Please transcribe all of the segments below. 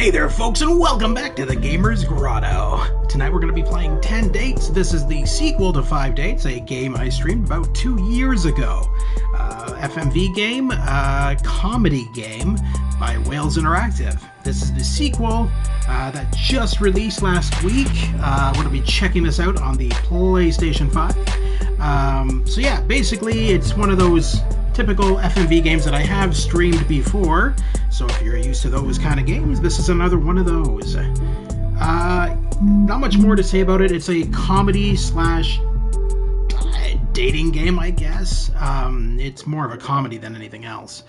Hey there folks, and welcome back to the Gamer's Grotto. Tonight we're going to be playing 10 Dates. This is the sequel to 5 Dates, a game I streamed about 2 years ago. FMV game, comedy game by Wales Interactive. This is the sequel that just released last week. We're going to be checking this out on the PlayStation 5. So yeah, basically it's one of those typical FMV games that I have streamed before. So if you're used to those kind of games, this is another one of those. Not much more to say about it. It's a comedy slash dating game, I guess. It's more of a comedy than anything else.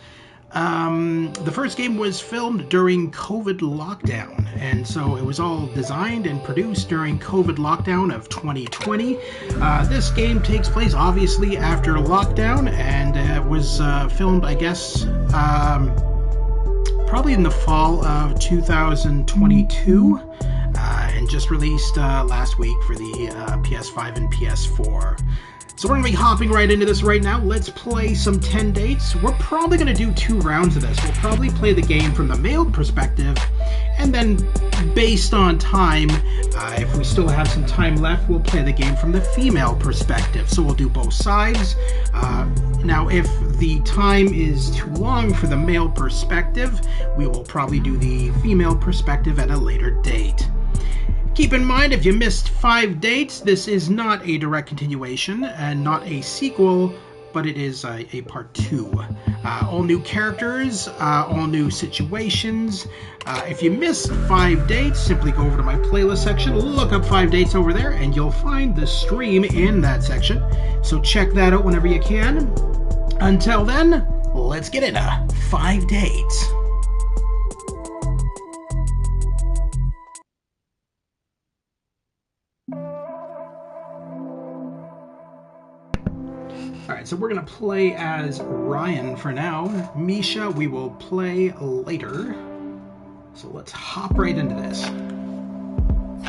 The first game was filmed during COVID lockdown, and so it was all designed and produced during COVID lockdown of 2020. This game takes place obviously after lockdown, and was filmed, I guess, probably in the fall of 2022, and just released last week for the PS5 and PS4. So we're going to be hopping right into this right now. Let's play some 10 Dates. We're probably going to do 2 rounds of this. We'll probably play the game from the male perspective, and then based on time, if we still have some time left, we'll play the game from the female perspective. So we'll do both sides. Now, if the time is too long for the male perspective, we will probably do the female perspective at a later date. Keep in mind, if you missed 5 Dates, this is not a direct continuation and not a sequel, but it is a part 2. All new characters, all new situations. If you missed 5 Dates, simply go over to my playlist section, look up 5 Dates over there, and you'll find the stream in that section. So check that out whenever you can. Until then, let's get into 5 Dates. Alright, so we're going to play as Ryan for now. Misha, we will play later. So let's hop right into this. And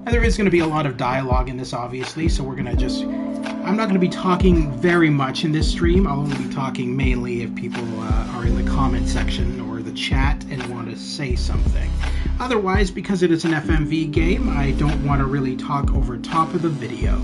there is going to be a lot of dialogue in this, obviously, so we're going to just... I'm not going to be talking very much in this stream. I'll only be talking mainly if people are in the comment section or the chat and want to say something. Otherwise, because it is an FMV game, I don't want to really talk over top of the video.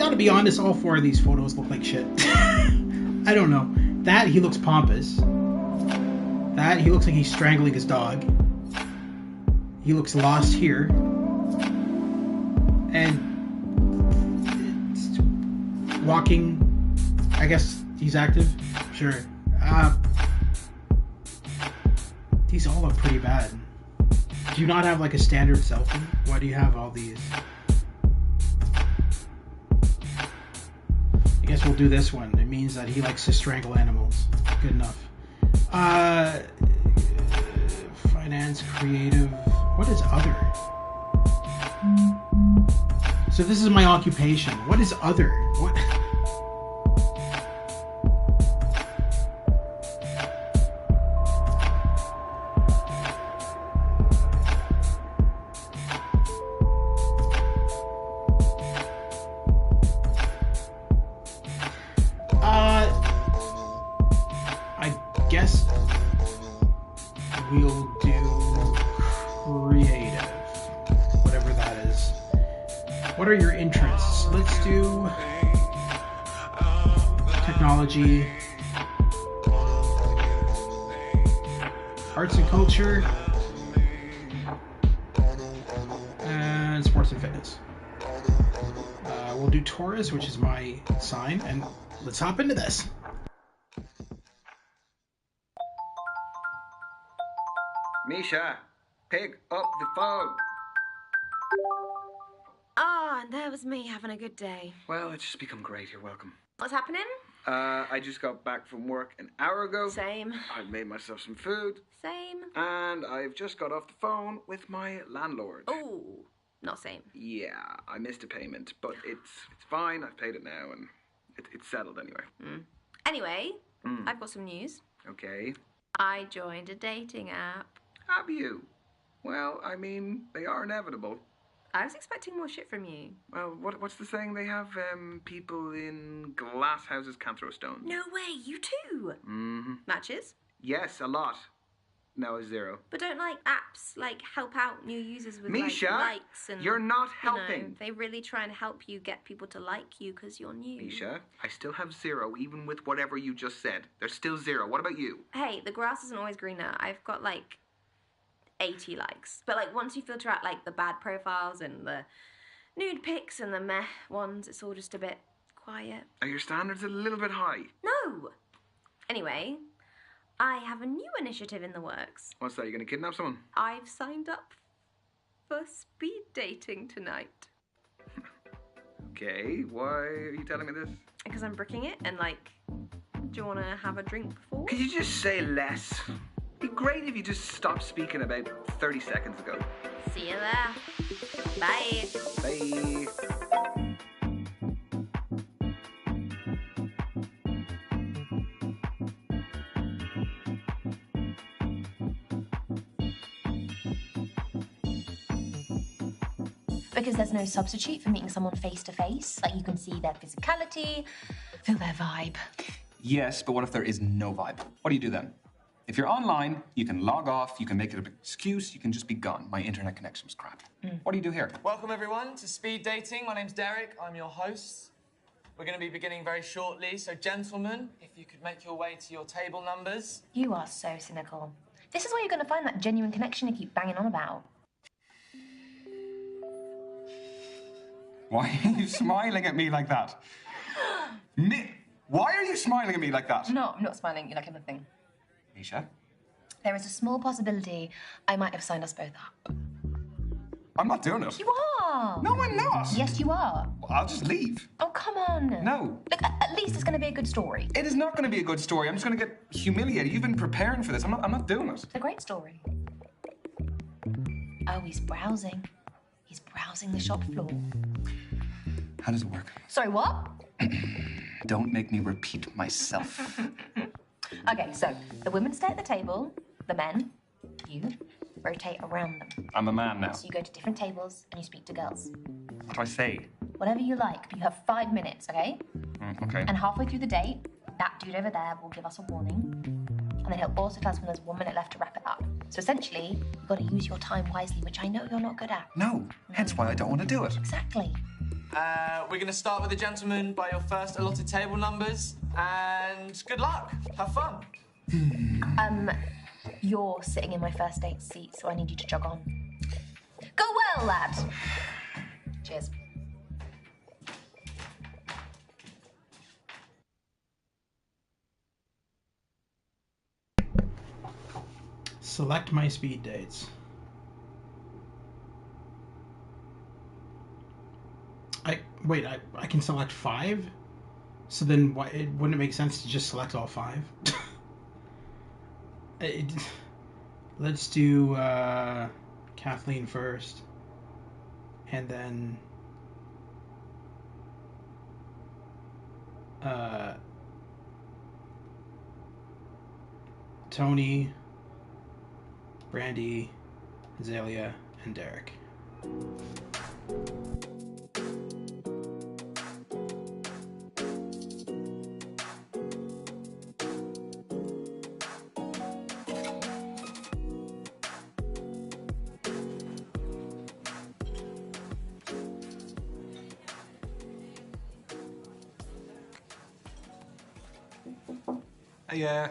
To be honest, all 4 of these photos look like shit. I don't know. That, he looks pompous. That, he looks like he's strangling his dog. He looks lost here. And it's walking. I guess he's active. Sure. These all look pretty bad. Do you not have like a standard selfie? Why do you have all these? I guess we'll do this one. It means that he likes to strangle animals. Good enough. Finance, creative. What is other? So this is my occupation. What is other? What? We'll do creative, whatever that is. What are your interests? Let's do technology, arts and culture, and sports and fitness. We'll do Taurus, which is my sign, and let's hop into this. Misha, pick up the phone. Ah, and there was me having a good day. Well, it's just become great. You're welcome. What's happening? I just got back from work an hour ago. Same. I've made myself some food. Same. And I've just got off the phone with my landlord. Oh, not same. Yeah, I missed a payment, but it's fine. I've paid it now, and it's settled anyway. Anyway, I've got some news. Okay. I joined a dating app. Have you? Well, I mean, they are inevitable. I was expecting more shit from you. Well, what's the saying? They have, people in glass houses can't throw stones. No way, you too. Mm-hmm. Matches? Yes, a lot. No, 0. But don't apps help out new users with Misha, likes and you're not you know, helping. they really try and help you get people to like you because you're new. Misha, I still have 0 even with whatever you just said. There's still 0. What about you? Hey, the grass isn't always greener. I've got 80 likes. But once you filter out the bad profiles and the nude pics and the meh ones, it's all just a bit quiet. Are your standards a little bit high? No. Anyway, I have a new initiative in the works. What's that? You gonna kidnap someone? I've signed up for speed dating tonight. Okay, why are you telling me this? Because I'm bricking it and do you want to have a drink before? Could you just say less? It'd be great if you just stopped speaking about 30 seconds ago. See you there. Bye. Bye. Because there's no substitute for meeting someone face to face. You can see their physicality, feel their vibe. Yes, but what if there is no vibe? What do you do then? If you're online, you can log off, you can make it an excuse, you can just be gone. My internet connection was crap. What do you do here? Welcome, everyone, to Speed Dating. My name's Derek. I'm your host. We're going to be beginning very shortly. So, gentlemen, if you could make your way to your table numbers. You are so cynical. This is where you're going to find that genuine connection you keep banging on about. Why are you smiling at me like that? Why are you smiling at me like that? No, I'm not smiling. You like anything. Misha? There is a small possibility I might have signed us both up. I'm not doing it. You are! No, I'm not. Yes, you are. Well, I'll just leave. Oh, come on. No. Look, at least it's going to be a good story. It is not going to be a good story. I'm just going to get humiliated. You've been preparing for this. I'm not doing it. It's a great story. Oh, he's browsing. He's browsing the shop floor. How does it work? Sorry, what? Don't make me repeat myself. Okay, so the women stay at the table, the men, you, rotate around them. I'm a man now. So you go to different tables and you speak to girls. What do I say? Whatever you like, but you have 5 minutes, okay? Okay. And halfway through the date, that dude over there will give us a warning. And then he'll also tell us when there's 1 minute left to wrap it up. So essentially, you've got to use your time wisely, which I know you're not good at. No, hence why I don't want to do it. Exactly. We're going to start with the gentlemen by your first allotted table numbers. And good luck. Have fun. You're sitting in my first date seat, so I need you to jog on. Go well, lad. Cheers. Select my speed dates. I can select 5? So then why wouldn't it make sense to just select all 5? Let's do Kathleen first. And then Tony, Brandy, Azalea, and Derek. Hey,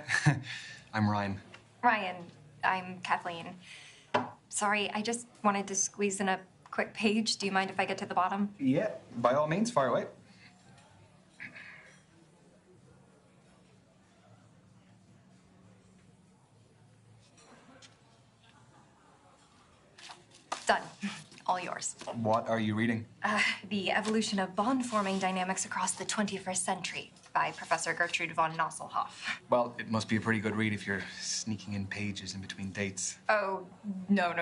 I'm Ryan. Ryan, I'm Kathleen. Sorry, I just wanted to squeeze in a quick page. Do you mind if I get to the bottom? Yeah, by all means, fire away. Done. All yours. What are you reading? The Evolution of Bond-Forming Dynamics Across the 21st Century by Professor Gertrude von Nosselhoff. Well, it must be a pretty good read if you're sneaking in pages in between dates. Oh, no.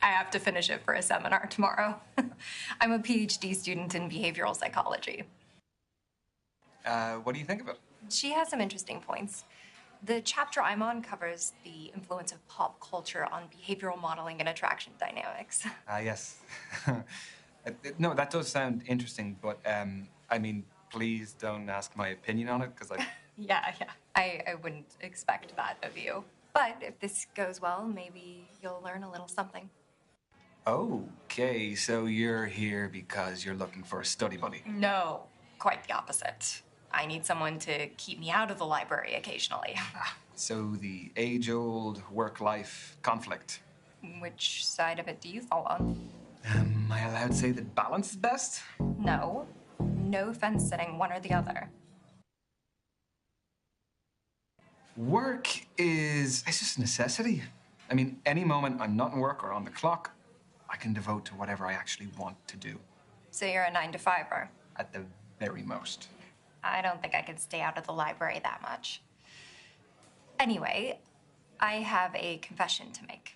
I have to finish it for a seminar tomorrow. I'm a PhD student in behavioral psychology. What do you think of it? she has some interesting points. The chapter I'm on covers the influence of pop culture on behavioral modeling and attraction dynamics. Yes. No, that does sound interesting, but, I mean, please don't ask my opinion on it, because Yeah. I wouldn't expect that of you. But if this goes well, maybe you'll learn a little something. Okay, so you're here because you're looking for a study buddy. No, quite the opposite. I need someone to keep me out of the library occasionally. So the age-old work-life conflict. Which side of it do you fall on? Am I allowed to say that balance is best? No. No fence sitting, one or the other. Work it's just a necessity. I mean, any moment I'm not in work or on the clock, I can devote to whatever I actually want to do. So you're a 9-to-5-er? At the very most. I don't think I could stay out of the library that much. Anyway, I have a confession to make.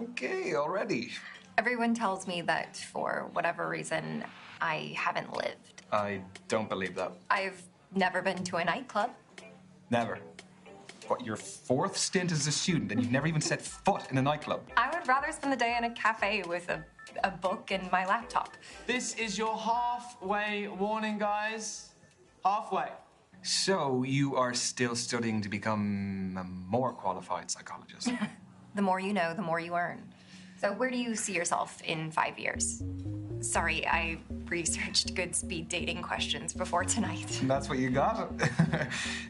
Okay, already. Everyone tells me that for whatever reason, I haven't lived. I don't believe that. I've never been to a nightclub. Never. What, your 4th stint as a student and you've never even set foot in a nightclub? I would rather spend the day in a cafe with a book and my laptop. This is your halfway warning, guys. Halfway. So you are still studying to become a more qualified psychologist? The more you know, the more you earn. So where do you see yourself in 5 years? Sorry, I researched good speed dating questions before tonight. That's what you got?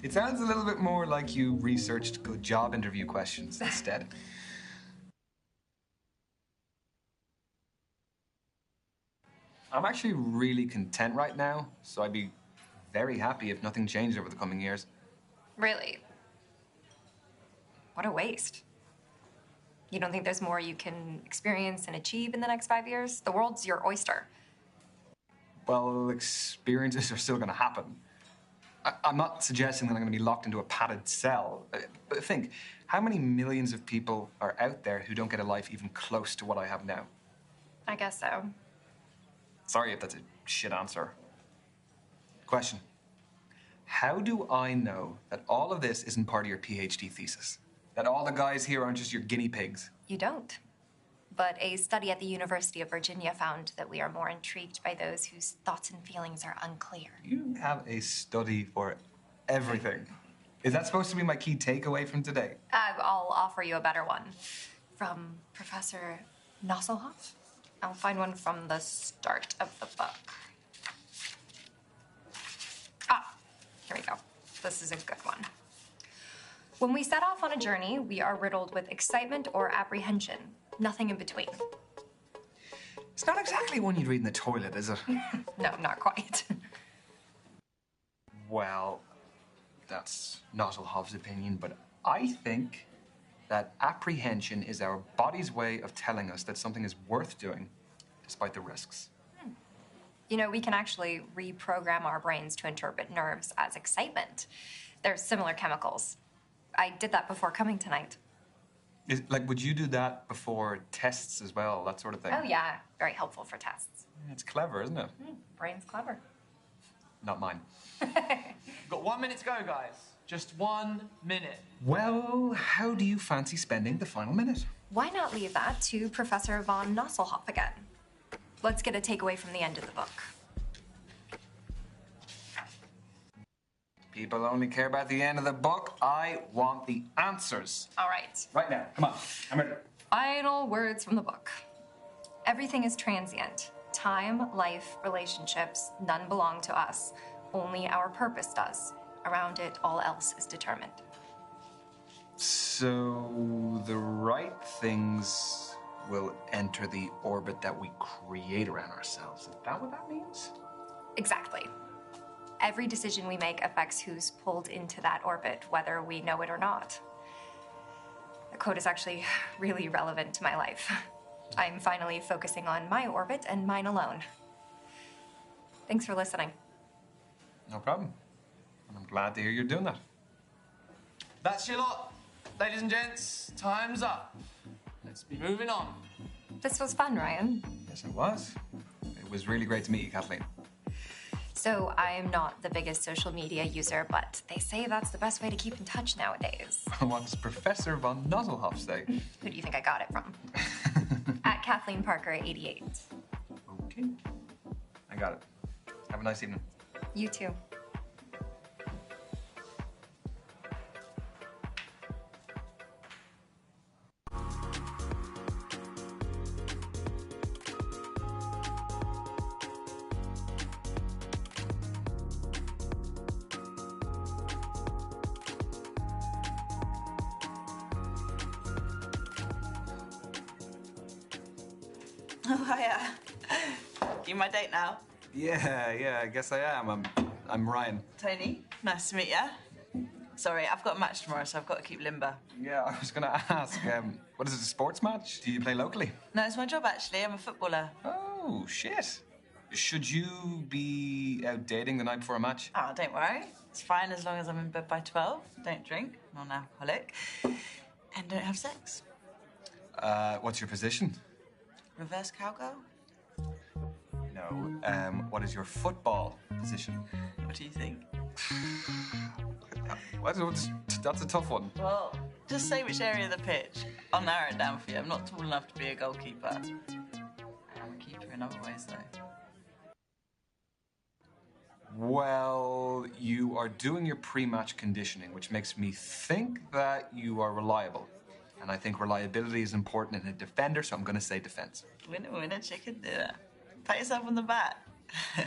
It sounds a little bit more like you researched good job interview questions instead. I'm actually really content right now, so I'd be very happy if nothing changed over the coming years. Really? What a waste. You don't think there's more you can experience and achieve in the next 5 years? The world's your oyster. Well, experiences are still going to happen. I'm not suggesting that I'm going to be locked into a padded cell. But think, how many millions of people are out there who don't get a life even close to what I have now? I guess so. Sorry if that's a shit answer. Question. How do I know that all of this isn't part of your PhD thesis? That all the guys here aren't just your guinea pigs? You don't. But a study at the University of Virginia found that we are more intrigued by those whose thoughts and feelings are unclear. You have a study for everything. Is that supposed to be my key takeaway from today? I'll offer you a better one. From Professor Nosselhoff? I'll find one from the start of the book. Here we go. This is a good one. When we set off on a journey, we are riddled with excitement or apprehension. Nothing in between. It's not exactly one you'd read in the toilet, is it? No, not quite. Well, that's Nosselhoff's opinion, but I think that apprehension is our body's way of telling us that something is worth doing, despite the risks. You know, we can actually reprogram our brains to interpret nerves as excitement. They're similar chemicals. I did that before coming tonight. Would you do that before tests as well, that sort of thing? Oh, yeah. Very helpful for tests. It's clever, isn't it? Brain's clever. Not mine. Got 1 minute to go, guys. Just 1 minute. Well, how do you fancy spending the final minute? Why not leave that to Professor von Nosselhoff again? Let's get a takeaway from the end of the book. People only care about the end of the book. I want the answers. All right. Right now. Come on. I'm ready. Final words from the book. Everything is transient. Time, life, relationships, none belong to us. Only our purpose does. Around it, all else is determined. So the right things will enter the orbit that we create around ourselves. Is that what that means? Exactly. Every decision we make affects who's pulled into that orbit, whether we know it or not. The quote is actually really relevant to my life. I'm finally focusing on my orbit and mine alone. Thanks for listening. No problem. And I'm glad to hear you're doing that. That's your lot. Ladies and gents, time's up. Let's be moving on. This was fun, Ryan. Yes, it was. It was really great to meet you, Kathleen. So I am not the biggest social media user, but they say that's the best way to keep in touch nowadays. What does Professor von Nuzzlehoff say? Who do you think I got it from? At Kathleen Parker 88. Okay. I got it. Have a nice evening. You too. Oh, hiya. You my date now? Yeah, I guess I am. I'm Ryan. Tony, nice to meet you. Sorry, I've got a match tomorrow, so I've got to keep limber. Yeah, I was gonna ask, what is it, a sports match? Do you play locally? No, it's my job, actually. I'm a footballer. Oh, shit. Should you be out dating the night before a match? Oh, don't worry. It's fine as long as I'm in bed by 12. Don't drink, non-alcoholic, and don't have sex. What's your position? Reverse cowgirl? No. What is your football position? What do you think? That's a tough one. Well, just say which area of the pitch. I'll narrow it down for you. I'm not tall enough to be a goalkeeper. I am a keeper in other ways, though. Well, you are doing your pre-match conditioning, which makes me think that you are reliable. And I think reliability is important in a defender, so I'm going to say defense. Winner, chicken dinner. Pat yourself on the back. Do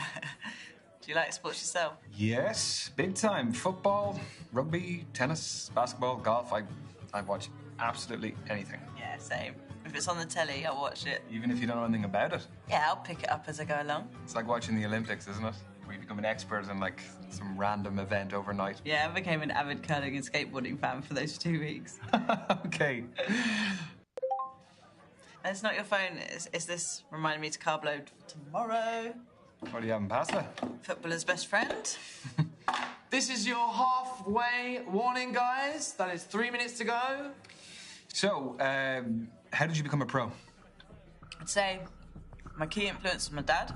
you like sports yourself? Yes, big time. Football, rugby, tennis, basketball, golf. I watch absolutely anything. Yeah, same. If it's on the telly, I'll watch it. Even if you don't know anything about it? Yeah, I'll pick it up as I go along. It's like watching the Olympics, isn't it? Where you become an expert in, like, some random event overnight. Yeah, I became an avid curling and skateboarding fan for those 2 weeks. Okay. It's not your phone. Is this reminding me to carb load for tomorrow? What are you having, pasta? Footballer's best friend. This is your halfway warning, guys. That is 3 minutes to go. So, how did you become a pro? I'd say my key influence was my dad.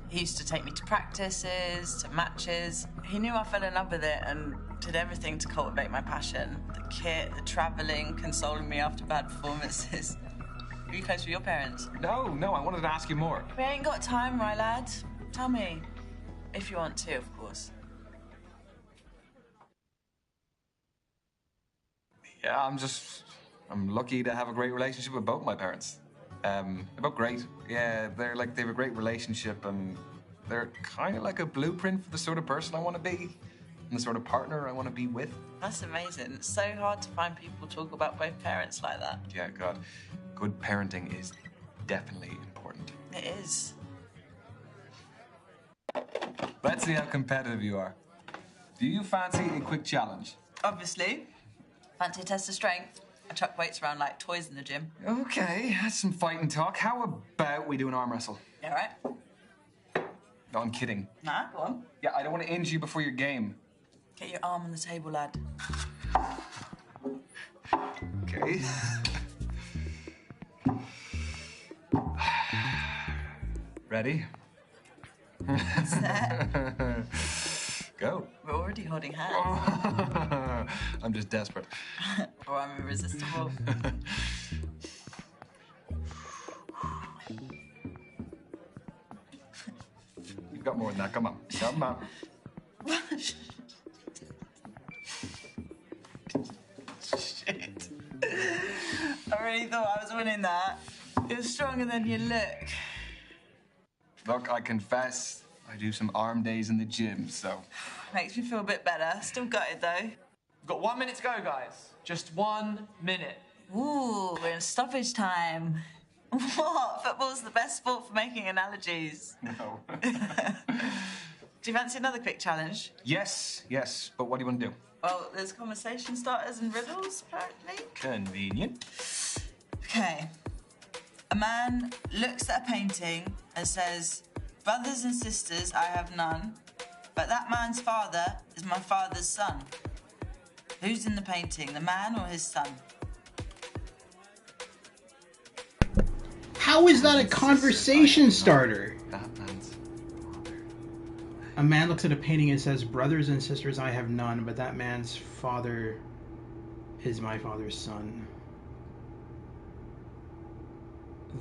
He used to take me to practices, to matches. He knew I fell in love with it and did everything to cultivate my passion. The kit, the travelling, consoling me after bad performances. Are you close with your parents? No, I wanted to ask you more. We ain't got time, my lad. Tell me. If you want to, of course. Yeah, I'm lucky to have a great relationship with both my parents. They're both great. Yeah, they have a great relationship, and they're kind of like a blueprint for the sort of person I want to be and the sort of partner I want to be with. That's amazing. It's so hard to find people talk about both parents like that. Yeah, God. Good parenting is definitely important. It is. Let's see how competitive you are. Do you fancy a quick challenge? Obviously. Fancy a test of strength. I chuck weights around like toys in the gym. Okay, that's some fighting talk. How about we do an arm wrestle? Yeah, right? No, I'm kidding. Nah, go on. Yeah, I don't want to injure you before your game. Get your arm on the table, lad. Okay. Ready? Set. Go. We're already holding hands. I'm just desperate. Or I'm irresistible. You've got more than that. Come on. Come on. Shit. I really thought I was winning that. You're stronger than you look. Look, I confess, I do some arm days in the gym, so... Makes me feel a bit better. Still got it, though. We've got 1 minute to go, guys. Just 1 minute. Ooh, we're in stoppage time. What? Football's the best sport for making analogies. No. Do you fancy another quick challenge? Yes, but what do you want to do? Well, there's conversation starters and riddles, apparently. Convenient. Okay. A man looks at a painting and says, "Brothers and sisters, I have none, but that man's father is my father's son." Who's in the painting, the man or his son? How is that a conversation starter? That man's father. A man looks at a painting and says, "Brothers and sisters I have none, but that man's father is my father's son."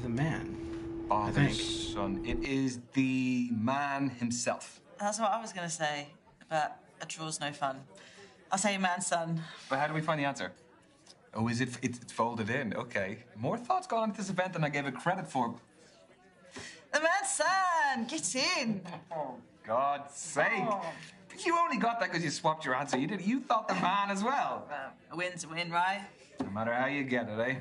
The man. Father's son. It is the man himself. That's what I was going to say, but a draw's no fun. I'll say man's son. But how do we find the answer? Oh, is it? It's folded in. Okay. More thoughts gone into this event than I gave it credit for. The man's son! Get in! Oh, God's sake. You only got that because you swapped your answer. You thought the man as well. A win's a win, right? No matter how you get it, eh?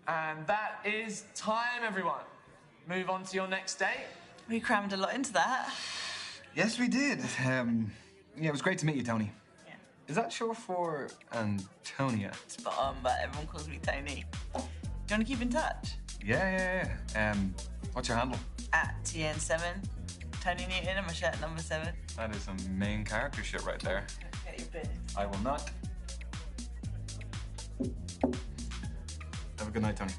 And that is time, everyone. Move on to your next date. We crammed a lot into that. Yes, we did. Yeah, it was great to meet you, Tony. Yeah. Is that short for Antonia? Spot on, but everyone calls me Tony. Do you want to keep in touch? Yeah. What's your handle? At TN7. Tony Newton and my shirt number 7. That is some main character shit right there. Get your bit. I will not. Have a good night, Tony.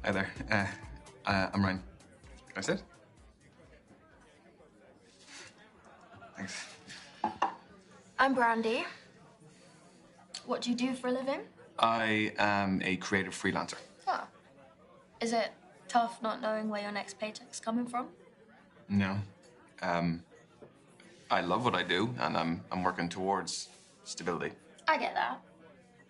Hi there. I'm Ryan. Can I sit? Thanks. I'm Brandy. What do you do for a living? I am a creative freelancer. Oh. Is it tough not knowing where your next paycheck's coming from? No. I love what I do, and I'm working towards stability. I get that.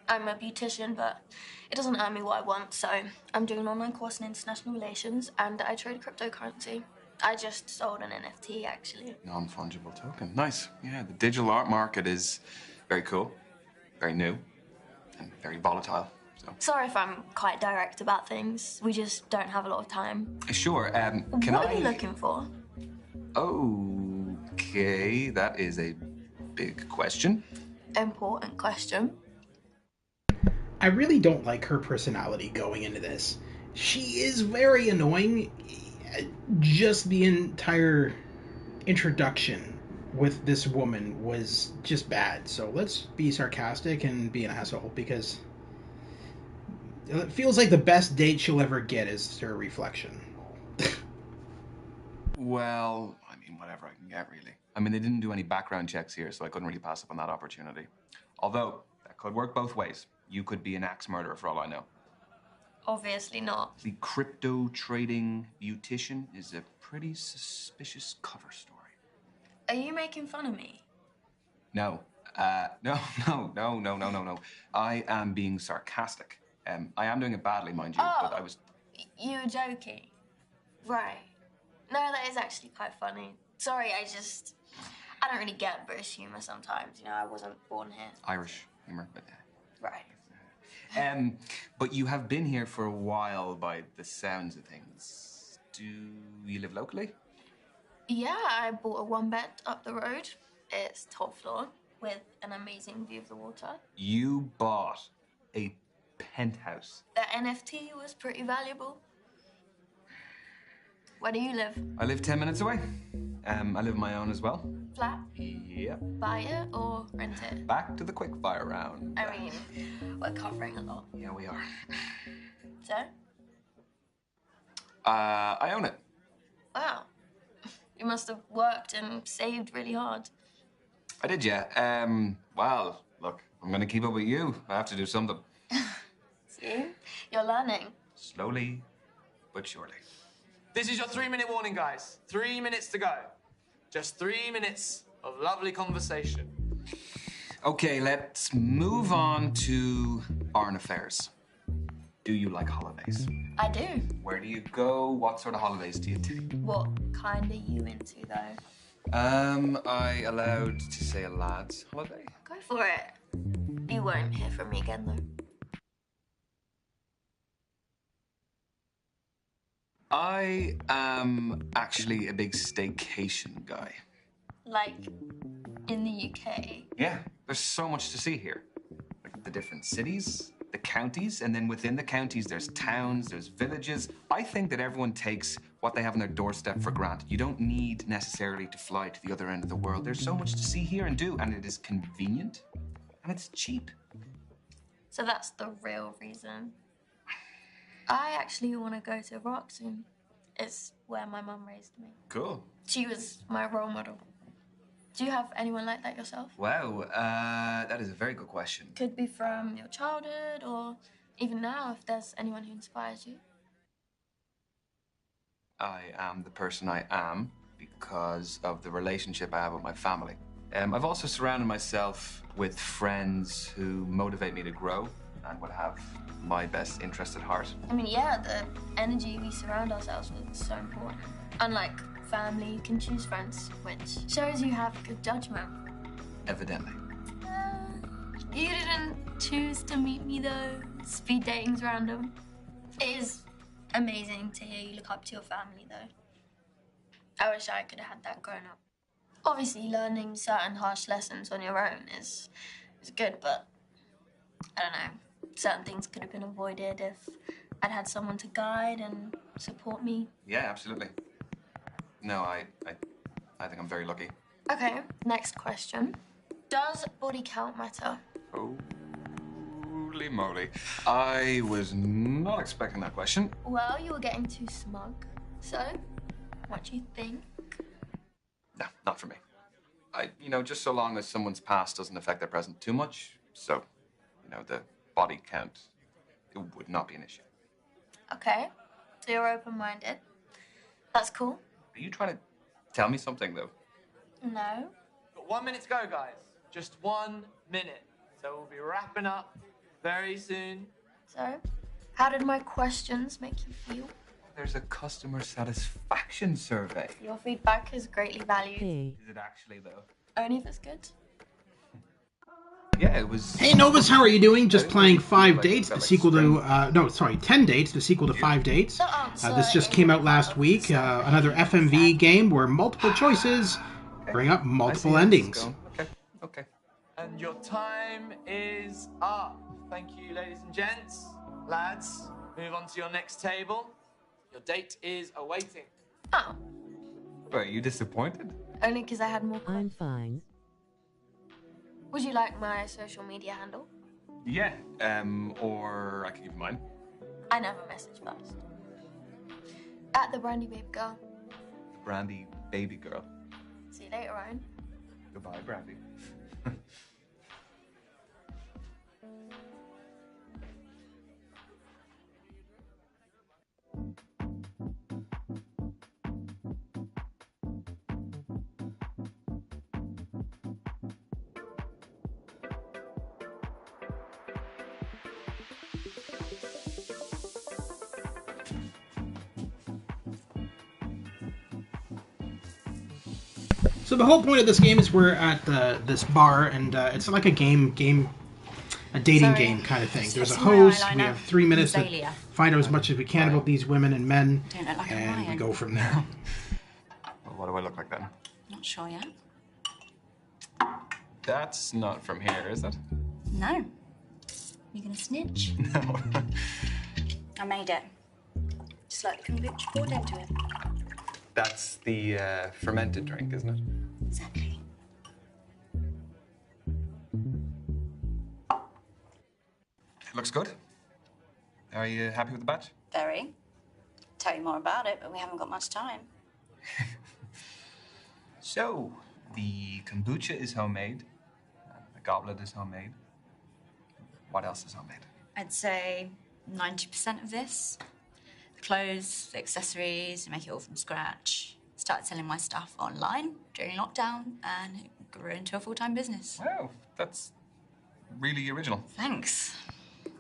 I'm a beautician, but it doesn't earn me what I want, so I'm doing an online course in international relations, and I trade cryptocurrency. I just sold an NFT, actually. Non-fungible token. Nice. Yeah, the digital art market is very cool, very new, and very volatile. So. Sorry if I'm quite direct about things. We just don't have a lot of time. Sure. Can What are you looking for? Okay, that is a big question. Important question. I really don't like her personality going into this. She is very annoying. Just the entire introduction with this woman was just bad. So let's be sarcastic and be an asshole, because it feels like the best date she'll ever get is her reflection. Well, I mean, whatever I can get, really. I mean, they didn't do any background checks here, so I couldn't really pass up on that opportunity. Although, that could work both ways. You could be an axe murderer for all I know. Obviously not. The crypto trading beautician is a pretty suspicious cover story. Are you making fun of me? No. No. I am being sarcastic. I am doing it badly, mind you, but I was... You were joking? Right. No, that is actually quite funny. Sorry, I don't really get British humour sometimes. You know, I wasn't born here. Irish humour, but... Right. But you have been here for a while by the sounds of things. Do you live locally? Yeah, I bought a one bed up the road. It's top floor with an amazing view of the water. You bought a penthouse. The NFT was pretty valuable. Where do you live? I live 10 minutes away. I live on my own as well. Flat? Yep. Buy it or rent it? Back to the quickfire round. I mean, we're covering a lot. Yeah, we are. So? I own it. Wow. You must have worked and saved really hard. I did, yeah. Well, look, I'm gonna keep up with you. I have to do something. See? You're learning. Slowly, but surely. This is your 3-minute warning, guys. 3 minutes to go. Just 3 minutes of lovely conversation. Okay, let's move on to foreign affairs. Do you like holidays? I do. Where do you go? What sort of holidays do you take? What kind are you into, though? I allowed to say a lad's holiday? Go for it. You won't hear from me again, though. I am actually a big staycation guy. Like, in the UK? Yeah, there's so much to see here. Like the different cities, the counties, and then within the counties, there's towns, there's villages. I think that everyone takes what they have on their doorstep for granted. You don't need necessarily to fly to the other end of the world. There's so much to see here and do, and it is convenient, and it's cheap. So that's the real reason. I actually want to go to Iraq soon. It's where my mum raised me. Cool. She was my role model. Do you have anyone like that yourself? Wow, that is a very good question. Could be from your childhood or even now if there's anyone who inspires you. I am the person I am because of the relationship I have with my family. I've also surrounded myself with friends who motivate me to grow and would have my best interest at heart. I mean, yeah, the energy we surround ourselves with is so important. Unlike family, you can choose friends, which shows you have good judgment. Evidently. You didn't choose to meet me though. Speed dating's random. It is amazing to hear you look up to your family though. I wish I could have had that growing up. Obviously, learning certain harsh lessons on your own is good, but I don't know. Certain things could have been avoided if I'd had someone to guide and support me. Yeah, absolutely. No, I think I'm very lucky. Okay, next question. Does body count matter? Holy moly. I was not expecting that question. Well, you were getting too smug. So, what do you think? No, not for me. Just so long as someone's past doesn't affect their present too much. So, the body count, it would not be an issue. Okay, so you're open-minded. That's cool. Are you trying to tell me something, though? No. Got 1 minute to go, guys. Just 1 minute. So we'll be wrapping up very soon. So, how did my questions make you feel? There's a customer satisfaction survey. Your feedback is greatly valued. Is it actually, though? Only if it's good. Yeah, it was... Hey Novus, how are you doing? Just playing 5 Dates, the sequel to... 10 Dates, the sequel to 5 Dates. This just came out last week. Another FMV game where multiple choices bring up multiple endings. Okay. And your time is up. Thank you, ladies and gents. Lads, move on to your next table. Your date is awaiting. Oh. Wait, are you disappointed? Only because I had more questions. I'm fine. Would you like my social media handle? Yeah, or I can give you mine. I never message first. At the Brandy Babe Girl. The Brandy Baby Girl. See you later, Ryan. Goodbye, Brandy. So the whole point of this game is we're at this bar, and it's like a dating game kind of thing. There's a host. We have 3 minutes to find out as much as we can about these women and men, and we go from there. Well, what do I look like then? Not sure yet. That's not from here, is it? No. You gonna snitch? No. I made it. Just like the kombucha poured into it. That's the fermented drink, isn't it? Exactly. It looks good. Are you happy with the batch? Very. Tell you more about it, but we haven't got much time. So, the kombucha is homemade. The goblet is homemade. What else is homemade? I'd say 90% of this. The clothes, the accessories, make it all from scratch. Started selling my stuff online during lockdown, and it grew into a full-time business. Wow, that's really original. Thanks.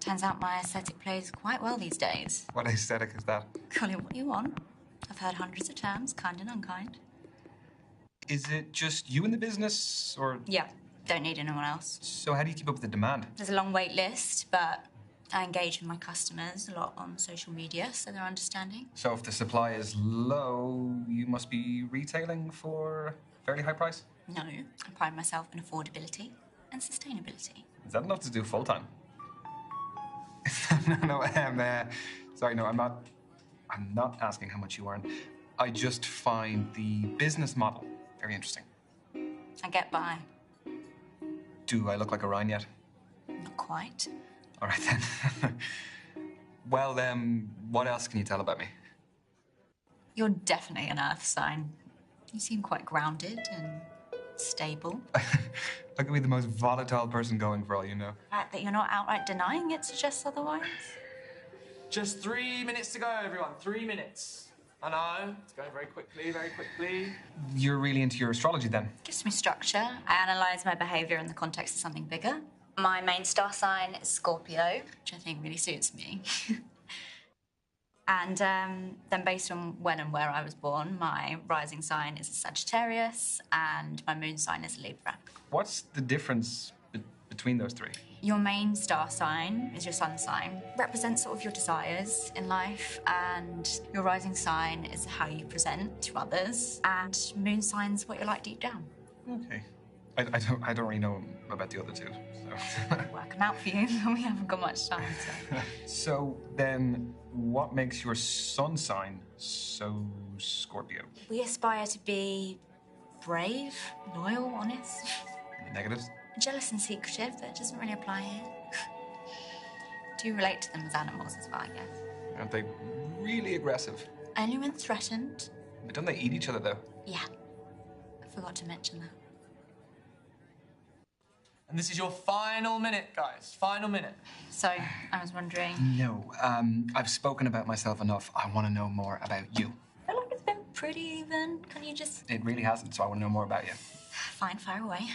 Turns out my aesthetic plays quite well these days. What aesthetic is that? Call it what you want. I've heard hundreds of terms, kind and unkind. Is it just you in the business, or...? Yeah, don't need anyone else. So how do you keep up with the demand? There's a long wait list, but I engage with my customers a lot on social media, so they're understanding. So if the supply is low, you must be retailing for a fairly high price? No, I pride myself in affordability and sustainability. Is that enough to do full-time? Sorry, no, I'm not asking how much you earn. I just find the business model very interesting. I get by. Do I look like a Ryan yet? Not quite. All right, then. Well, what else can you tell about me? You're definitely an earth sign. You seem quite grounded and stable. I could be the most volatile person going for all you know. The fact that you're not outright denying it suggests otherwise. Just 3 minutes to go, everyone. 3 minutes. I know, it's going very quickly, very quickly. You're really into your astrology, then? Gives me structure. I analyse my behaviour in the context of something bigger. My main star sign is Scorpio, which I think really suits me. And then based on when and where I was born, my rising sign is a Sagittarius and my moon sign is a Libra. What's the difference between those three? Your main star sign is your sun sign, represents sort of your desires in life, and your rising sign is how you present to others, and moon sign's what you're like deep down. Okay. I don't really know about the other two, so... Working out for you, we haven't got much time, so... So then, what makes your sun sign so Scorpio? We aspire to be brave, loyal, honest. Negatives? Jealous and secretive, but it doesn't really apply here. Do relate to them as animals as well, I guess. Aren't they really aggressive? Only when threatened. But don't they eat each other, though? Yeah. I forgot to mention that. And this is your final minute, guys. Final minute. So, I was wondering... No, I've spoken about myself enough. I want to know more about you. I feel like it's been pretty even. Can you just... It really hasn't, so I want to know more about you. Fine, fire away.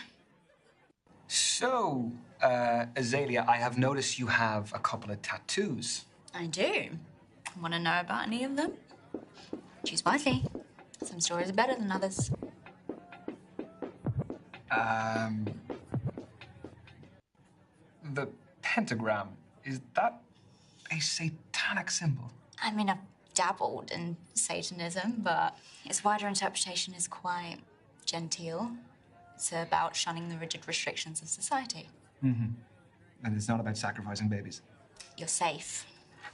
So, Azalea, I have noticed you have a couple of tattoos. I do. Want to know about any of them? Choose wisely. Some stories are better than others. The pentagram, is that a satanic symbol? I mean, I've dabbled in Satanism, but its wider interpretation is quite genteel. It's about shunning the rigid restrictions of society. Mm-hmm. And it's not about sacrificing babies. You're safe.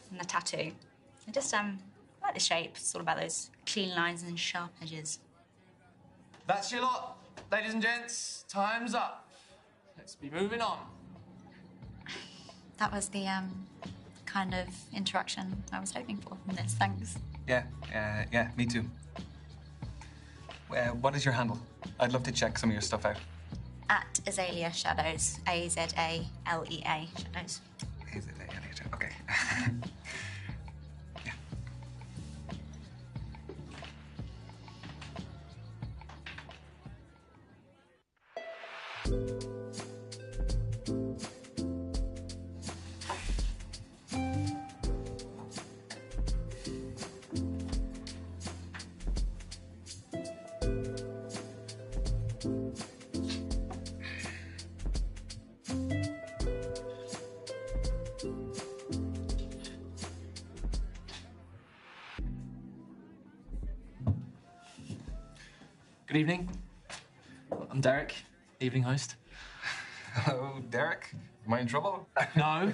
And the tattoo. I just, like the shape. It's all about those clean lines and sharp edges. That's your lot. Ladies and gents, time's up. Let's be moving on. That was the, kind of interaction I was hoping for from this. Thanks. Yeah, me too. What is your handle? I'd love to check some of your stuff out. At Azalea Shadows. Azalea Shadows. Azalea, okay. Yeah. Good evening. I'm Derek, evening host. Hello, Derek. Am I in trouble? No,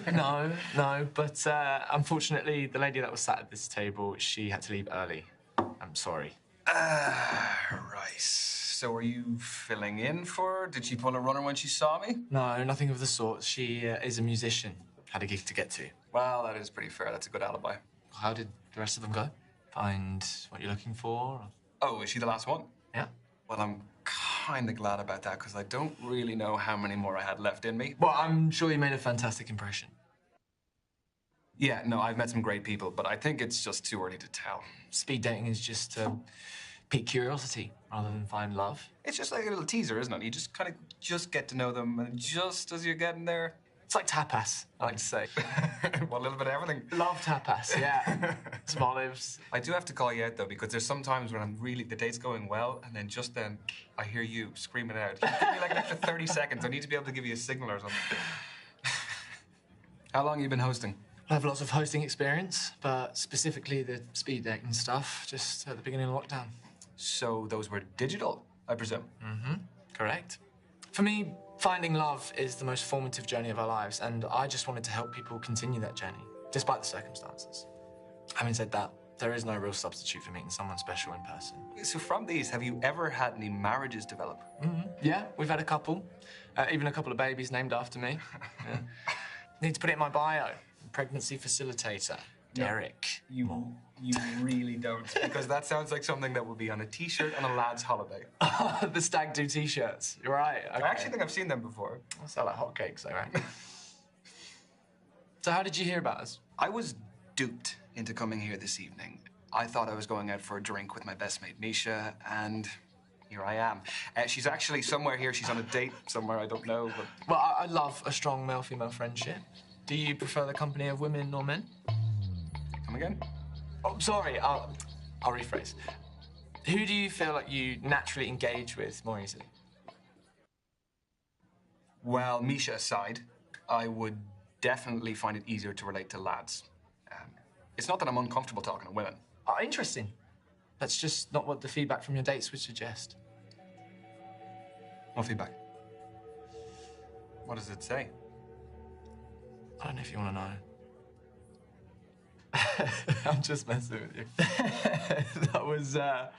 but unfortunately, the lady that was sat at this table, she had to leave early. I'm sorry. Right. So are you filling in for her? Did she pull a runner when she saw me? No, nothing of the sort. She is a musician. Had a gig to get to. Well, that is pretty fair. That's a good alibi. How did the rest of them go? Find what you're looking for? Oh, is she the last one? Yeah. Well, I'm kind of glad about that, because I don't really know how many more I had left in me. Well, I'm sure you made a fantastic impression. Yeah, no, I've met some great people, but I think it's just too early to tell. Speed dating is just to pique curiosity rather than find love. It's just like a little teaser, isn't it? You just kind of get to know them, and just as you're getting there... It's like tapas, I like to say. Well, a little bit of everything. Love tapas, yeah. Some olives. I do have to call you out, though, because there's some times when the date's going well, and then just then, I hear you screaming out. Give me like an extra 30 seconds. I need to be able to give you a signal or something. How long have you been hosting? I have lots of hosting experience, but specifically the speed dating stuff, just at the beginning of lockdown. So those were digital, I presume? Mm-hmm, correct. For me, finding love is the most formative journey of our lives, and I just wanted to help people continue that journey. despite the circumstances. Having said that, there is no real substitute for meeting someone special in person. So from these, have you ever had any marriages develop? Yeah, we've had a couple. Even a couple of babies named after me. Yeah. Need to put it in my bio. Pregnancy facilitator, Derek. You really don't. Because that sounds like something that would be on a T-shirt on a lad's holiday. The stag do T-shirts. You're right. Okay. I actually think I've seen them before. I sell like hotcakes, though, right? So how did you hear about us? I was duped into coming here this evening. I thought I was going out for a drink with my best mate, Misha, and here I am. She's actually somewhere here. She's on a date somewhere, I don't know, but... Well, I love a strong male-female friendship. Do you prefer the company of women or men? Come again? Oh, sorry, I'll rephrase. Who do you feel like you naturally engage with more easily? Well, Misha aside, I would definitely find it easier to relate to lads. It's not that I'm uncomfortable talking to women. Oh, interesting. That's just not what the feedback from your dates would suggest. What feedback? What does it say? I don't know if you want to know. I'm just messing with you. That was a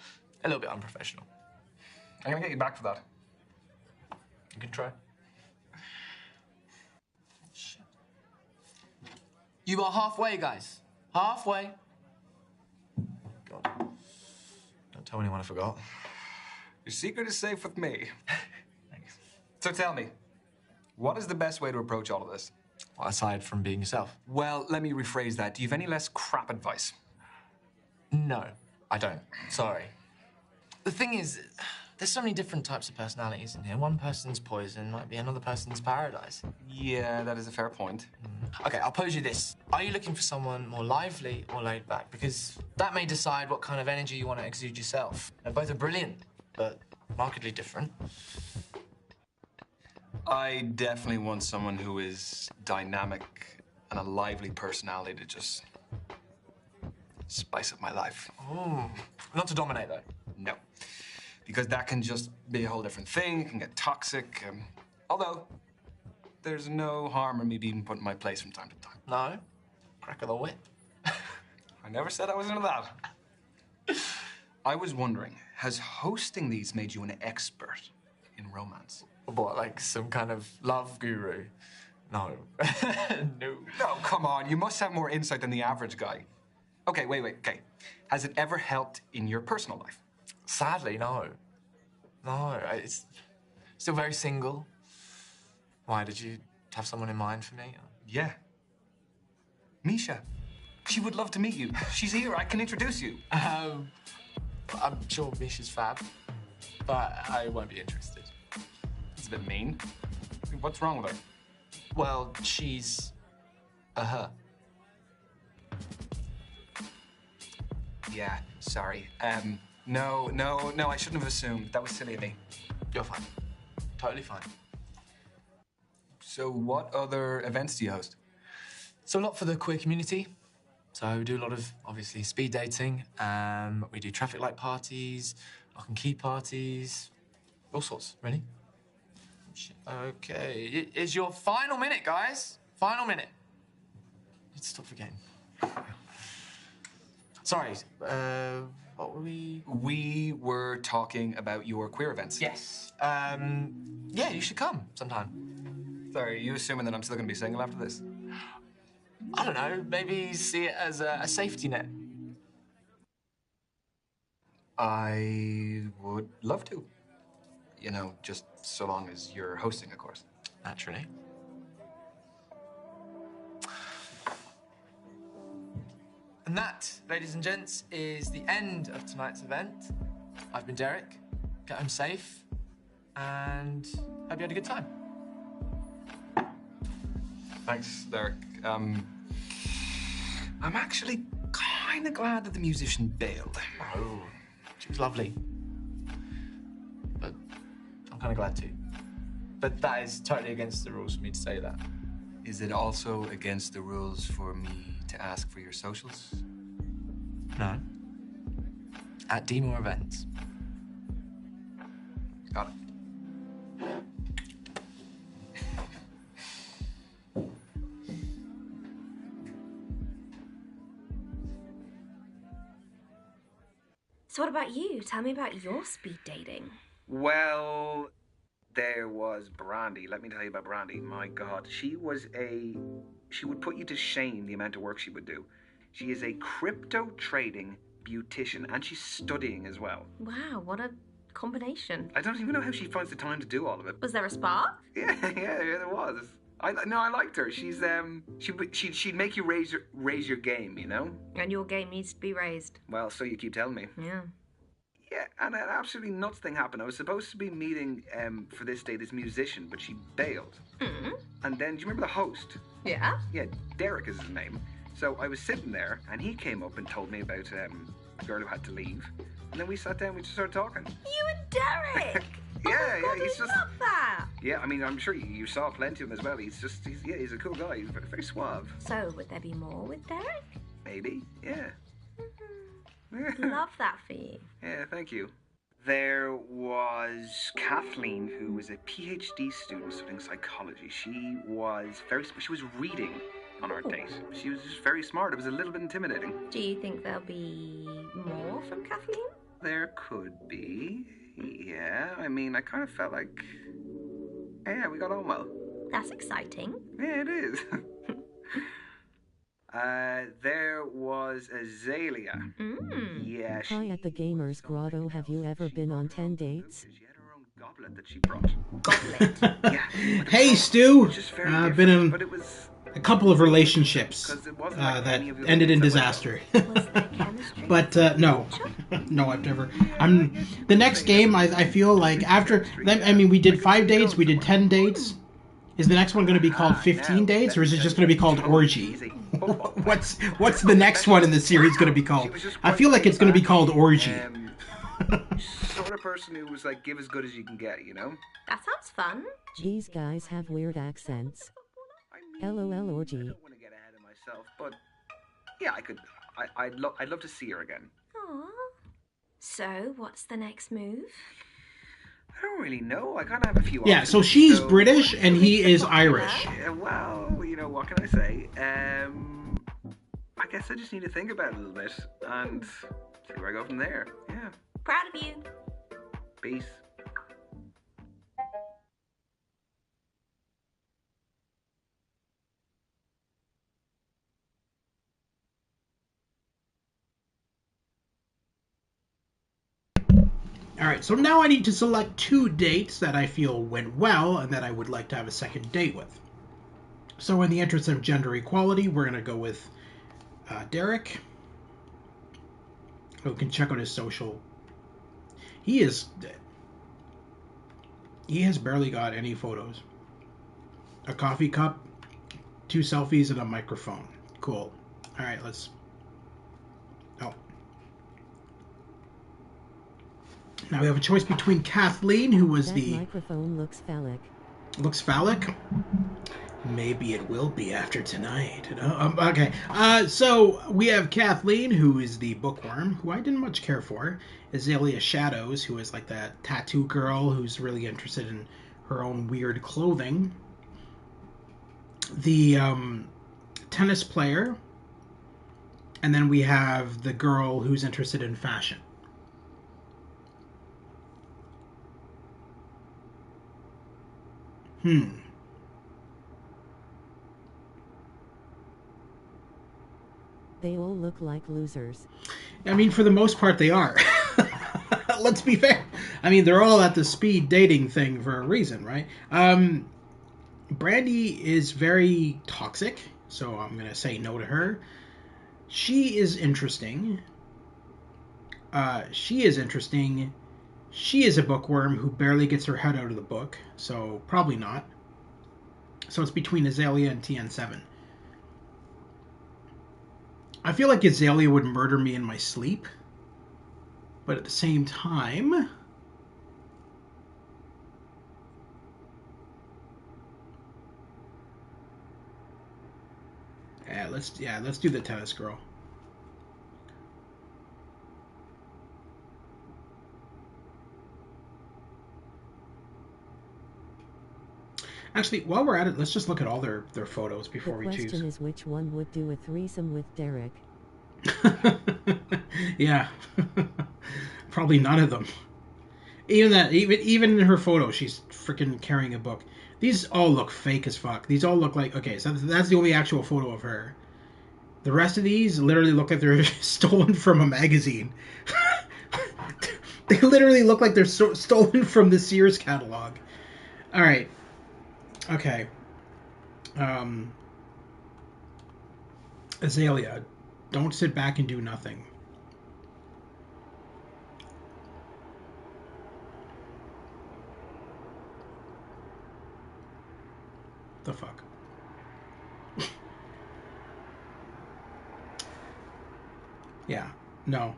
little bit unprofessional. I'm gonna get you back for that. You can try. You are halfway, guys. Halfway. God. Don't tell anyone I forgot. Your secret is safe with me. Thanks. So tell me, what is the best way to approach all of this? Well, aside from being yourself. Well, let me rephrase that. Do you have any less crap advice? No, I don't. Sorry. The thing is, there's so many different types of personalities in here. One person's poison might be another person's paradise. Yeah, that is a fair point. Okay, I'll pose you this. Are you looking for someone more lively or laid back? Because that may decide what kind of energy you want to exude yourself. Now, both are brilliant, but markedly different. I definitely want someone who is dynamic and a lively personality to just spice up my life. Ooh. Not to dominate, though. No. Because that can just be a whole different thing. It can get toxic. Although, there's no harm in me being put in my place from time to time. No? Crack of the whip. I never said I was into that. I was wondering, has hosting these made you an expert in romance? What, like some kind of love guru? No. No. No, come on. You must have more insight than the average guy. Okay, wait. Okay. Has it ever helped in your personal life? Sadly, no. No, it's still very single. Why, did you have someone in mind for me? Yeah. Misha. She would love to meet you. She's here. I can introduce you. I'm sure Misha's fab, but I won't be interested. It's a bit mean. What's wrong with her? Well, she's a her. Yeah, sorry. No, I shouldn't have assumed. That was silly of me. You're fine. Totally fine. So what other events do you host? So a lot for the queer community. So we do a lot of, obviously, speed dating. We do traffic light parties, lock and key parties, all sorts, really. Okay, it is your final minute, guys. Final minute. Let's stop forgetting. Sorry, what were we? We were talking about your queer events. Yes. Yeah, you should come sometime. Sorry, are you assuming that I'm still going to be single after this? I don't know, maybe see it as a safety net. I would love to. You know, just so long as you're hosting, of course. Naturally. And that, ladies and gents, is the end of tonight's event. I've been Derek. Get home safe, and hope you had a good time. Thanks, Derek. I'm actually kind of glad that the musician bailed. Oh, she was lovely. But I'm kind of glad too. But that is totally against the rules for me to say that. Is it also against the rules for me to ask for your socials? No. At D-More Events. Got it. So what about you? Tell me about your speed dating. Well, there was Brandy. Let me tell you about Brandy. My God, she would put you to shame the amount of work she would do. She is a crypto trading beautician, and she's studying as well. Wow, what a combination. I don't even know how she finds the time to do all of it. Was there a spark? Yeah, there was. I liked her. She'd make you raise your game, you know? And your game needs to be raised. Well, so you keep telling me. Yeah. Yeah, and an absolutely nuts thing happened. I was supposed to be meeting for this day this musician, but she bailed. Mm-hmm. And then, do you remember the host? Yeah? Yeah, Derek is his name. So I was sitting there, and he came up and told me about a girl who had to leave. And then we sat down, we just started talking. You and Derek! Yeah, God, he's just... love that! Yeah, I mean, I'm sure you saw plenty of him as well. He's a cool guy. He's very, very suave. So, would there be more with Derek? Maybe, yeah. Love that for you. Yeah, thank you. There was Kathleen, who was a PhD student studying psychology. She was reading on our date. She was just very smart. It was a little bit intimidating. Do you think there'll be more from Kathleen? There could be. Yeah, I mean, I kind of felt like... Yeah, we got on well. That's exciting. Yeah, it is. There was Azalea. Yeah, Hi at the Gamers Grotto. Have you ever been on 10 dates? She had her own goblet that she brought. Goblet? Yeah. Hey, Stu. I've Been in but it was... a couple of relationships like that any of the ended in dates I disaster. Was there chemistry? But no, I've never. The next game. I feel like after. I mean, we did 5 dates. We did 10 dates. Is the next one going to be called 15 dates, or is it just going to be called Orgy? What's the next one in the series going to be called? I feel like it's going to be called Orgy. Sort of person who was like, give as good as you can get, you know? That sounds fun. These guys have weird accents. LOL Orgy. I don't want to get ahead of myself, but yeah, I'd love to see her again. Aww. So, what's the next move? I don't really know. I kind of have a few Yeah, options, so she's British and he is Irish. Yeah, well, you know, what can I say? I guess I just need to think about it a little bit and see where I go from there. Yeah. Proud of you. Peace. Alright, so now I need to select 2 dates that I feel went well and that I would like to have a second date with. So in the interest of gender equality, we're going to go with Derek. We can check out his social. He has barely got any photos. A coffee cup, 2 selfies, and a microphone. Cool. Alright, let's... Oh. Now we have a choice between Kathleen, who was that microphone looks phallic. Looks phallic? Maybe it will be after tonight. Okay. So we have Kathleen, who is the bookworm, who I didn't much care for. Azalea Shadows, who is like that tattoo girl who's really interested in her own weird clothing. The tennis player. And then we have the girl who's interested in fashion. They all look like losers. I mean, for the most part, they are. Let's be fair. I mean, they're all at the speed dating thing for a reason, right? Brandy is very toxic, so I'm going to say no to her. She is interesting. She is a bookworm who barely gets her head out of the book, so probably not. So it's between Azalea and TN7. I feel like Azalea would murder me in my sleep, but at the same time... let's do the tennis girl. Actually, while we're at it, let's just look at all their photos before we choose. The question is which one would do a threesome with Derek? Yeah. Probably none of them. Even in her photo, she's freaking carrying a book. These all look fake as fuck. These all look like, okay, so that's the only actual photo of her. The rest of these literally look like they're stolen from a magazine. They literally look like they're stolen from the Sears catalog. All right. Okay. Azalea, don't sit back and do nothing. The fuck? Yeah. No.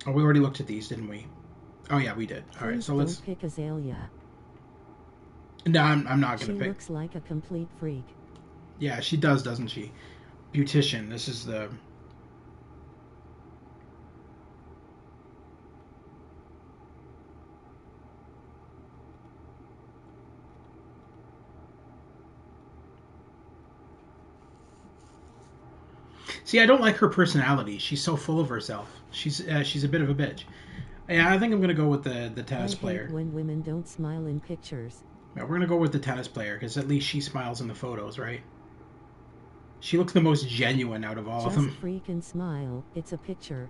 Oh, we already looked at these, didn't we? Oh yeah, we did. All right, so let's pick Azalea. No, I'm not gonna She pick. looks like a complete freak. Yeah, she does, doesn't she? Beautician. This is the. See, I don't like her personality. She's so full of herself. She's a bit of a bitch. Yeah, I think I'm gonna go with the tennis player. When women don't smile in pictures. Yeah, we're gonna go with the tennis player because at least she smiles in the photos, right? She looks the most genuine out of all of them. Just freaking smile. It's a picture.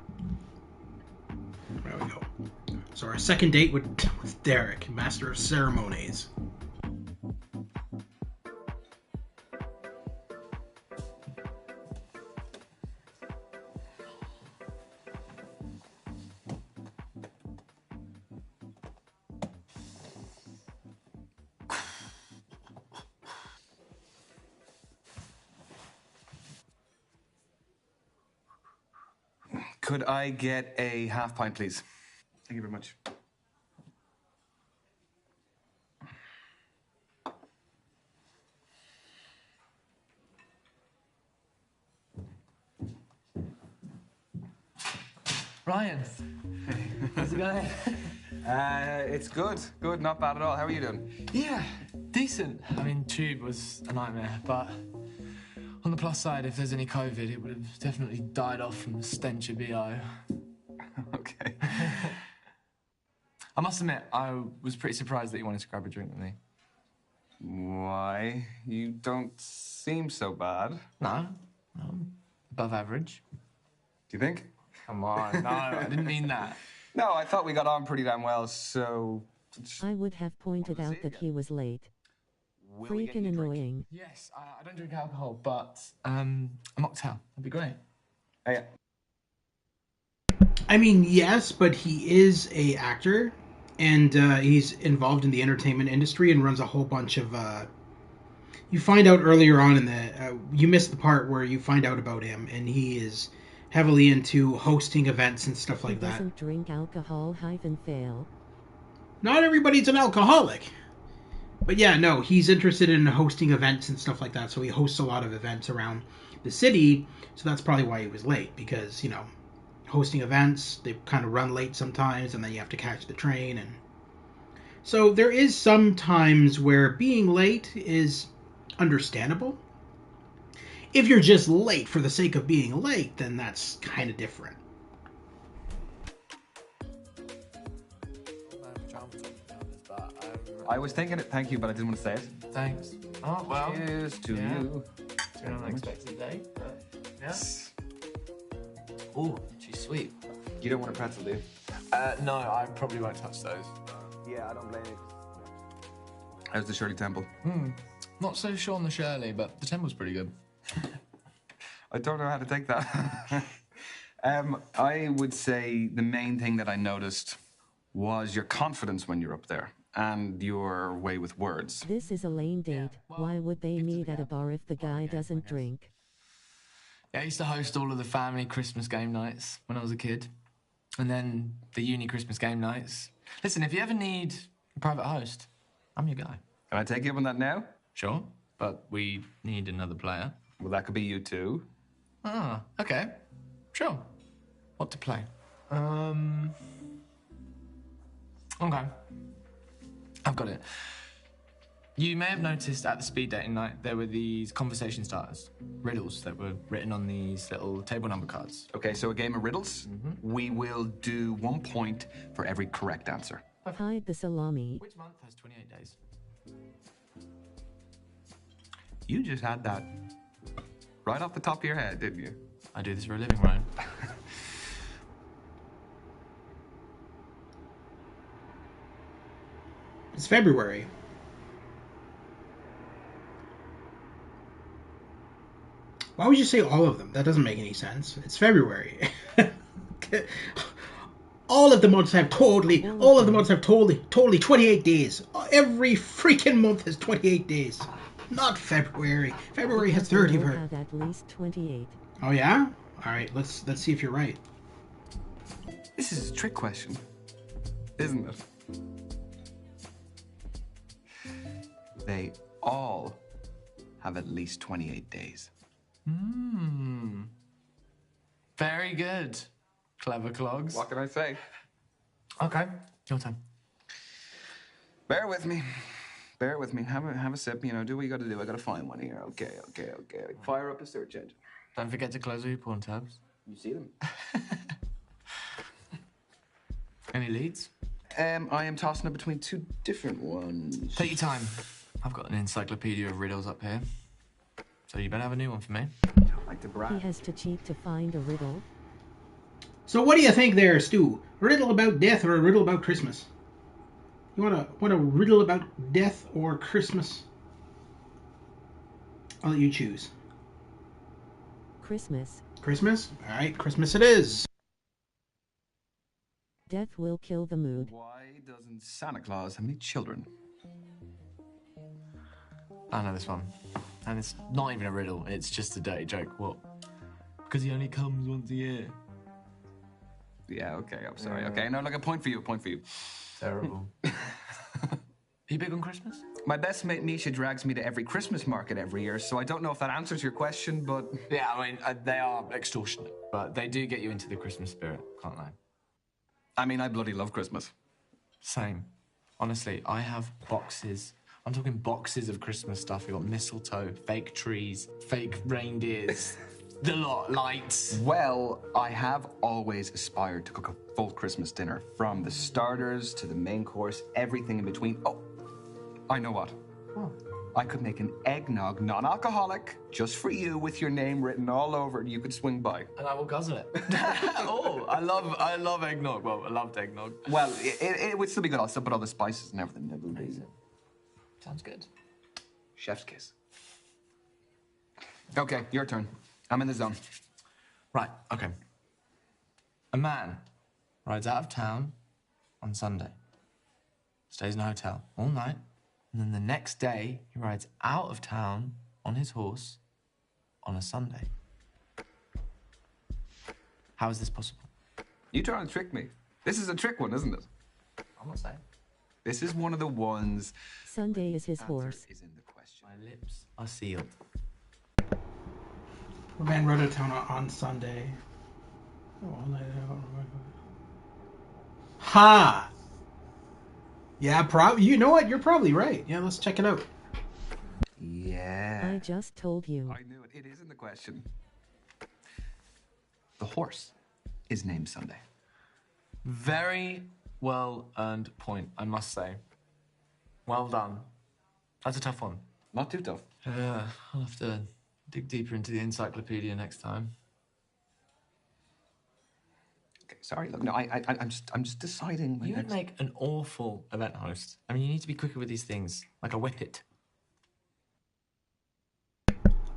There we go. So our second date with Derek, Master of Ceremonies. Could I get a half pint, please? Thank you very much. Ryan, how's it going? It's good. Good, not bad at all. How are you doing? Yeah, decent. I mean, Tube was a nightmare, but on the plus side, if there's any COVID, it would have definitely died off from the stench of BO. Okay. I must admit, I was pretty surprised that you wanted to grab a drink with me. Why? You don't seem so bad. No, above average. Do you think? Come on, no, I didn't mean that. No, I thought we got on pretty damn well, so... I would have pointed out that he was late. Freaking annoying. Yes, I don't drink alcohol, but a mocktail. That'd be great. Oh, yeah. I mean, yes, but he is a actor, and he's involved in the entertainment industry and runs a whole bunch of. You find out earlier on in the. You missed the part where you find out about him, and he is heavily into hosting events and stuff like that. He doesn't drink alcohol, fail. Not everybody's an alcoholic. But yeah, no, he's interested in hosting events and stuff like that, so he hosts a lot of events around the city, so that's probably why he was late, because, you know, hosting events, they kind of run late sometimes, and then you have to catch the train, and... So there is some times where being late is understandable. If you're just late for the sake of being late, then that's kind of different. I was thinking it, thank you, but I didn't want to say it. Thanks. Oh, well. Cheers to you. It's an unexpected day, but yes. Oh, she's sweet. You don't want a pretzel, do you? No, I probably won't touch those. Yeah, I don't blame you. How's the Shirley Temple? Not so sure on the Shirley, but the temple's pretty good. I don't know how to take that. I would say the main thing that I noticed was your confidence when you're up there. And your way with words. This is a lame date. Why would they meet at a bar if the guy doesn't drink? Yeah, I used to host all of the family Christmas game nights when I was a kid. And then the uni Christmas game nights. Listen, if you ever need a private host, I'm your guy. Can I take you up on that now? Sure, but we need another player. Well, that could be you too. Ah, okay. Sure. What to play? Okay. I've got it. You may have noticed at the speed dating night there were these conversation starters, riddles that were written on these little table number cards. Okay, so a game of riddles. We will do 1 point for every correct answer. Hide the salami. Which month has 28 days? You just had that right off the top of your head, didn't you? I do this for a living, Ryan. It's February. Why would you say all of them? That doesn't make any sense. It's February. All of the months have totally 28 days. Every freaking month has 28 days. Not February. February has 30 of her. Have at least 28. Oh yeah? All right, let's see if you're right. This is a trick question, isn't it? They all have at least 28 days. Very good. Clever clogs. What can I say? Okay, your turn. Bear with me. Bear with me. Have a sip. You know, do what you got to do. I got to find one here. Okay. Fire up a search engine. Don't forget to close all your porn tabs. You see them? Any leads? I am tossing it between two different ones. Take your time. I've got an encyclopedia of riddles up here. So you better have a new one for me. Don't like to brag. He has to cheat to find a riddle. So what do you think there, Stu? A riddle about death or a riddle about Christmas? You want a riddle about death or Christmas? I'll let you choose. Christmas. Christmas? All right, Christmas it is. Death will kill the mood. Why doesn't Santa Claus have any children? I know this one. And it's not even a riddle, it's just a dirty joke. What? Because he only comes once a year. Yeah, okay, I'm sorry. Okay, no, like a point for you, Terrible. Are you big on Christmas? My best mate Misha drags me to every Christmas market every year, so I don't know if that answers your question, but... Yeah, I mean, they are extortionate, but they do get you into the Christmas spirit, can't they? I mean, I bloody love Christmas. Same. Honestly, I have boxes. I'm talking boxes of Christmas stuff. You've got mistletoe, fake trees, fake reindeers, the lot, lights. Well, I have always aspired to cook a full Christmas dinner, from the starters to the main course, everything in between. Oh, I know what. What? I could make an eggnog, non-alcoholic, just for you, with your name written all over it, and you could swing by. And I will guzzle it. Oh, I love eggnog. Well, I loved eggnog. Well, it would still be good. I'll still put all the spices and everything. Amazing. Sounds good. Chef's kiss. Okay, your turn. I'm in the zone. Right, okay. A man rides out of town on Sunday, stays in a hotel all night, and then the next day he rides out of town on his horse on a Sunday. How is this possible? You trying to trick me? This is a trick one, isn't it? I'm not saying. This is one of the ones... Sunday is his horse. Is in the question. My lips are sealed. A man rode out of town on Sunday. Ha! Yeah, you know what? You're probably right. Yeah, let's check it out. Yeah. I just told you. I knew it. It is in the question. The horse is named Sunday. Very well earned point, I must say. Well done. That's a tough one. Not too tough. Yeah, I'll have to dig deeper into the encyclopedia next time. Okay, sorry. Look, no, I'm just deciding. You would make an awful event host. I mean, you need to be quicker with these things, like a whippet.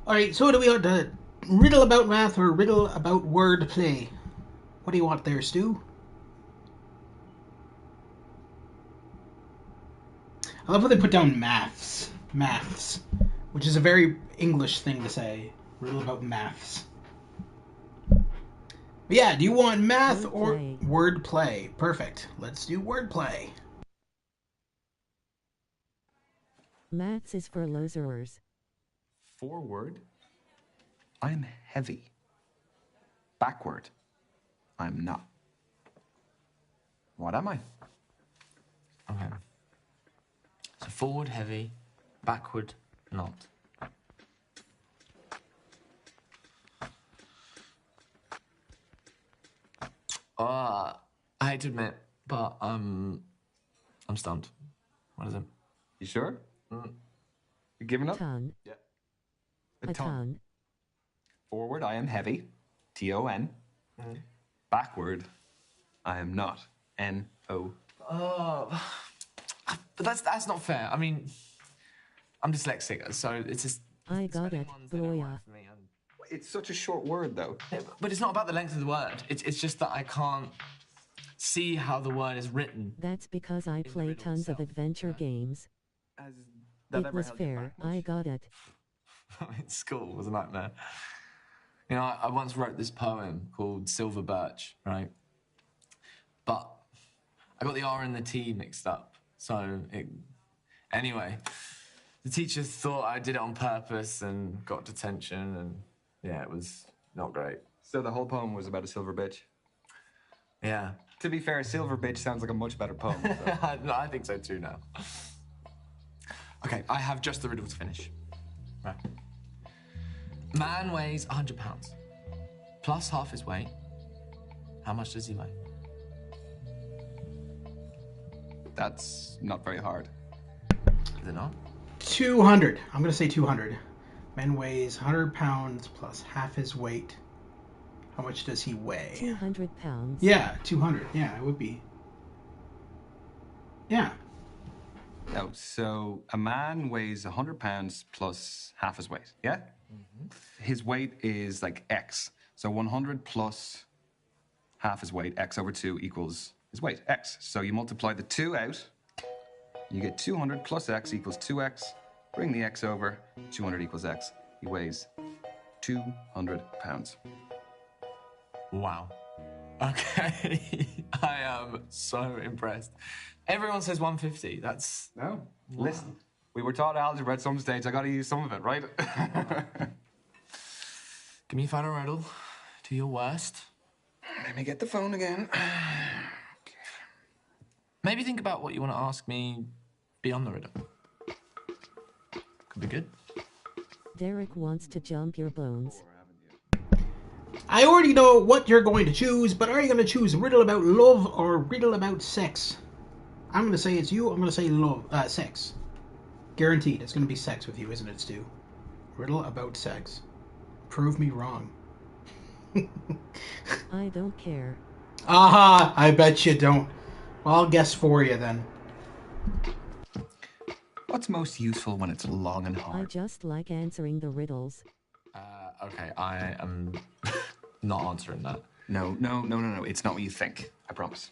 All right, so do we want to riddle about math or riddle about word play? What do you want there, Stu? I love how they put down maths, which is a very English thing to say. Riddle about maths. But yeah, do you want math or word play? Perfect. Let's do word play. Maths is for losers. Forward, I'm heavy. Backward, I'm not. What am I? Okay. So forward heavy, backward not. I hate to admit, but I'm stumped. What is it? You sure? You giving up? Tongue. Yeah. A tongue. Forward, I am heavy. T-O-N. Backward, I am not. N-O. Oh, but that's not fair. I mean, I'm dyslexic, so it's just... I got it, Gloria. It's such a short word, though. Yeah, but it's not about the length of the word. It's just that I can't see how the word is written. That's because I play tons of adventure games. It was fair, I got it. School was a nightmare. You know, I once wrote this poem called Silver Birch, right? But I got the R and the T mixed up. Anyway, the teacher thought I did it on purpose and got detention, and yeah, it was not great. So the whole poem was about a silver bitch? Yeah. To be fair, silver bitch sounds like a much better poem. So. No, I think so too now. Okay, I have just the riddle to finish. Right. Man weighs 100 pounds, plus half his weight. How much does he weigh? That's not very hard. Is it not? 200. I'm going to say 200. Man weighs 100 pounds plus half his weight. How much does he weigh? 200 pounds. Yeah, 200. Yeah, it would be. Yeah. Oh, so a man weighs 100 pounds plus half his weight, yeah? Mm-hmm. His weight is like X. So 100 plus half his weight, X over 2 equals his weight, X. So you multiply the 2 out, you get 200 plus X equals 2X. Bring the X over, 200 equals X. He weighs 200 pounds. Wow. Okay. I am so impressed. Everyone says 150. That's... No. Wow. Listen, we were taught algebra at some stage. I got to use some of it, right? Give me a final riddle. Do your worst. Let me get the phone again. Maybe think about what you want to ask me beyond the riddle. Could be good. Derek wants to jump your bones. I already know what you're going to choose, but are you going to choose riddle about love or riddle about sex? I'm going to say it's you. I'm going to say love, sex. Guaranteed. It's going to be sex with you, isn't it, Stu? Riddle about sex. Prove me wrong. I don't care. Aha! I bet you don't. Well, I'll guess for you then. What's most useful when it's long and I hard? just like answering the riddles. Okay, I am not answering that. No. It's not what you think. I promise.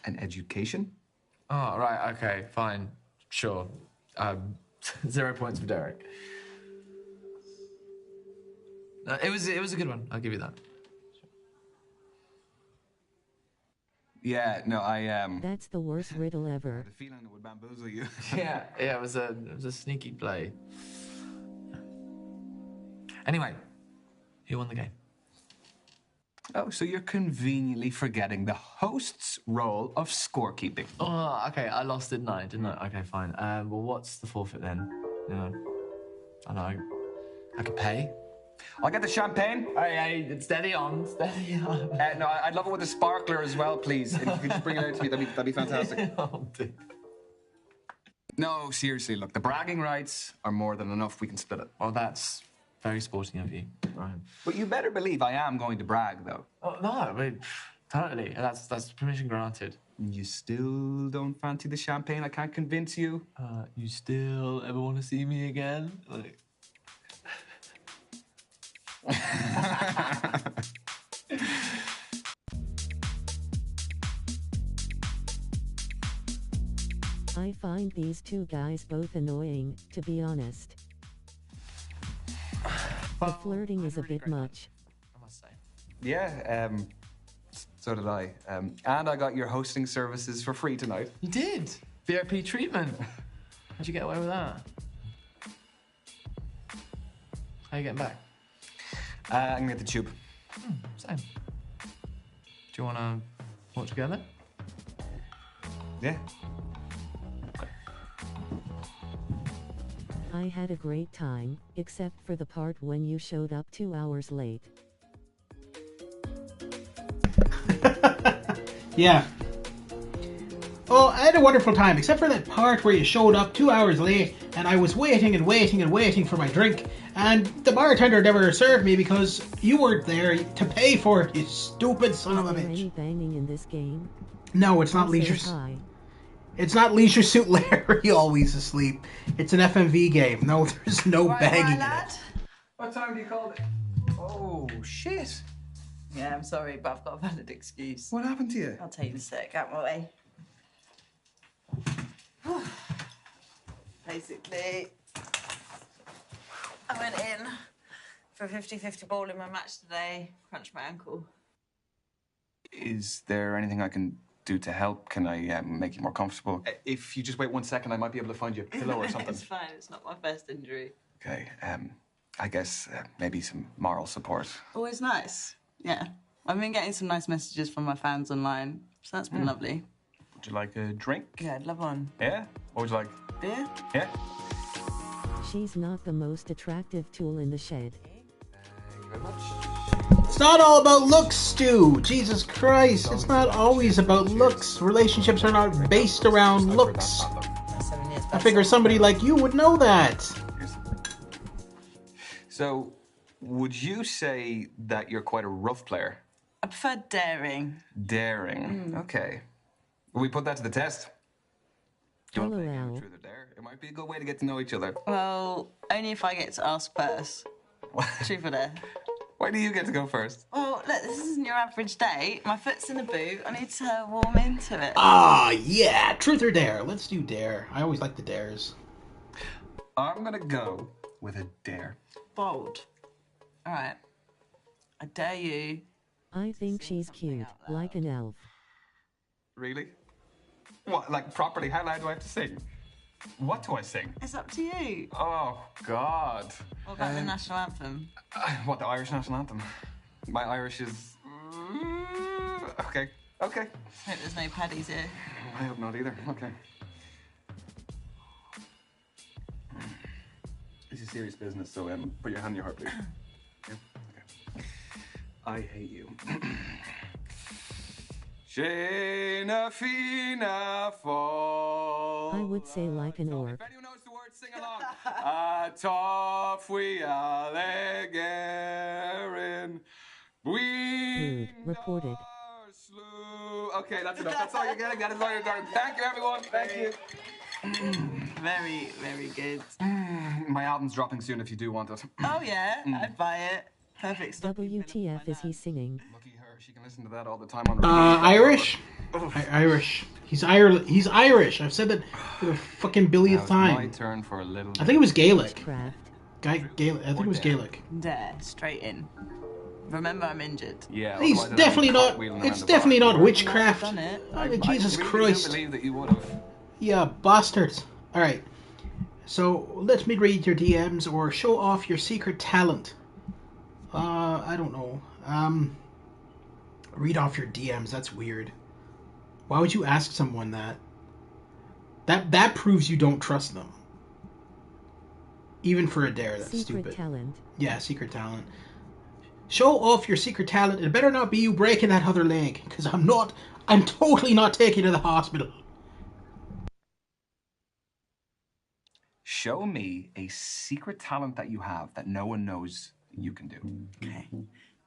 An education? Oh, right, okay, fine. Sure. 0 points for Derek. It was a good one. I'll give you that. Yeah, no, That's the worst riddle ever. the feeling it would bamboozle you. Yeah, it was a sneaky play. Anyway, who won the game? Oh, so you're conveniently forgetting the host's role of scorekeeping. Oh, okay, I lost, didn't I? Okay, fine. Well, what's the forfeit then? You know, I don't know. I could pay. I'll get the champagne. Hey, steady on. No, I'd love it with a sparkler as well, please. If you could just bring it out to me, that'd be fantastic. Oh, dear. No, seriously, look, the bragging rights are more than enough. We can split it. Well, that's very sporting of you, Ryan. But you better believe I am going to brag, though. Oh, no, I mean, totally. That's permission granted. You still don't fancy the champagne? I can't convince you. You still ever want to see me again? Like... I find these two guys both annoying, to be honest. The flirting is a bit much. I must say. Yeah, so did I. And I got your hosting services for free tonight. You did? VIP treatment. How'd you get away with that? How are you getting back? I'm gonna get the tube. Same. Do you want to walk together? Yeah. I had a great time, except for the part when you showed up 2 hours late. Yeah. Oh, I had a wonderful time, except for that part where you showed up 2 hours late, and I was waiting and waiting and waiting for my drink, and the bartender never served me because you weren't there to pay for it, you stupid son of a Is there bitch. any banging in this game? No, it's not Say Leisure... hi. It's not Leisure Suit Larry always asleep. It's an FMV game. No, there's no banging in it. What time do you call it? Oh, shit. Yeah, I'm sorry, but I've got a valid excuse. What happened to you? I'll tell you in a sec. Out my way. Basically, I went in for a 50-50 ball in my match today. Crunched my ankle. Is there anything I can do to help? Can I make you more comfortable? If you just wait 1 second, I might be able to find you a pillow or something. It's fine. It's not my first injury. Okay, I guess maybe some moral support. Always nice. Yeah. I've been getting some nice messages from my fans online, so that's been lovely. Would you like a drink? Yeah, I'd love one. Yeah? What would you like? Beer? Yeah? She's not the most attractive tool in the shed. Thank you very much. It's not all about looks, Stu. Jesus Christ. It's not always about looks. Relationships are not based around looks. I figure somebody like you would know that. So, would you say that you're quite a rough player? I prefer daring. Daring. Okay. Will we put that to the test? Do you want to play a game of LOL. truth or dare? It might be a good way to get to know each other. Well, only if I get to ask first. Truth or dare? Why do you get to go first? Well, look, this isn't your average date. My foot's in the boot. I need to warm into it. Ah, yeah. Truth or dare. Let's do dare. I always like the dares. I'm gonna go with a dare. Bold. All right. I dare you. I think she's cute, like an elf. Really? What, like properly? How loud do I have to sing? What do I sing? It's up to you. Oh, God. What about the national anthem? What, the Irish national anthem? My Irish is... Okay, okay. Hope there's no paddies here. I hope not either. Okay. This is serious business, so put your hand on your heart, please. Yeah? Okay. I hate you. Shana Fina Fall. I would say like an orc. If anyone knows the words, sing along. Toff we are legerin. Rude. Reported. Okay, that's enough. That's all you're getting. That is all you're getting. Thank you, everyone. Thank you. Very, very good. My album's dropping soon if you do want it. Oh, yeah? I'd buy it. Perfect stuff. WTF is he singing? Lucky her. She can listen to that all the time on the Irish? Irish. He's Irish. I've said that for the fucking billionth time. My turn for a little... I think it was Gaelic. Craft. Gaelic. I think it was Gaelic. Dare. Straight in. Remember, I'm injured. Yeah. He's definitely not... It's definitely not witchcraft. Done it. Jesus I really Christ. do believe that you would have. Yeah, bastards. Alright. So, let me read your DMs or show off your secret talent. I don't know. Read off your DMs. That's weird. Why would you ask someone that? That proves you don't trust them. Even for a dare, that's Secret stupid. talent. Yeah, secret talent. Show off your secret talent. It better not be you breaking that other leg, because I'm totally not taking you to the hospital. Show me a secret talent that you have that no one knows you can do. Okay.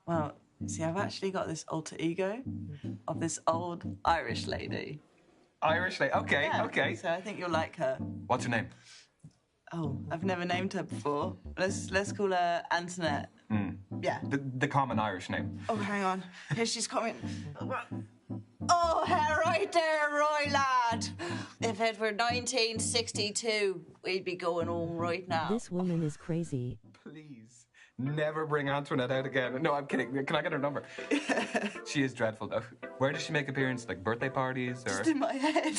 Well, see, I've actually got this alter ego of this old Irish lady. Irish lady. Okay, Yeah, okay. So I think you'll like her. What's her name? Oh, I've never named her before. Let's call her Antoinette. Yeah. The common Irish name. Oh, hang on. Here she's coming. Oh, her right there, Roy lad. If it were 1962, we'd be going home right now. This woman is crazy. Please, never bring Antoinette out again. No, I'm kidding. Can I get her number? She is dreadful, though. Where does she make appearances? Like birthday parties or? Just in my head.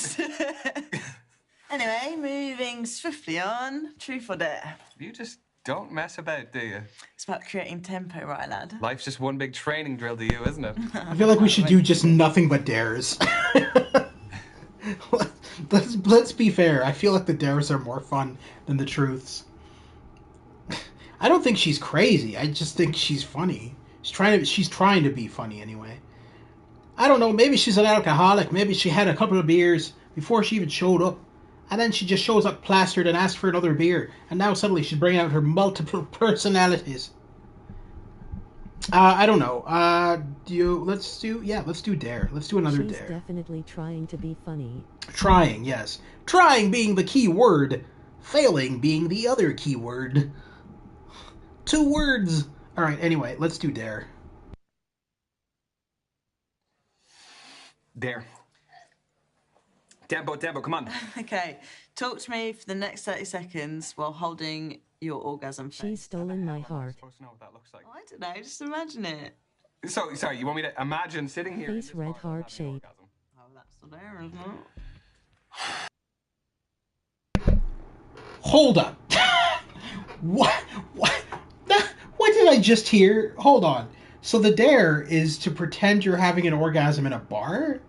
Anyway, moving swiftly on. Truth or dare? You just don't mess about, do you? It's about creating tempo, right, lad? Life's just one big training drill to you, isn't it? I feel like we should do just nothing but dares. Let's be fair. I feel like the dares are more fun than the truths. I don't think she's crazy. I just think she's funny. She's trying to be funny anyway. I don't know. Maybe she's an alcoholic. Maybe she had a couple of beers before she even showed up. And then she just shows up plastered and asks for another beer. And now suddenly she's bringing out her multiple personalities. I don't know. Let's do dare. Let's do another She's dare. definitely trying to be funny. Trying, yes. Trying being the key word. Failing being the other key word. 2 words. All right, anyway, let's do dare. Dare. Tempo, come on. Okay, talk to me for the next 30 seconds while holding your orgasm face. She's stolen my heart. I'm supposed to know what that looks like. Oh, I don't know, just imagine it. So, sorry, you want me to imagine sitting here? Face red heart shape. Oh, that's the dare, isn't it? Hold up. What did I just hear? Hold on. So the dare is to pretend you're having an orgasm in a bar?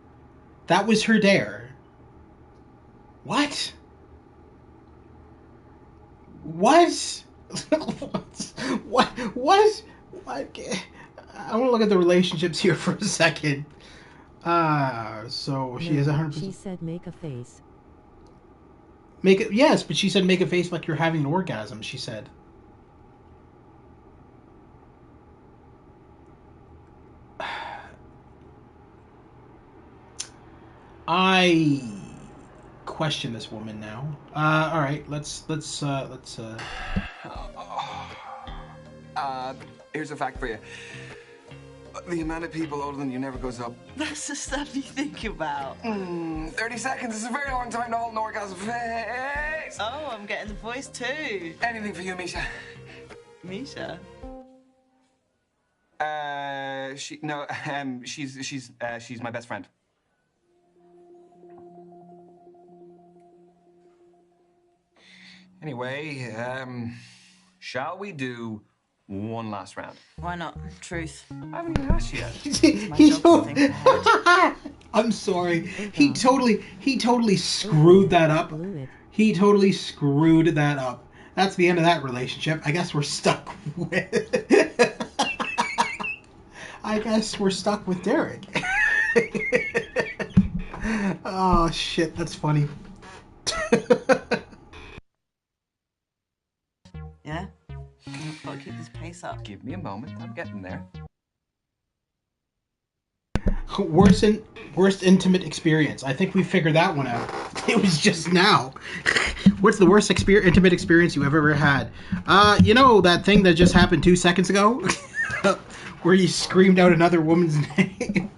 That was her dare. What? What? What? I want to look at the relationships here for a second. So she is 100%. She said make a face. Make it, yes, but she said make a face like you're having an orgasm, she said. I question this woman now. All right, let's. Here's a fact for you. The amount of people older than you never goes up. That's the stuff you think about. 30 seconds is a very long time to hold an orgasm face. Oh, I'm getting the voice too. Anything for you, Misha. Misha? She's my best friend. Anyway, shall we do one last round? Why not? Truth. I haven't even asked you yet. I'm sorry. He totally screwed that up. He totally screwed that up. That's the end of that relationship. I guess we're stuck with... I guess we're stuck with Derek. Oh, shit. That's funny. Yeah? I've got to keep this pace up. Give me a moment. I'm getting there. Worst intimate experience. I think we figured that one out. It was just now. What's the worst intimate experience you ever had? You know that thing that just happened 2 seconds ago? Where you screamed out another woman's name?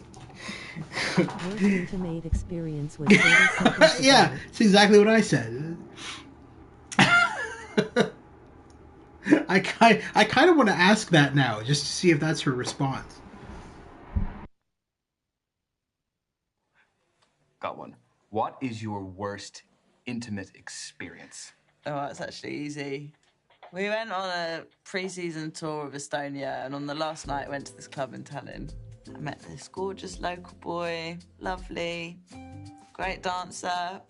Worst intimate experience with 30 seconds to Yeah, go. it's exactly what I said. I kind of want to ask that now, just to see if that's her response. Got one. What is your worst intimate experience? Oh, that's actually easy. We went on a pre-season tour of Estonia, and on the last night went to this club in Tallinn. I met this gorgeous local boy, lovely, great dancer.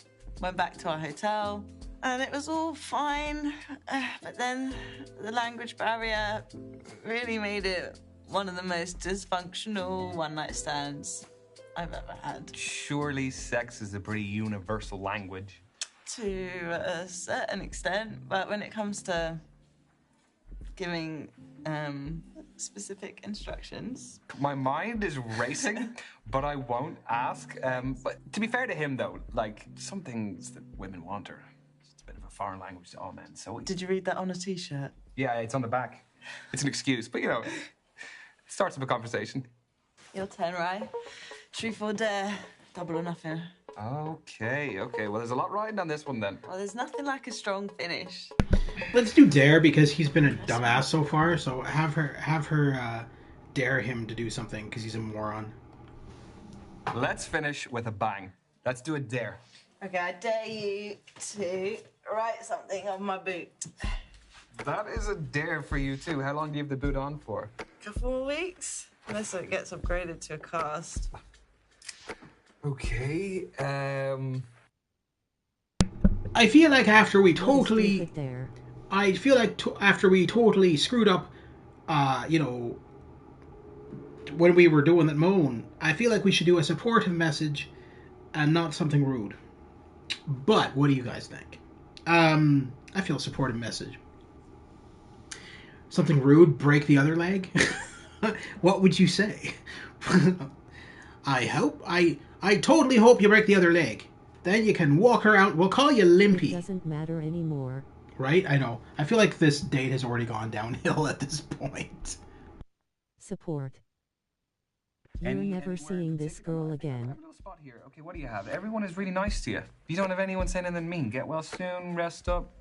Went back to our hotel, and it was all fine. But then the language barrier really made it one of the most dysfunctional one-night stands I've ever had. Surely sex is a pretty universal language. To a certain extent, but when it comes to giving specific instructions. My mind is racing, but I won't ask. But to be fair to him, though, like, some things that women want are just a bit of a foreign language to all men. So Did you read that on a T-shirt? yeah, it's on the back. It's an excuse, but you know, it starts up a conversation. Your turn, right? Truth or dare? Double or nothing. Okay. Well, there's a lot riding on this one then. Well, there's nothing like a strong finish. Let's do dare because he's been a dumbass so far. So have her dare him to do something because he's a moron. Let's finish with a bang. Let's do a dare. Okay, I dare you to write something on my boot. That is a dare for you too. How long do you have the boot on for? Couple more weeks, unless it gets upgraded to a cast. Okay, I feel like after we What is totally... stupid there? I feel like after we totally screwed up, when we were doing that moan, I feel like we should do a supportive message and not something rude. But what do you guys think? I feel a supportive message. Something rude, break the other leg? What would you say? I totally hope you break the other leg. Then you can walk around. We'll call you Limpy. It doesn't matter anymore. Right? I know. I feel like this date has already gone downhill at this point. Support. You're never seeing this girl again. I have a little spot here. Okay, what do you have? Everyone is really nice to you. You don't have anyone saying anything mean. Get well soon, rest up.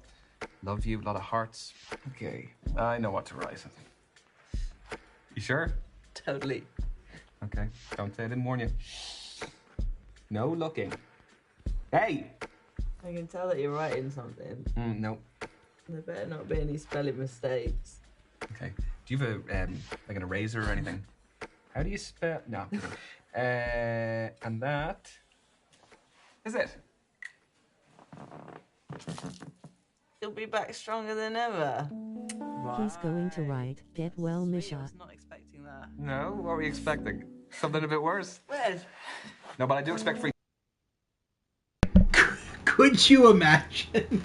Love you, a lot of hearts. Okay, I know what to write. You sure? Totally. Okay, don't say I didn't warn you. No looking. Hey! I can tell that you're writing something. No. There better not be any spelling mistakes. Okay. Do you have a like an eraser or anything? How do you spell? No. And that is it. You'll be back stronger than ever. He's going to write, get well, Misha. I was not expecting that. No? What were you expecting? Something a bit worse? Weird. No, but I do expect free. Could you imagine?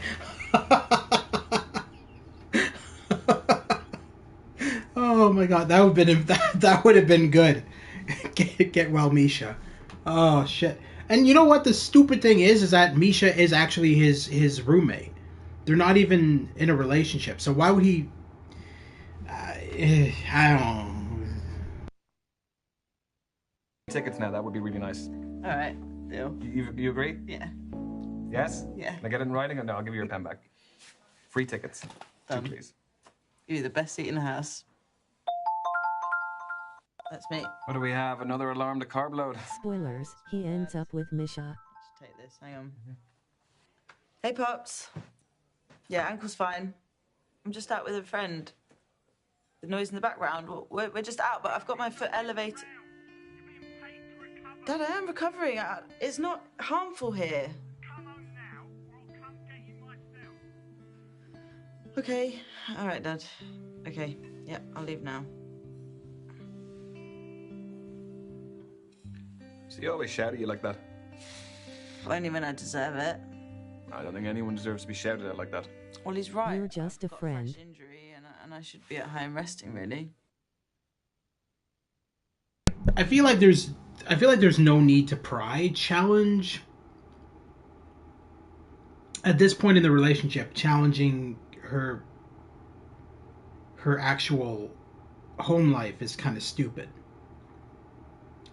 Oh my god, that would have been good. Get well, Misha. Oh shit. And you know what the stupid thing is that Misha is actually his roommate. They're not even in a relationship. So why would he I don't know. Tickets now, that would be really nice. Alright, deal. You agree? Yeah. Yes? Yeah. Can I get it in writing? No, I'll give you your pen back. Free tickets. Two, please. You're the best seat in the house. That's me. What do we have? Another alarm to carb load. Spoilers, he ends up with Misha. Just take this, hang on. Hey, Pops. Yeah, ankle's fine. I'm just out with a friend. The noise in the background, we're just out, but I've got my foot elevated. Dad, I am recovering. It's not harmful here. Okay. All right, Dad. Okay. Yeah, I'll leave now. So you always shout at you like that? Only when I deserve it. I don't think anyone deserves to be shouted at like that. Well, he's right. You're just a friend. Fresh injury, and I should be at home resting, really. I feel like there's no need to pry. Challenge at this point in the relationship, challenging her actual home life is kind of stupid.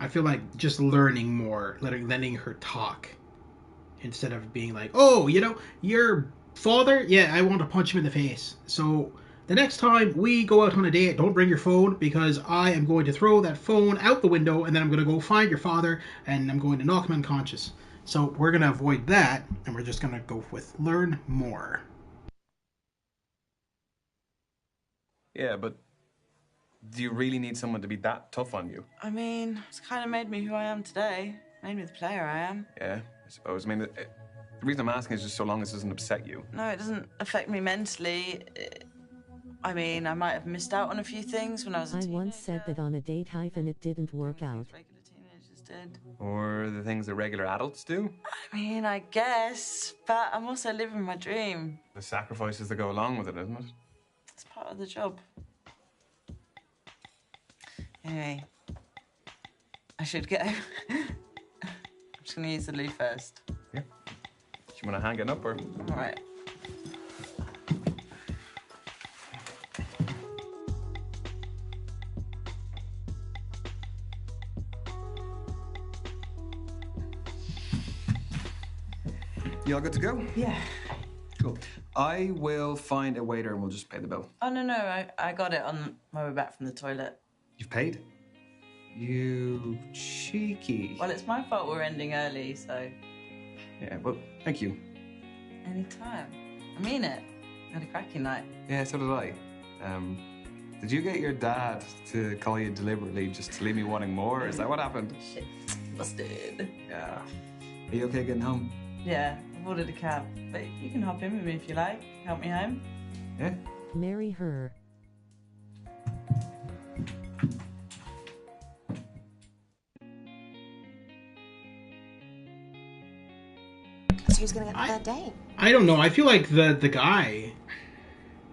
I feel like just learning more, letting her talk, instead of being like, oh, your father, yeah, I want to punch him in the face. So the next time we go out on a date, don't bring your phone, because I am going to throw that phone out the window, and then I'm going to go find your father, and I'm going to knock him unconscious. So we're going to avoid that, and we're just going to go with learn more. Yeah, but do you really need someone to be that tough on you? I mean, it's kind of made me who I am today. Made me the player I am. Yeah, I suppose. I mean, the reason I'm asking is just so long as it doesn't upset you. No, it doesn't affect me mentally. I mean, I might have missed out on a few things when I was a teenager. I once said that on a date and it didn't work out. Regular teenagers did. Or the things that regular adults do? I mean, I guess, but I'm also living my dream. The sacrifices that go along with it, isn't it? It's part of the job. Anyway, I should go. I'm just gonna use the loo first. Yeah. Do you want to hang it up or? All right. You all good to go? Yeah. Cool. I will find a waiter and we'll just pay the bill. Oh, no, I got it on my way back from the toilet. You've paid? You cheeky. Well, it's my fault we're ending early, so... Yeah, well, thank you. Anytime. I mean it. Had a cracking night. Yeah, so did I. Did you get your dad to call you deliberately just to leave me wanting more? Is that what happened? Shit. Busted. Yeah. Are you okay getting home? Yeah, I've ordered a cab, but you can hop in with me if you like. Help me home. Yeah. Marry her. So who's gonna get the third date? I don't know. I feel like the guy.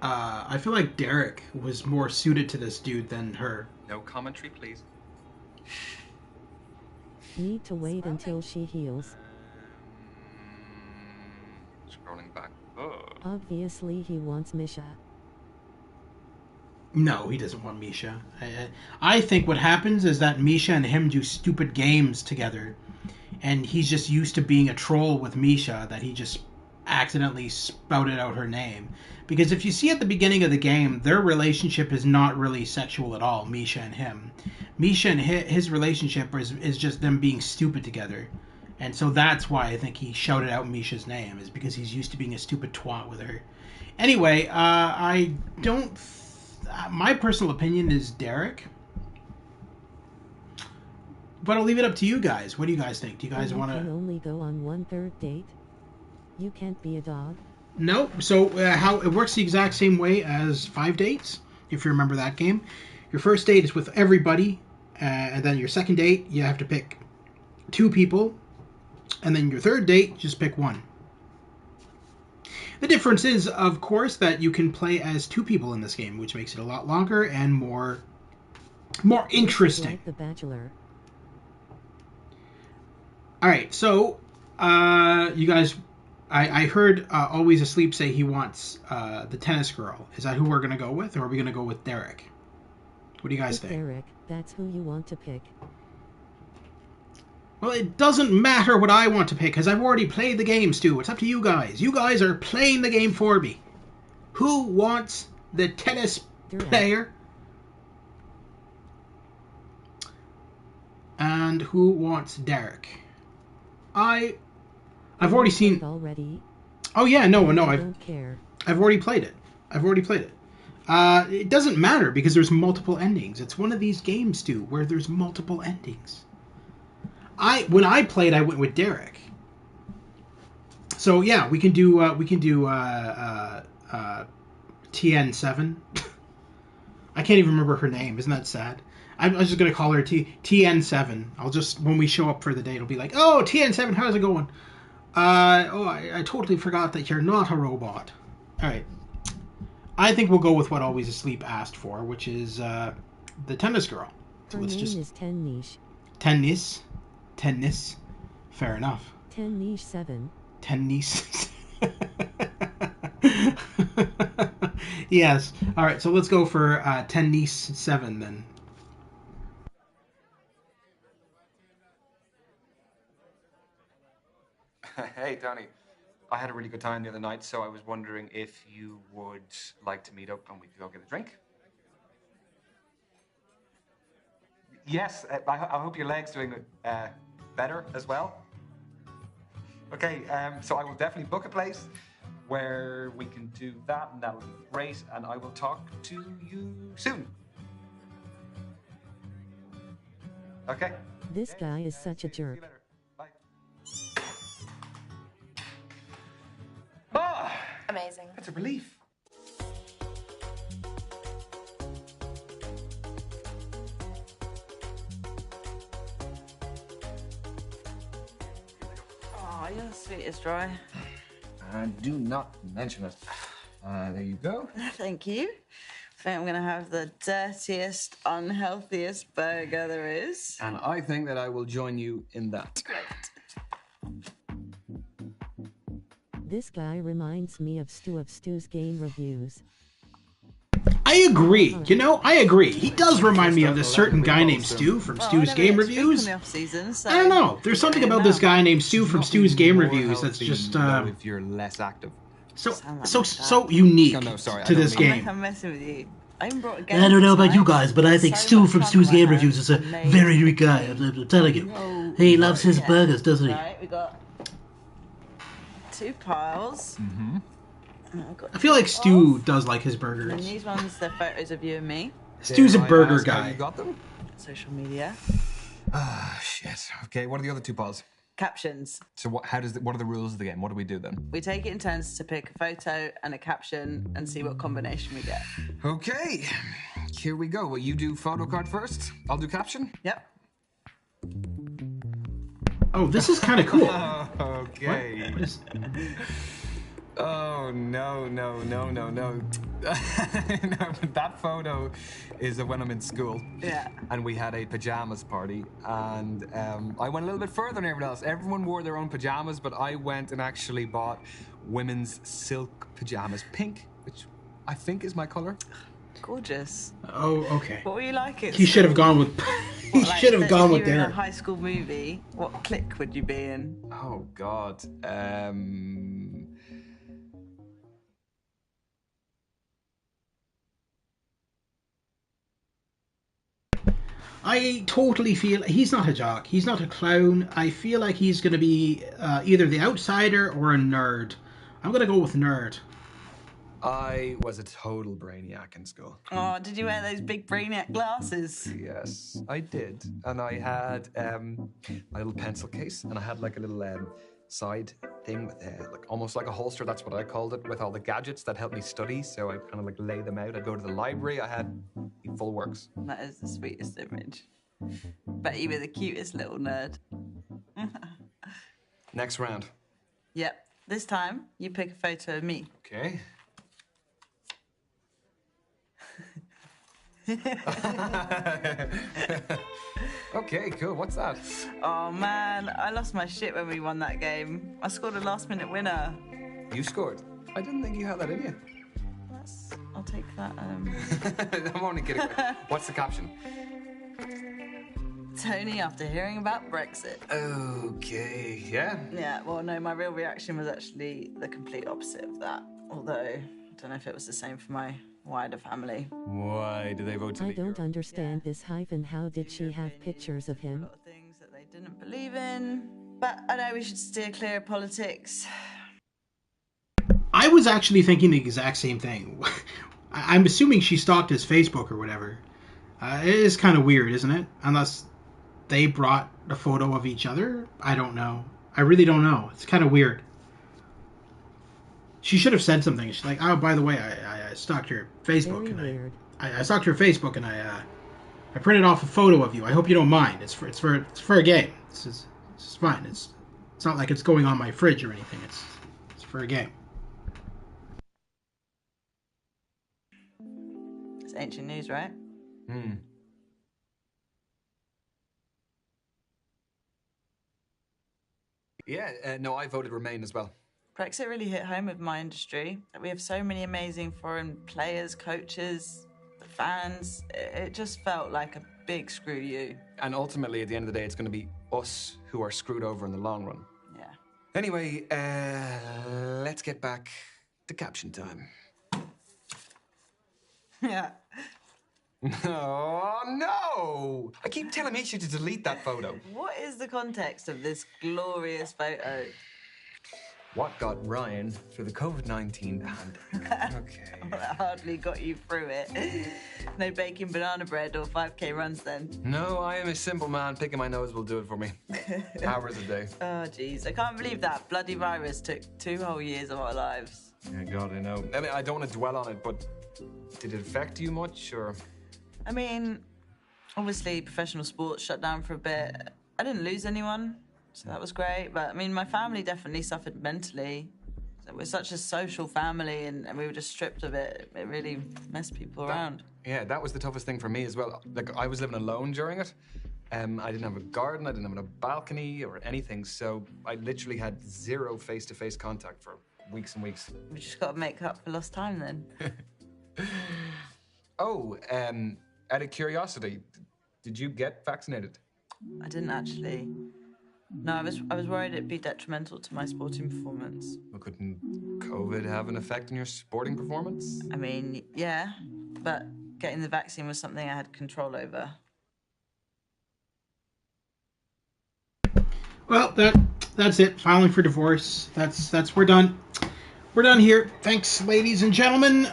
I feel like Derek was more suited to this dude than her. No commentary, please. Need to wait until she heals. Scrolling back. Oh. Obviously he wants Misha. No, he doesn't want Misha. I think what happens is that Misha and him do stupid games together, and he's just used to being a troll with Misha that he just accidentally spouted out her name. Because if you see at the beginning of the game, their relationship is not really sexual at all, Misha and him. Misha and his relationship is just them being stupid together. And so that's why I think he shouted out Misha's name, is because he's used to being a stupid twat with her. Anyway, I don't... my personal opinion is Derek. But I'll leave it up to you guys. What do you guys think? Do you guys want to... You can only go on 1/3 date. You can't be a dog. No. So how it works the exact same way as 5 dates, if you remember that game. Your first date is with everybody, and then your second date, you have to pick 2 people, and then your third date, just pick 1. The difference is, of course, that you can play as 2 people in this game, which makes it a lot longer and more interesting. Like The Bachelor. All right, so you guys, I heard Always Asleep say he wants the tennis girl. Is that who we're gonna go with, or are we gonna go with Derek? What do you guys think? Derek, that's who you want to pick. Well, it doesn't matter what I want to pick, because I've already played the game, Stu. It's up to you guys. You guys are playing the game for me. Who wants the tennis player? And who wants Derek? I've already seen... Already? Oh, yeah, no, I don't care. I've already played it. It doesn't matter, because there's multiple endings. It's one of these games, Stu, where there's multiple endings. When I played, I went with Derek. So yeah, we can do TN7. I can't even remember her name. Isn't that sad? I'm just gonna call her TN7. I'll just, when we show up for the date, it'll be like, oh, TN7, how's it going? I totally forgot that you're not a robot. All right. I think we'll go with what Always Asleep asked for, which is the tennis girl. So Her let's name just is Tennish. Tennis. Fair enough. Tennish 7. Tennis. Yes. All right, so let's go for Tennis 7 then. Hey, Danny. I had a really good time the other night, so I was wondering if you would like to meet up and we could go get a drink. Yes, I hope your leg's doing better as well. Okay, so I will definitely book a place where we can do that, and that'll be great, and I will talk to you soon. Okay? This guy is such a jerk. Ah! Amazing. That's a relief. Oh, you're the sweetest, Roy. Do not mention it. There you go. Thank you. I think I'm going to have the dirtiest, unhealthiest burger there is. And I think that I will join you in that. Great. This guy reminds me of Stu's game reviews. I agree. You know, I agree. He does remind me of this certain guy named Stu from Stu's Game Reviews. I don't know. There's something about this guy named Stu from Stu's Game Reviews that's just if you're less active. So unique to this game. I'm messing with you. I don't know about you guys, but I think Stu from Stu's Game Reviews is a very unique guy. I'm telling you. He loves his burgers, doesn't he? Right, we got 2 piles. Mm-hmm. I feel like Stu does like his And burgers. these ones, they're photos of you and me. Stu's a burger guy. You got them? Social media. Ah, shit. Okay, what are the other two Pauls? Captions. So what are the rules of the game? What do we do then? We take it in turns to pick a photo and a caption and see what combination we get. Okay, here we go. Will you do photo card first? I'll do caption? Yep. Oh, this is kind of cool. Okay. What is... Oh, no. No, but that photo is of when I'm in school. Yeah. And we had a pajamas party. And I went a little bit further than everyone else. Everyone wore their own pajamas, but I went and actually bought women's silk pajamas. Pink, which I think is my color. Gorgeous. Oh, okay. What were you like? He should have gone with... He should have gone with in a their... high school movie, what clique would you be in? Oh, God. I totally feel he's not a jock. He's not a clown. I feel like he's going to be either the outsider or a nerd. I'm going to go with nerd. I was a total brainiac in school. Oh, did you wear those big brainiac glasses? Yes, I did. And I had my little pencil case, and I had like a little side thing with like almost like a holster. That's what I called it, with all the gadgets that helped me study. So I kind of like lay them out. I'd go to the library. I had full works. That is the sweetest image. Bet you were the cutest little nerd. Next round. Yep. This time, you pick a photo of me. Okay. Okay, cool. What's that? Oh, man. I lost my shit when we won that game. I scored a last-minute winner. You scored? I didn't think you had that in you. I'll take that. I'm only kidding. What's the caption? Tony, after hearing about Brexit. Okay, yeah? Yeah, well, no, my real reaction was actually the complete opposite of that. Although, I don't know if it was the same for my wider family. Why do they vote to I don't understand this hyphen. How did she have pictures of him? Things that they didn't believe in. But I know we should steer clear of politics. I was actually thinking the exact same thing. I'm assuming she stalked his Facebook or whatever. It is kind of weird, isn't it? Unless they brought a photo of each other? I don't know. I really don't know. It's kind of weird. She should have said something. She's like, oh, by the way, I stalked your Facebook. Very weird. I stalked your Facebook and I printed off a photo of you. I hope you don't mind. It's for a game. It's fine. It's not like it's going on my fridge or anything. It's for a game. It's ancient news, right? Hmm. Yeah, no, I voted Remain as well. Brexit really hit home with my industry. We have so many amazing foreign players, coaches, the fans. It just felt like a big screw you. And ultimately, at the end of the day, it's going to be us who are screwed over in the long run. Yeah. Anyway, let's get back to caption time. Yeah. Oh, no! I keep telling Misha to delete that photo. What is the context of this glorious photo? What got Ryan through the COVID-19 pandemic? Okay. Well, that hardly got you through it. No baking banana bread or 5K runs then. No, I am a simple man. Picking my nose will do it for me. Hours a day. Oh, jeez. I can't believe that bloody virus took 2 whole years of our lives. Yeah, God, I know. I mean, I don't want to dwell on it, but did it affect you much, or...? I mean, obviously professional sports shut down for a bit. I didn't lose anyone, so that was great. But, I mean, my family definitely suffered mentally. We're such a social family, and we were just stripped of it. It really messed people around. Yeah, that was the toughest thing for me as well. Like, I was living alone during it. I didn't have a garden, I didn't have a balcony or anything, so I literally had 0 face-to-face contact for weeks and weeks. We just got to make up for lost time then. Oh, out of curiosity, did you get vaccinated? I didn't actually. No, I was worried it'd be detrimental to my sporting performance. Well, couldn't COVID have an effect on your sporting performance? I mean, yeah, but getting the vaccine was something I had control over. Well, that's it. Filing for divorce. That's we're done. We're done here. Thanks, ladies and gentlemen.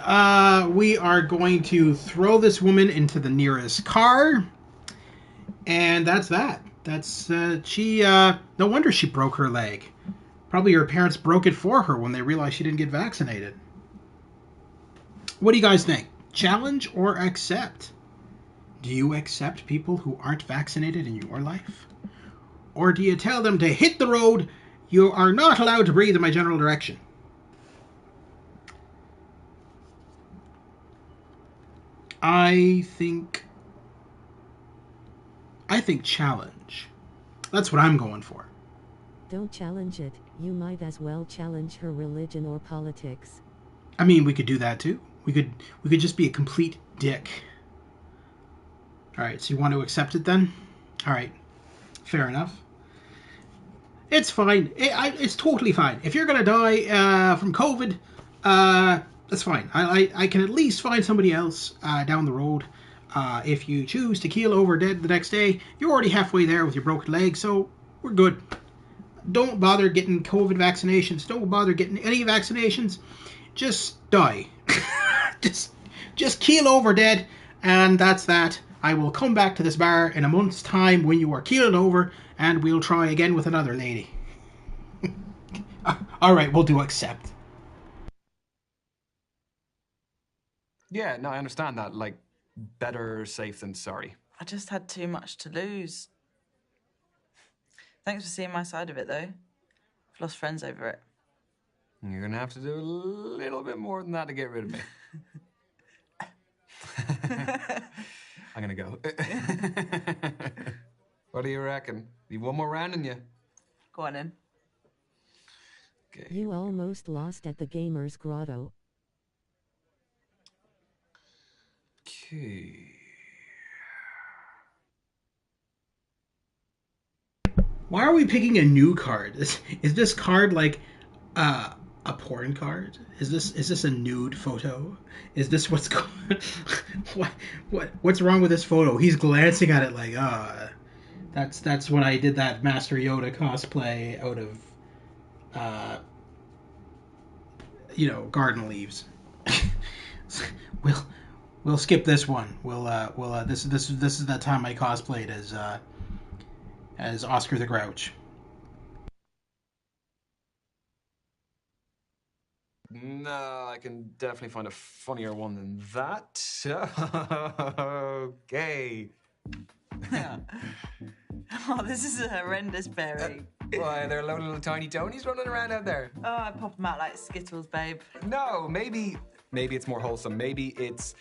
We are going to throw this woman into the nearest car, and that's that. That's, no wonder she broke her leg. Probably her parents broke it for her when they realized she didn't get vaccinated. What do you guys think? Challenge or accept? Do you accept people who aren't vaccinated in your life? Or do you tell them to hit the road? You are not allowed to breathe in my general direction. I think challenge. That's what I'm going for. Don't challenge it. You might as well challenge her religion or politics. I mean, we could do that too. We could just be a complete dick. All right, so you want to accept it then? All right, fair enough. It's fine. It's totally fine. If you're gonna die from COVID, that's fine. I can at least find somebody else down the road. If you choose to keel over dead the next day, you're already halfway there with your broken leg, so we're good. Don't bother getting COVID vaccinations. Don't bother getting any vaccinations. Just die. just keel over dead, and that's that. I will come back to this bar in a month's time when you are keeled over, and we'll try again with another lady. All right, we'll do accept. Yeah, no, I understand that. Like, better safe than sorry. I just had too much to lose. Thanks for seeing my side of it, though. I've lost friends over it. You're gonna have to do a little bit more than that to get rid of me. I'm gonna go. What do you reckon? You one more round in you? Go on in. Okay. You almost lost at the Gamer's Grotto. Okay. Why are we picking a new card? Is this card like a porn card? Is this a nude photo? Is this what's going? What's wrong with this photo? He's glancing at it like that's when I did that Master Yoda cosplay out of garden leaves. We'll skip this one. This is that time I cosplayed as Oscar the Grouch. No, I can definitely find a funnier one than that. Okay. Oh, this is a horrendous berry. Why, there are a load of little tiny Tonys running around out there. Oh, I pop them out like Skittles, babe. No, maybe it's more wholesome. Maybe it's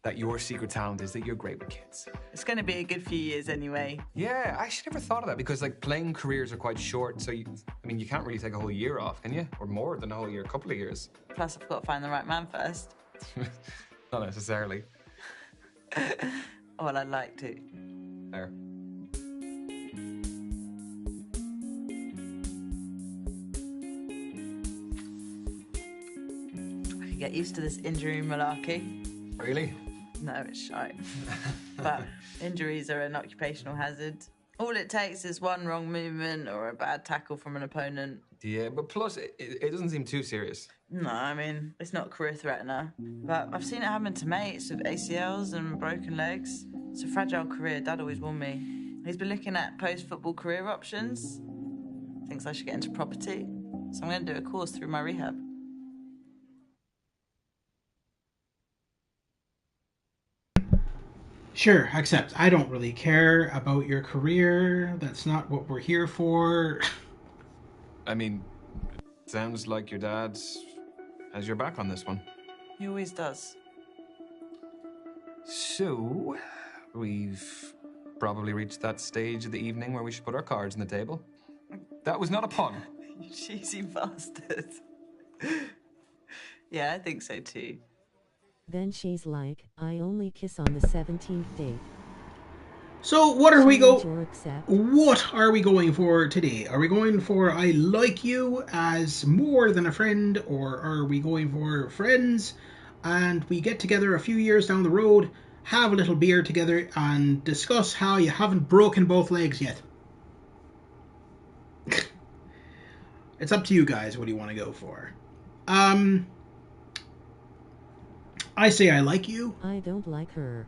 that your secret talent is that you're great with kids. It's going to be a good few years anyway. Yeah, I actually never thought of that because playing careers are quite short. So you can't really take a whole year off, can you? Or more than a whole year, a couple of years. Plus, I've got to find the right man first. Not necessarily. Well, I'd like to. There. I could get used to this injury malarkey. Really? No, it's shite. But injuries are an occupational hazard. All it takes is one wrong movement or a bad tackle from an opponent. Yeah, but plus, it doesn't seem too serious. No, I mean, it's not a career threatener. But I've seen it happen to mates with ACLs and broken legs. It's a fragile career, Dad always warned me. He's been looking at post-football career options. Thinks I should get into property. So I'm going to do a course through my rehab. Sure, accept. I don't really care about your career. That's not what we're here for. I mean, it sounds like your dad has your back on this one. He always does. So, we've probably reached that stage of the evening where we should put our cards on the table. That was not a pun. You cheesy bastard. Yeah, I think so too. Then she's like, I only kiss on the 17th day. So what are we Challenge or accept? What are we going for today? Are we going for I like you as more than a friend, or are we going for friends and we get together a few years down the road, have a little beer together and discuss how you haven't broken both legs yet? It's up to you guys. What do you want to go for? I say I like you. I don't like her.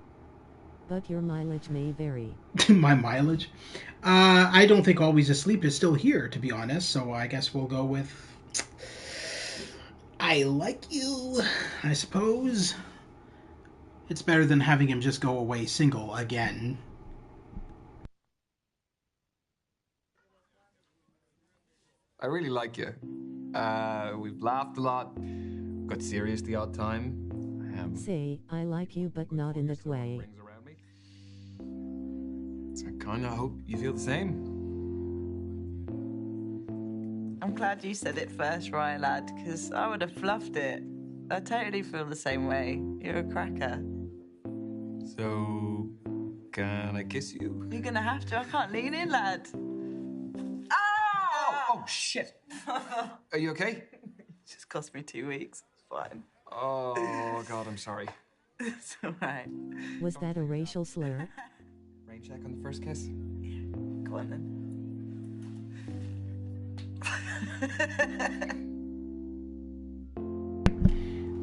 But your mileage may vary. My mileage? I don't think Always Asleep is still here, to be honest, so I guess we'll go with... I Like You, I suppose. It's better than having him just go away single again. I really like you. We've laughed a lot, got serious the odd time. Say, I like you, but not in that way. So I kind of hope you feel the same. I'm glad you said it first, Ryan, lad, because I would have fluffed it. I totally feel the same way. You're a cracker. So, can I kiss you? You're gonna have to. I can't lean in, lad. Oh, shit. Are you okay? It's just cost me 2 weeks. It's fine. Oh, God, I'm sorry. It's all right. Was that a racial slur? Rain check on the first kiss? Yeah. Go on, then.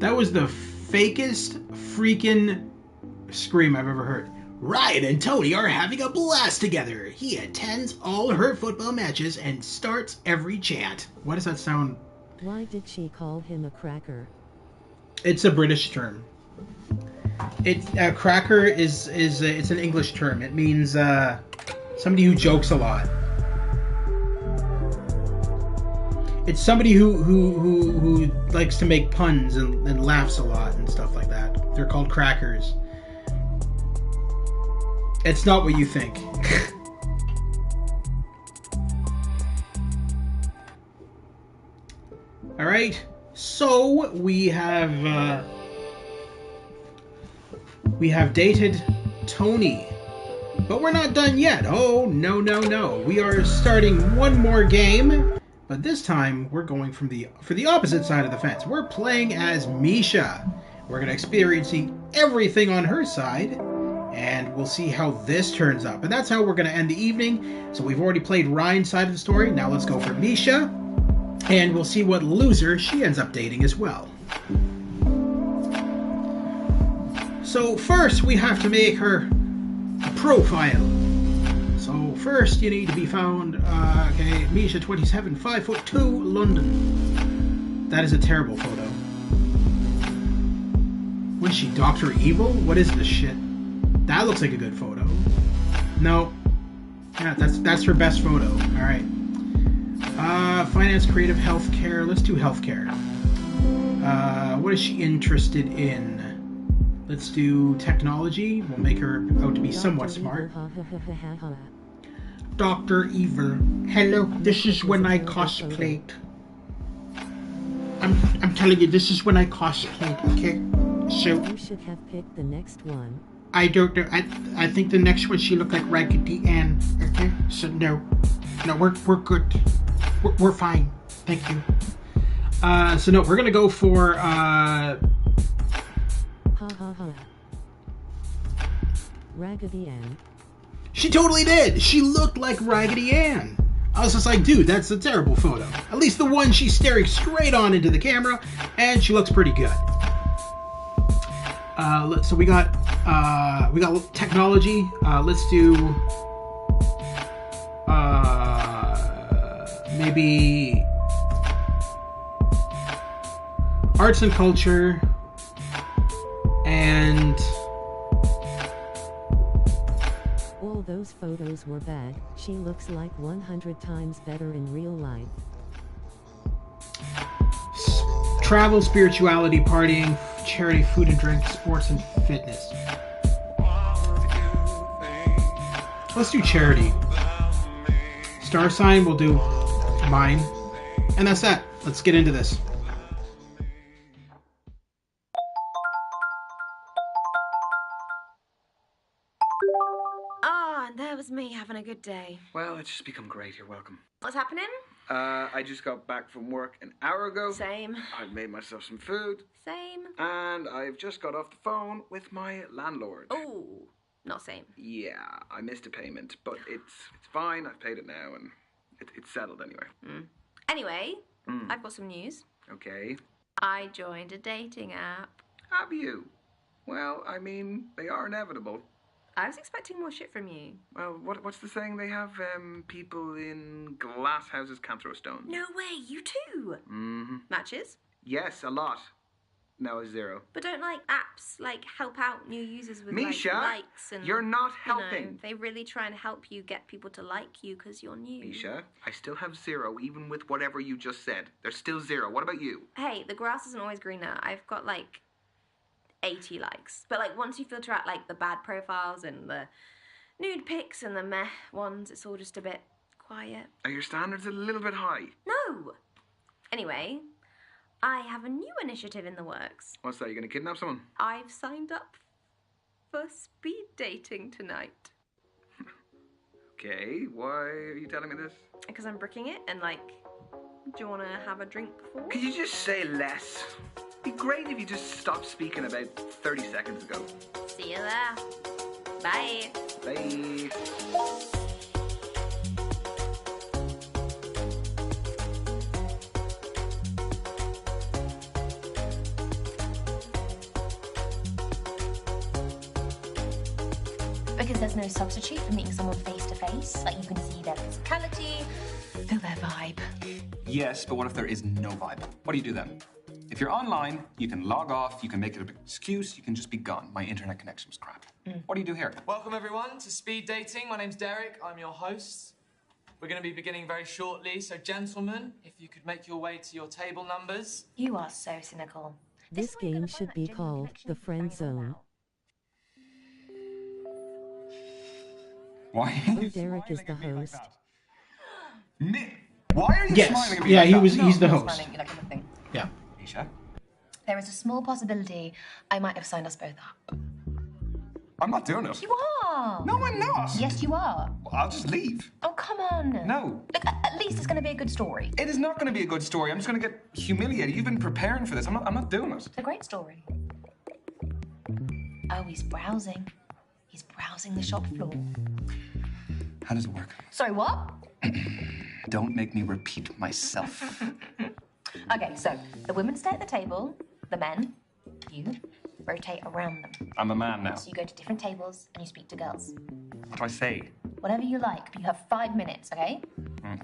That was the fakest freaking scream I've ever heard. Ryan and Tony are having a blast together. He attends all her football matches and starts every chant. What does that sound? Why did she call him a cracker? It's a British term. Cracker is it's an English term. It means somebody who jokes a lot. It's somebody who likes to make puns and laughs a lot and stuff like that. They're called crackers. It's not what you think. All right. So we have dated Tony, but we're not done yet. Oh no no no! We are starting one more game. But this time, we're going for the opposite side of the fence. We're playing as Misha. We're going to experience everything on her side, and we'll see how this turns up. And that's how we're going to end the evening. So we've already played Ryan's side of the story. Now let's go for Misha, and we'll see what loser she ends up dating as well. So first, we have to make her a profile. So first, you need to be found, okay, Misha 27, 5'2", London. That is a terrible photo. What is she, Dr. Evil? What is this shit? That looks like a good photo. No. Yeah, that's her best photo. Alright. Finance, creative, healthcare. Let's do healthcare. What is she interested in? Let's do technology. We'll make her out to be somewhat smart. Dr. Evil. Hello, this is when I cosplayed. I'm telling you, this is when I cosplayed, okay? So you should have picked the next one. I don't know. I think the next one she looked like Raggedy Ann. Okay? So no, we're good. We're fine. Thank you. So no, we're gonna go for Raggedy Ann. She totally did. She looked like Raggedy Ann. I was just like, dude, that's a terrible photo. At least the one she's staring straight on into the camera, and she looks pretty good. So we got technology. Let's do maybe arts and culture, and all those photos were bad. She looks like 100 times better in real life. Travel, spirituality, partying, charity, food and drink, sports and fitness. Let's do charity. Star sign, we'll do mine. And that's that. Let's get into this. Oh, and there was me having a good day. Well, it's just become great. You're welcome. What's happening? I just got back from work an hour ago. Same. I've made myself some food. Same. And I've just got off the phone with my landlord. Oh, not same. Yeah, I missed a payment, but it's fine. I've paid it now, and it's settled anyway. Anyway, I've got some news. Okay. I joined a dating app. Have you? Well, I mean, they are inevitable. I was expecting more shit from you. Well, what's the saying they have? People in glass houses can't throw stones. No way, you too. Mm-hmm. Matches? Yes, a lot. No, 0. But don't apps help out new users with Misha, likes and you're not you know, helping. they really try and help you get people to like you because you're new. Misha, I still have 0 even with whatever you just said. There's still 0. What about you? Hey, the grass isn't always greener. I've got 80 likes. But once you filter out the bad profiles and the nude pics and the meh ones, it's all just a bit quiet. Are your standards a little bit high? No. Anyway, I have a new initiative in the works. What's that? You gonna kidnap someone? I've signed up for speed dating tonight. Okay, why are you telling me this? Because I'm bricking it and do you want to have a drink before? Could you just say less? It'd be great if you just stopped speaking about 30 seconds ago. See you there. Bye. Bye. Because there's no substitute for meeting someone face to face. You can see their physicality, feel their vibe. Yes, but what if there is no vibe? What do you do then? If you're online, you can log off, you can make it a big excuse, you can just be gone. My internet connection was crap. What do you do here? Welcome everyone to Speed Dating. My name's Derek, I'm your host. We're going to be beginning very shortly, so gentlemen, if you could make your way to your table numbers. You are so cynical. This game should be called the Friend Zone. Why? Oh, Derek is the host. Why are you smiling at me? Yeah, like that? he's the I'm host. smiling, nothing. Yeah. Misha? There is a small possibility I might have signed us both up. I'm not doing it. You are! No, I'm not. Yes, you are. Well, I'll just leave. Oh, come on. No. Look, at least it's going to be a good story. It is not going to be a good story. I'm just going to get humiliated. You've been preparing for this. I'm not doing it. It's a great story. Oh, he's browsing. He's browsing the shop floor. How does it work? Sorry, what? Don't make me repeat myself. Okay, so the women stay at the table, the men, you, rotate around them. I'm a man now. So you go to different tables and you speak to girls. What do I say? Whatever you like, but you have 5 minutes, okay?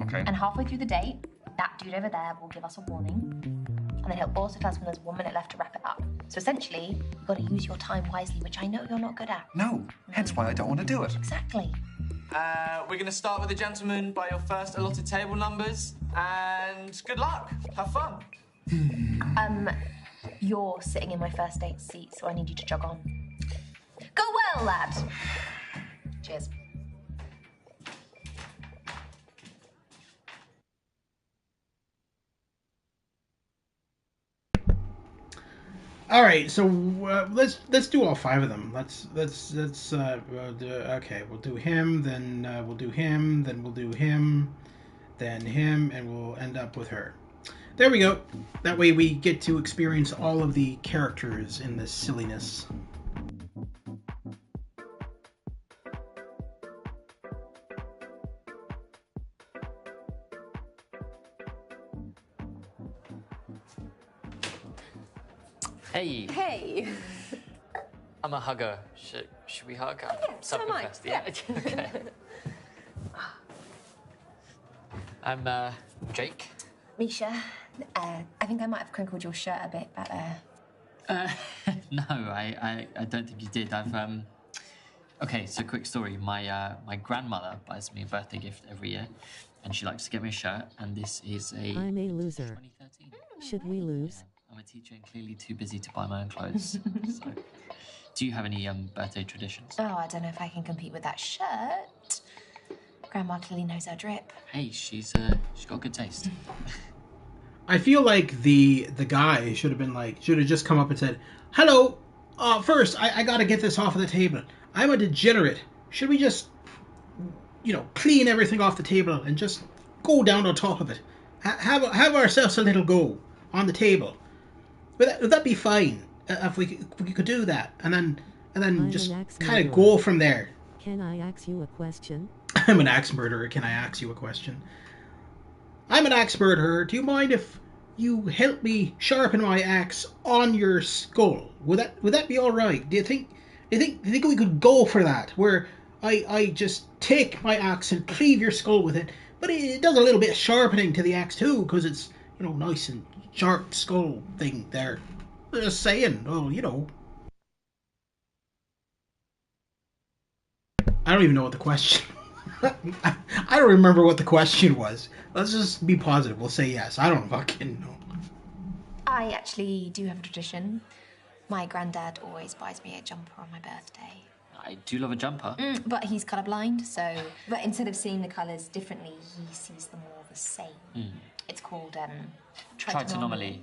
Okay. And halfway through the date, that dude over there will give us a warning. And then he'll also tell us when there's 1 minute left to wrap it up. So essentially, you've got to use your time wisely, which I know you're not good at. No, hence why I don't want to do it. Exactly. We're going to start with the gentlemen by your first allotted table numbers. And good luck. Have fun. You're sitting in my first date seat, so I need you to jog on. Go well, lad. Cheers. All right, so let's do all 5 of them. Okay, we'll do him, then we'll do him, then we'll do him, then him, and we'll end up with her. There we go. That way we get to experience all of the characters in this silliness. Hey. Hey. I'm a hugger. Should we hug? Yeah, so am I. Self-confessed. Yeah. Okay. I'm Jake. Misha, I think I might have crinkled your shirt a bit, but No, I don't think you did. Okay, so quick story. My grandmother buys me a birthday gift every year, and she likes to get me a shirt, and this is a... I'm a loser. Should we lose? I'm a teacher and clearly too busy to buy my own clothes. So, do you have any birthday traditions? oh, I don't know if I can compete with that shirt. Grandma clearly knows her drip. Hey, she's got good taste. I feel like the guy should have just come up and said, "Hello, first I gotta get this off of the table. I'm a degenerate. Should we just, clean everything off the table and just go down on top of it? Have ourselves a little go on the table. Would that be fine if we could do that? And then just kind of go from there." Can I ask you a question? I'm an axe murderer. Can I ask you a question? I'm an axe murderer. Do you mind if you help me sharpen my axe on your skull? Would that be all right? Do you think You think we could go for that, where I just take my axe and cleave your skull with it, but it does a little bit of sharpening to the axe too, because it's, you know, nice and sharp skull thing there. Just saying, oh, you know. I don't even know what the question... I don't remember what the question was. Let's just be positive. We'll say yes. I don't fucking know. I actually do have a tradition. My granddad always buys me a jumper on my birthday. I do love a jumper. But he's colourblind, so... But instead of seeing the colours differently, he sees them all the same. It's called, Tritonomaly.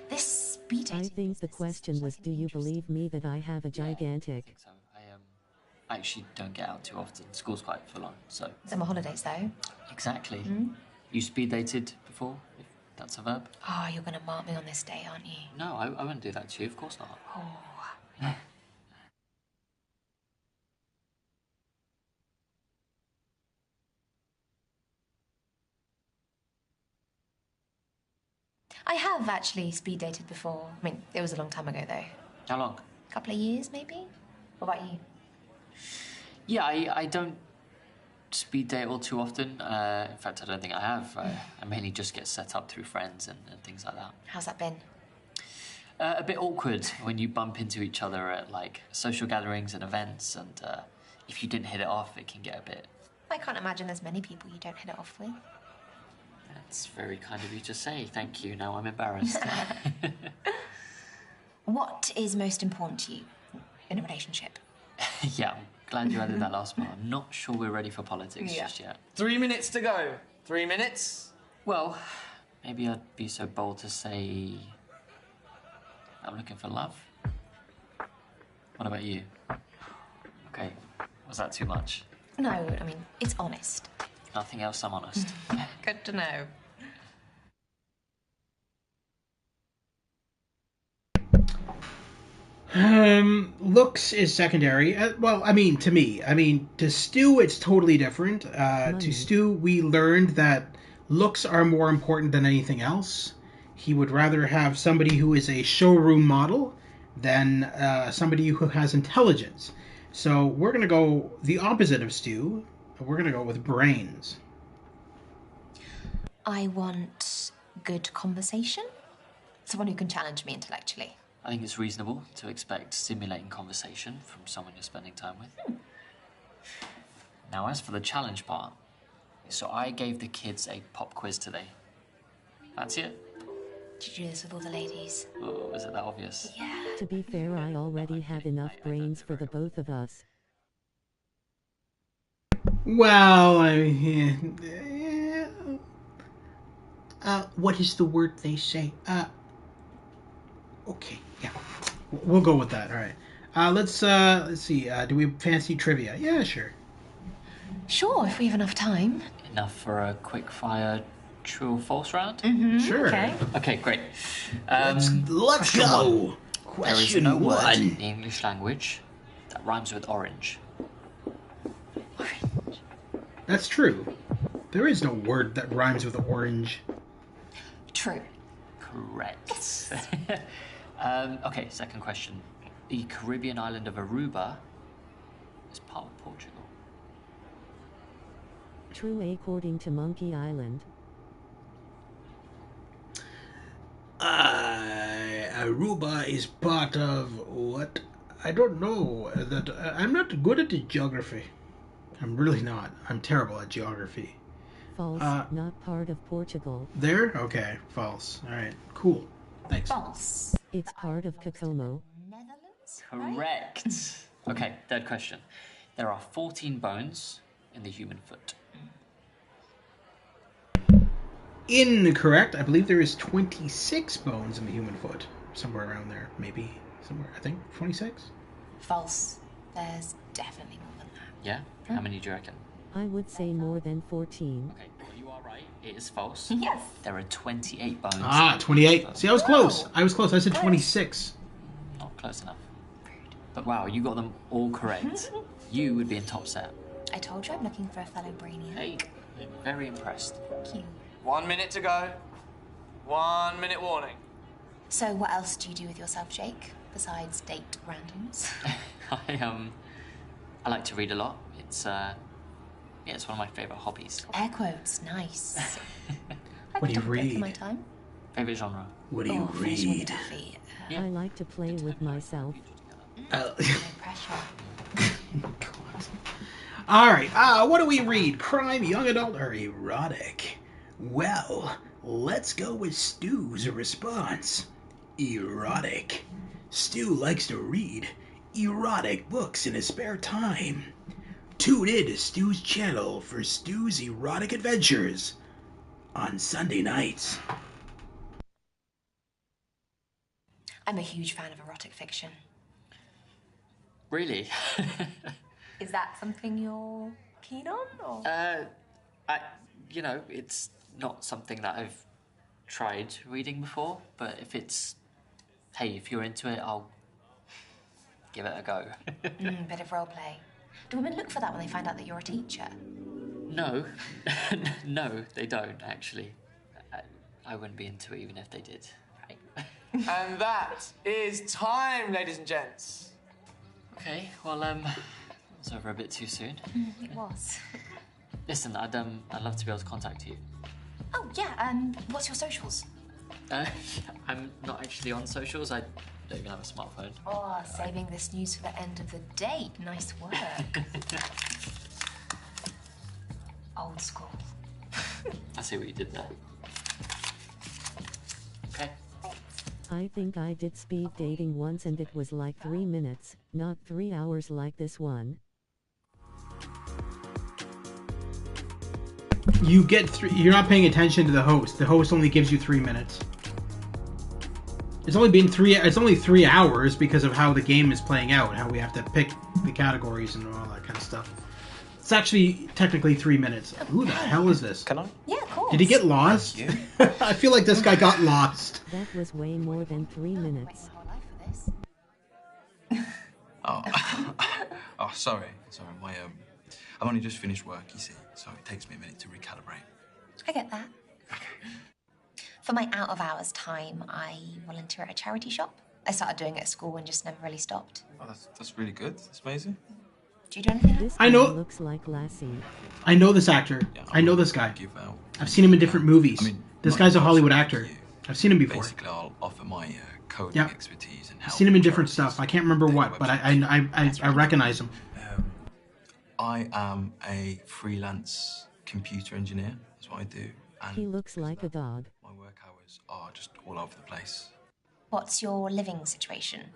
This speed dating... I think the question was, do you believe me that I have a gigantic... So I actually don't get out too often. School's quite full on, so... Summer holidays, though. Exactly. You speed dated before, if that's a verb? Oh, you're going to mark me on this day, aren't you? No, I wouldn't do that to you, of course not. Oh. I have actually speed dated before. I mean, it was a long time ago, though. How long? A couple of years, maybe? What about you? Yeah, I don't speed date all too often. In fact, I don't think I have. I mainly just get set up through friends and things like that. How's that been? A bit awkward when you bump into each other at, like, social gatherings and events, and if you didn't hit it off, it can get a bit... I can't imagine there's many people you don't hit it off with. That's very kind of you to say. Thank you. Now I'm embarrassed. What is most important to you in a relationship? Yeah, I'm glad you added that last part. I'm not sure we're ready for politics just yet. 3 minutes to go. 3 minutes? Well, maybe I'd be so bold to say... I'm looking for love. What about you? Okay, was that too much? No, I mean, it's honest. Nothing else, I'm honest. Good to know. Looks is secondary. Well, I mean, to me. I mean, to Stu, it's totally different. To Stu, we learned that looks are more important than anything else. He would rather have somebody who is a showroom model than somebody who has intelligence. So we're going to go the opposite of Stu. We're going to go with brains. I want good conversation. Someone who can challenge me intellectually. I think it's reasonable to expect stimulating conversation from someone you're spending time with. Now, as for the challenge part, so I gave the kids a pop quiz today. Fancy it? Did you do this with all the ladies? Oh, is it that obvious? Yeah. To be fair, I already have enough brains for the both of us. Well, what is the word they say? Okay, yeah. We'll go with that, all right. Let's see, do we fancy trivia? Yeah, sure. Sure, if we have enough time. Enough for a quick fire true or false round? Sure. Okay. Okay, great. Let's go. There is no word in the English language that rhymes with orange. That's true. There is no word that rhymes with orange. True. Correct. Okay, second question. The Caribbean island of Aruba is part of Portugal. True according to Monkey Island. Aruba is part of what? I don't know. That I'm not good at the geography. I'm really not. I'm terrible at geography. False, not part of Portugal. There? Okay, false. All right, cool. Thanks. False. It's part of Kokomo. Netherlands? Correct. Okay, third question. There are 14 bones in the human foot. Incorrect. I believe there is 26 bones in the human foot. Somewhere around there, maybe. Somewhere, I think. 26? False. There's definitely more than that. Yeah? How many do you reckon? I would say more than 14. Okay, well, you are right. It is false. Yes. There are 28 bones. Ah, 28. See, I was close. I was close. I said 26. Not close enough. But wow, you got them all correct. You would be in top set. I told you I'm looking for a fellow brainiac. Hey, I'm very impressed. Thank you. 1 minute to go. 1 minute warning. So what else do you do with yourself, Jake? besides date randoms? I like to read a lot. It's one of my favourite hobbies. Air quotes, nice. What do you read? For my time. Favourite genre? What do you read? I like to play with myself. No pressure. All right. What do we read? Crime, young adult, or erotic? Well, let's go with Stu's response. Erotic. Stu likes to read erotic books in his spare time. Tune in to Stu's channel for Stu's erotic adventures on Sunday nights. I'm a huge fan of erotic fiction. Really? Is that something you're keen on, or? It's not something that I've tried reading before, but if you're into it, I'll give it a go. Bit of role play. Do women look for that when they find out that you're a teacher? No. No, they don't, actually. I wouldn't be into it even if they did. Right. And that is time, ladies and gents. Okay, well, it was over a bit too soon. It was. Listen, I'd love to be able to contact you. Oh, yeah, what's your socials? I'm not actually on socials. I don't even have a smartphone. Oh, saving this news for the end of the date. Nice work. Old school. I see what you did there. Okay. I think I did speed dating once and it was like 3 minutes, not 3 hours like this one. You get you're not paying attention to the host. The host only gives you 3 minutes. It's only been 3 hours because of how the game is playing out, how we have to pick the categories and all that kind of stuff. It's actually technically 3 minutes. Who the hell is this? Can I? Yeah, of course. Did he get lost? I feel like this guy got lost. That was way more than 3 minutes. Oh, sorry. I've only just finished work, you see, so it takes me a minute to recalibrate. I get that. For my out of hours time, I volunteer at a charity shop. I started doing it at school and just never really stopped. Oh, that's really good. That's amazing. Do you do anything else? I know. Looks like Lassie. I know this actor. Yeah, I know this guy. Give out. I've seen him in different movies. I mean, this guy's a Hollywood actor. I've seen him before. Basically, I'll offer my coding expertise and help. I've seen him in different stuff. I can't remember what, but I recognize him. I am a freelance computer engineer. That's what I do. And He looks like a dog. my work hours are just all over the place. What's your living situation? Do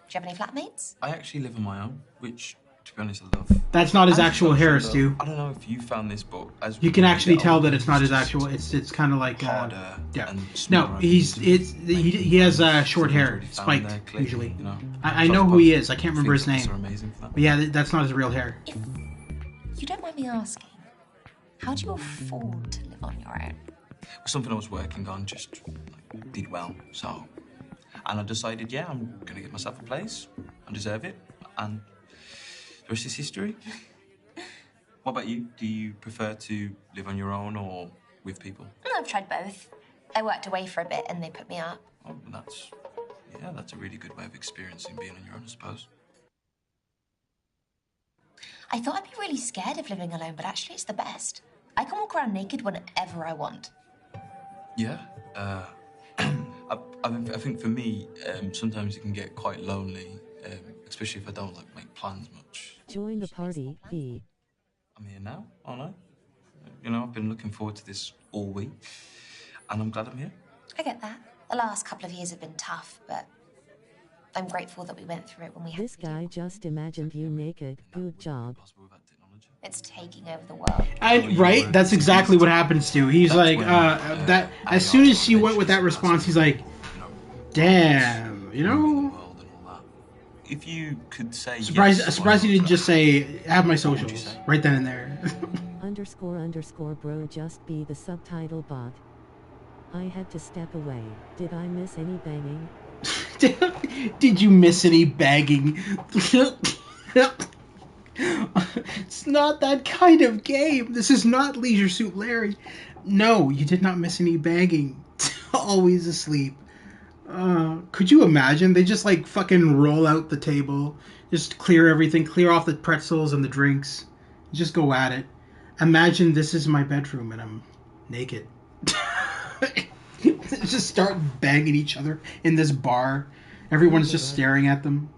you have any flatmates? I actually live on my own, which, to be honest, I love. That's not his And actual hair, social, Stu. I don't know if you found this, but as You can we actually get tell older, that it's not his just actual. It's kind of like harder yeah. and No, smaller he has Sometimes short hair, already found spiked their click, usually. you know. I know who he is. I can't remember his Fingertips name. are amazing for that. But yeah, that's not his real hair. If you don't mind me asking, how do you afford to live on your own? Something I was working on just did well, so. And I decided, yeah, I'm going to get myself a place. I deserve it. And the rest is history. What about you? Do you prefer to live on your own or with people? I've tried both. I worked away for a bit and they put me up. Oh, that's a really good way of experiencing being on your own, I suppose. I thought I'd be really scared of living alone, but actually it's the best. I can walk around naked whenever I want. Yeah. I think for me, sometimes it can get quite lonely, especially if I don't make plans much. Join the party, B. I'm here now, aren't I? You know, I've been looking forward to this all week, and I'm glad I'm here. I get that. The last couple of years have been tough, but I'm grateful that we went through it when we had This guy just imagined you naked. Good job. It's taking over the world. Right? That's exactly what happens to. He's like, that. As soon as she went with that response, he's like, damn, you know. If you could say Surprised he didn't just say, have my socials right then and there. __ bro just be the subtitle bot. I had to step away. Did I miss any banging? Did you miss any bagging? It's not that kind of game. This is not Leisure Suit Larry. No, you did not miss any bagging. Always asleep. Could you imagine? They just like fucking roll out the table, just clear everything, clear off the pretzels and the drinks, just go at it. Imagine this is my bedroom and I'm naked. Just start banging each other in this bar. Everyone's just staring at them.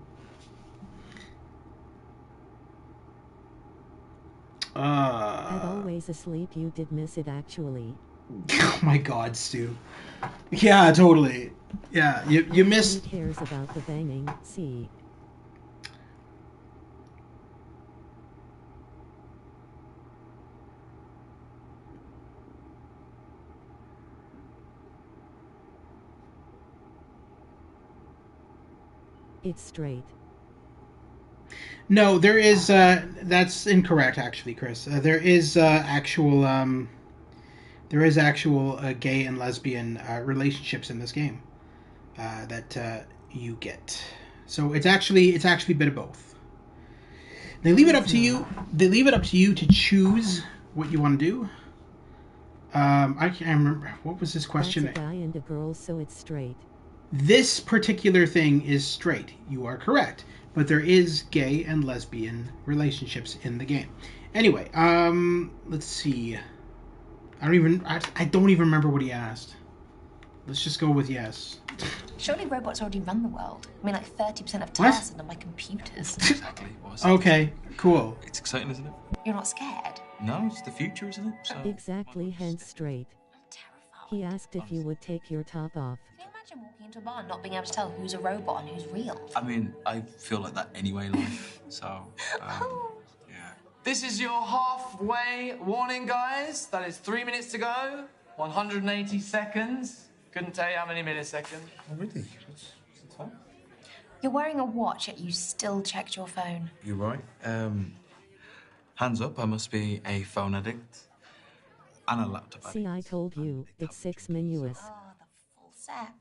At Always Asleep, you did miss it actually. Oh my god, Stu. Yeah, totally. Yeah, you missed. Who cares about the banging? See. It's straight. No, there is. That's incorrect, actually, Chris. There is actual. There is actual gay and lesbian relationships in this game that you get. So it's actually a bit of both. They leave it up to you. They leave it up to you to choose what you want to do. I can't remember what was this question. That's a guy and a girl, so it's straight. This particular thing is straight. You are correct. But there is gay and lesbian relationships in the game. Anyway, let's see. I don't even remember what he asked. Let's just go with yes. Surely robots already run the world. I mean, like 30% of tasks are done by computers. Exactly. Okay, cool. It's exciting, isn't it? You're not scared? No, it's the future, isn't it? So. Exactly, hence straight. He asked if you would take your top off. Can you imagine walking into a bar and not being able to tell who's a robot and who's real? I mean, I feel like that anyway, life. So, yeah. This is your halfway warning, guys. That is 3 minutes to go. 180 seconds. Couldn't tell you how many milliseconds. Oh, really? That's fine. You're wearing a watch, yet you still checked your phone. You're right. Hands up, I must be a phone addict. And a laptop addict. See, I told you, it's 6 minuous. Oh, the full set.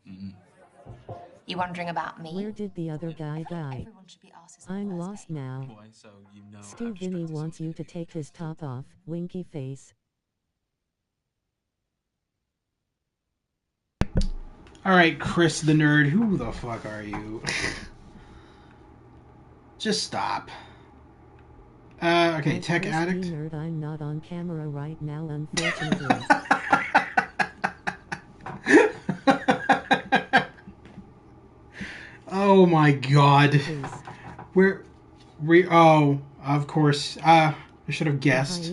You wondering about me? Where did the other guy die? I'm lost now. So you know Stu Vinny wants you to take his top off, winky face. Alright, Chris the nerd, who the fuck are you? Just stop. Okay, tech Chris addict. Nerd, I'm not on camera right now, unfortunately. Oh my god. Oh, of course. I should have guessed.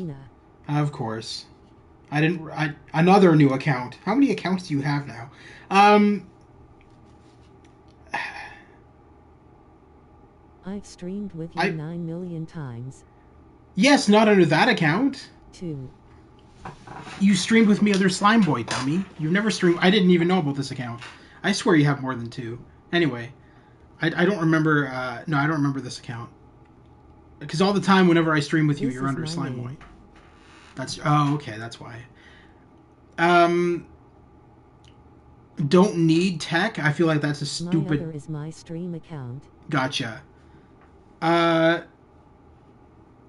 Of course. Another new account. How many accounts do you have now? I've streamed with you 9 million times. Yes, not under that account. 2. You streamed with me under Slime Boy, dummy. You've never streamed. I didn't even know about this account. I swear you have more than 2. Anyway, I don't remember. No, I don't remember this account. Because all the time, whenever I stream with you, you're under Slime Boy. That's okay. That's why. Don't need tech. I feel like that's a stupid. My other is my stream account. Gotcha.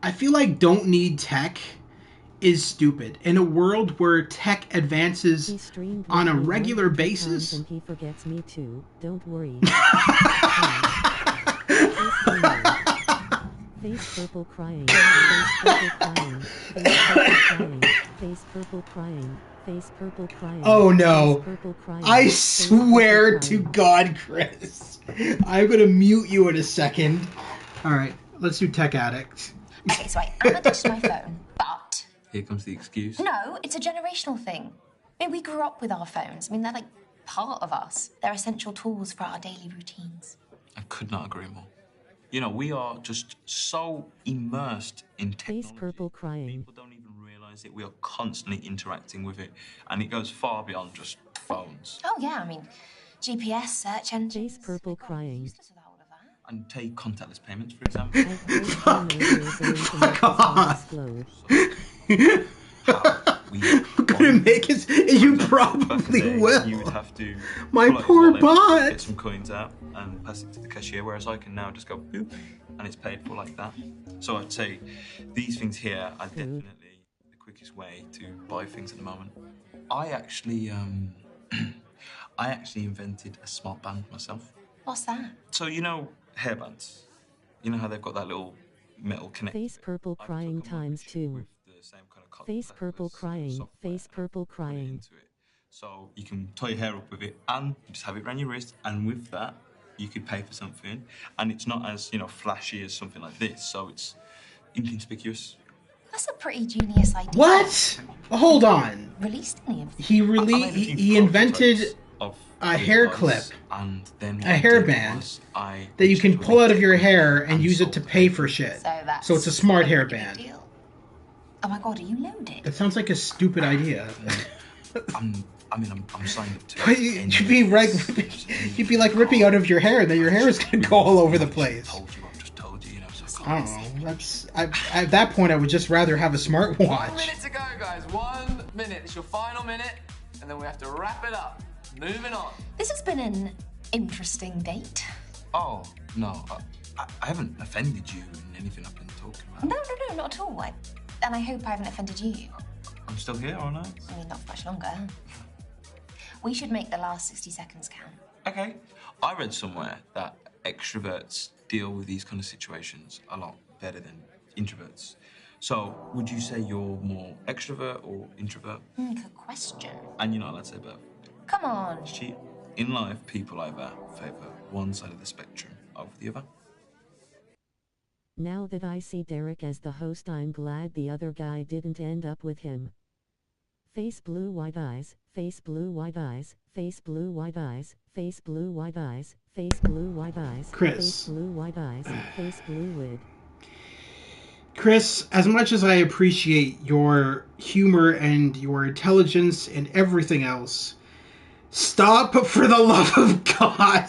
I feel like don't need tech is stupid. In a world where tech advances on a regular basis. And he forgets me too. Don't worry. Face purple crying. Face purple crying. Face purple crying. Face purple crying. Face purple crying. Oh no. Crying, I swear to God, Chris. I'm gonna mute you in a second. Alright, let's do tech addict. Okay, so I am addicted to my phone, but... Here comes the excuse. No, it's a generational thing. I mean, we grew up with our phones. I mean, they're like part of us. They're essential tools for our daily routines. I could not agree more. You know, we are just so immersed in technology. Face purple crying. People don't even realise it. We are constantly interacting with it. And it goes far beyond just phones. Oh, yeah, I mean, GPS, search engines. Face purple crying. And take contactless payments, for example. Fuck off. I'm gonna make it. You probably will. You would have to. My poor bot. Get some coins out and pass it to the cashier, whereas I can now just go boop, and it's paid for like that. So I'd say these things here are definitely the quickest way to buy things at the moment. I actually, I actually invented a smart band myself. What's that? So, you know hairbands? You know how they've got that little metal connector? Face purple crying times 2. Face purple crying, face purple crying. So you can tie your hair up with it and you just have it around your wrist, and with that you could pay for something, and it's not as, you know, flashy as something like this, so it's inconspicuous. That's a pretty genius idea. What? Hold on. Released any of He invented a hair clip, and then a hairband that you can pull out of your hair and use it to pay for shit. So it's a smart hairband. Oh my god, are you loaded? That sounds like a stupid idea. I'm signed up to But you'd be like ripping out of your hair, and then your hair is gonna go all over the place. I don't know. At that point, I would just rather have a smartwatch. 1 minute to go, guys. 1 minute. It's your final minute, and then we have to wrap it up. Moving on. This has been an interesting date. Oh, no. I haven't offended you in anything I've been talking about. No, not at all. And I hope I haven't offended you. I'm still here, aren't I? I mean, not for much longer. We should make the last 60 seconds count. Okay. I read somewhere that extroverts deal with these kind of situations a lot better than introverts. So, would you say you're more extrovert or introvert? Good question. And you're not allowed to say both. Come on. Cheat. In life, people either favour one side of the spectrum over the other. Now that I see Derek as the host, I'm glad the other guy didn't end up with him. Face blue white eyes, face blue white eyes, face blue white eyes, face blue white eyes, face blue white eyes, Chris. face blue white eyes, face blue wig. Chris, as much as I appreciate your humor and your intelligence and everything else, stop, for the love of God.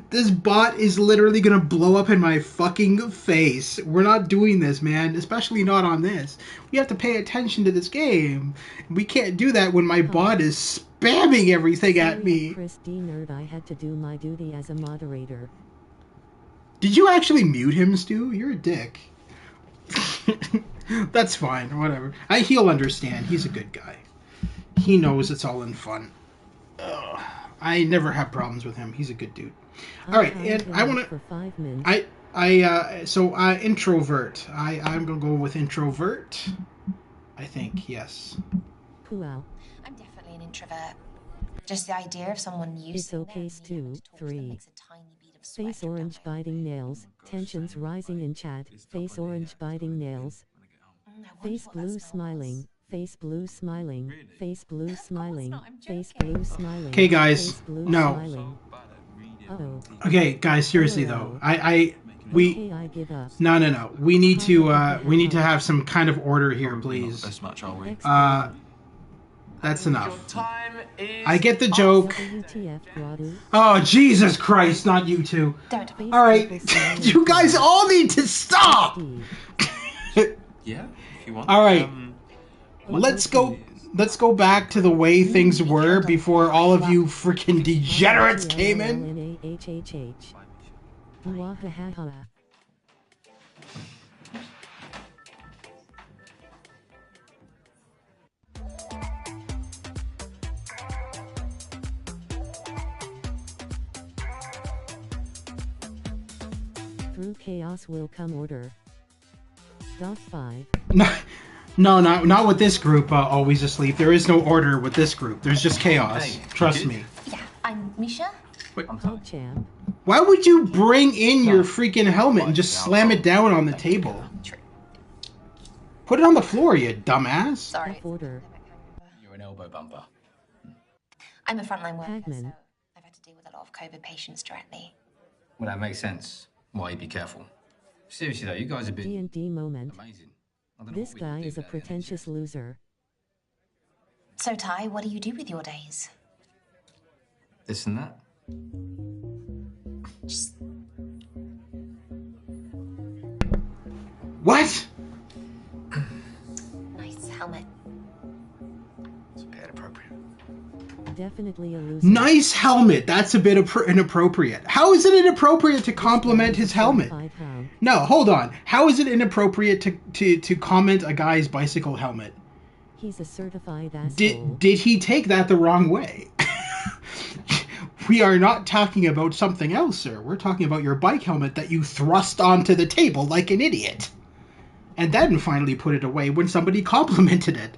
This bot is literally gonna blow up in my fucking face. We're not doing this, man. Especially not on this. We have to pay attention to this game. We can't do that when my bot is spamming everything at me. Chris D. Nerd, I had to do my duty as a moderator. Did you actually mute him, Stu? You're a dick. That's fine, whatever. He'll understand. He's a good guy. He knows it's all in fun. Ugh. I never have problems with him. He's a good dude. All right, and I want to. Introvert. I'm gonna go with introvert. I think yes. Wow. I'm definitely an introvert. Just the idea of someone using It's okay, Stu. 3. Face orange biting nails. Tensions rising in chat. Face orange biting nails. Face blue smiling. Face blue smiling. Face blue smiling. Face blue smiling. Okay, guys. No. Okay, guys. Seriously though, No. We need to have some kind of order here, please. As much, are we? That's enough. I get the joke. Oh, Jesus Christ, not you two. All right, you guys all need to stop. Yeah, if you want. All right. Let's go back to the way things were before all of you freaking degenerates came in. Through chaos will come order. Dot 5. No, not with this group. Always asleep. There is no order with this group. There's just chaos. Hey, Trust me. Yeah, I'm Misha. Why would you bring in your freaking helmet and just slam it down on the table? Put it on the floor, you dumbass. Sorry. You're an elbow bumper. I'm a frontline worker, so I've had to deal with a lot of COVID patients directly. Well, that makes sense. Why you be careful. Seriously though, you guys have been D&D moment. amazing. This guy is a pretentious loser. So, Ty, what do you do with your days? This and that. What? Nice helmet. It's a bit inappropriate. Definitely a loser. Nice helmet. That's a bit inappropriate. How is it inappropriate to compliment his helmet? No, hold on. How is it inappropriate to comment a guy's bicycle helmet? He's a certified asshole. Did he take that the wrong way? We are not talking about something else, sir. We're talking about your bike helmet that you thrust onto the table like an idiot. And then finally put it away when somebody complimented it.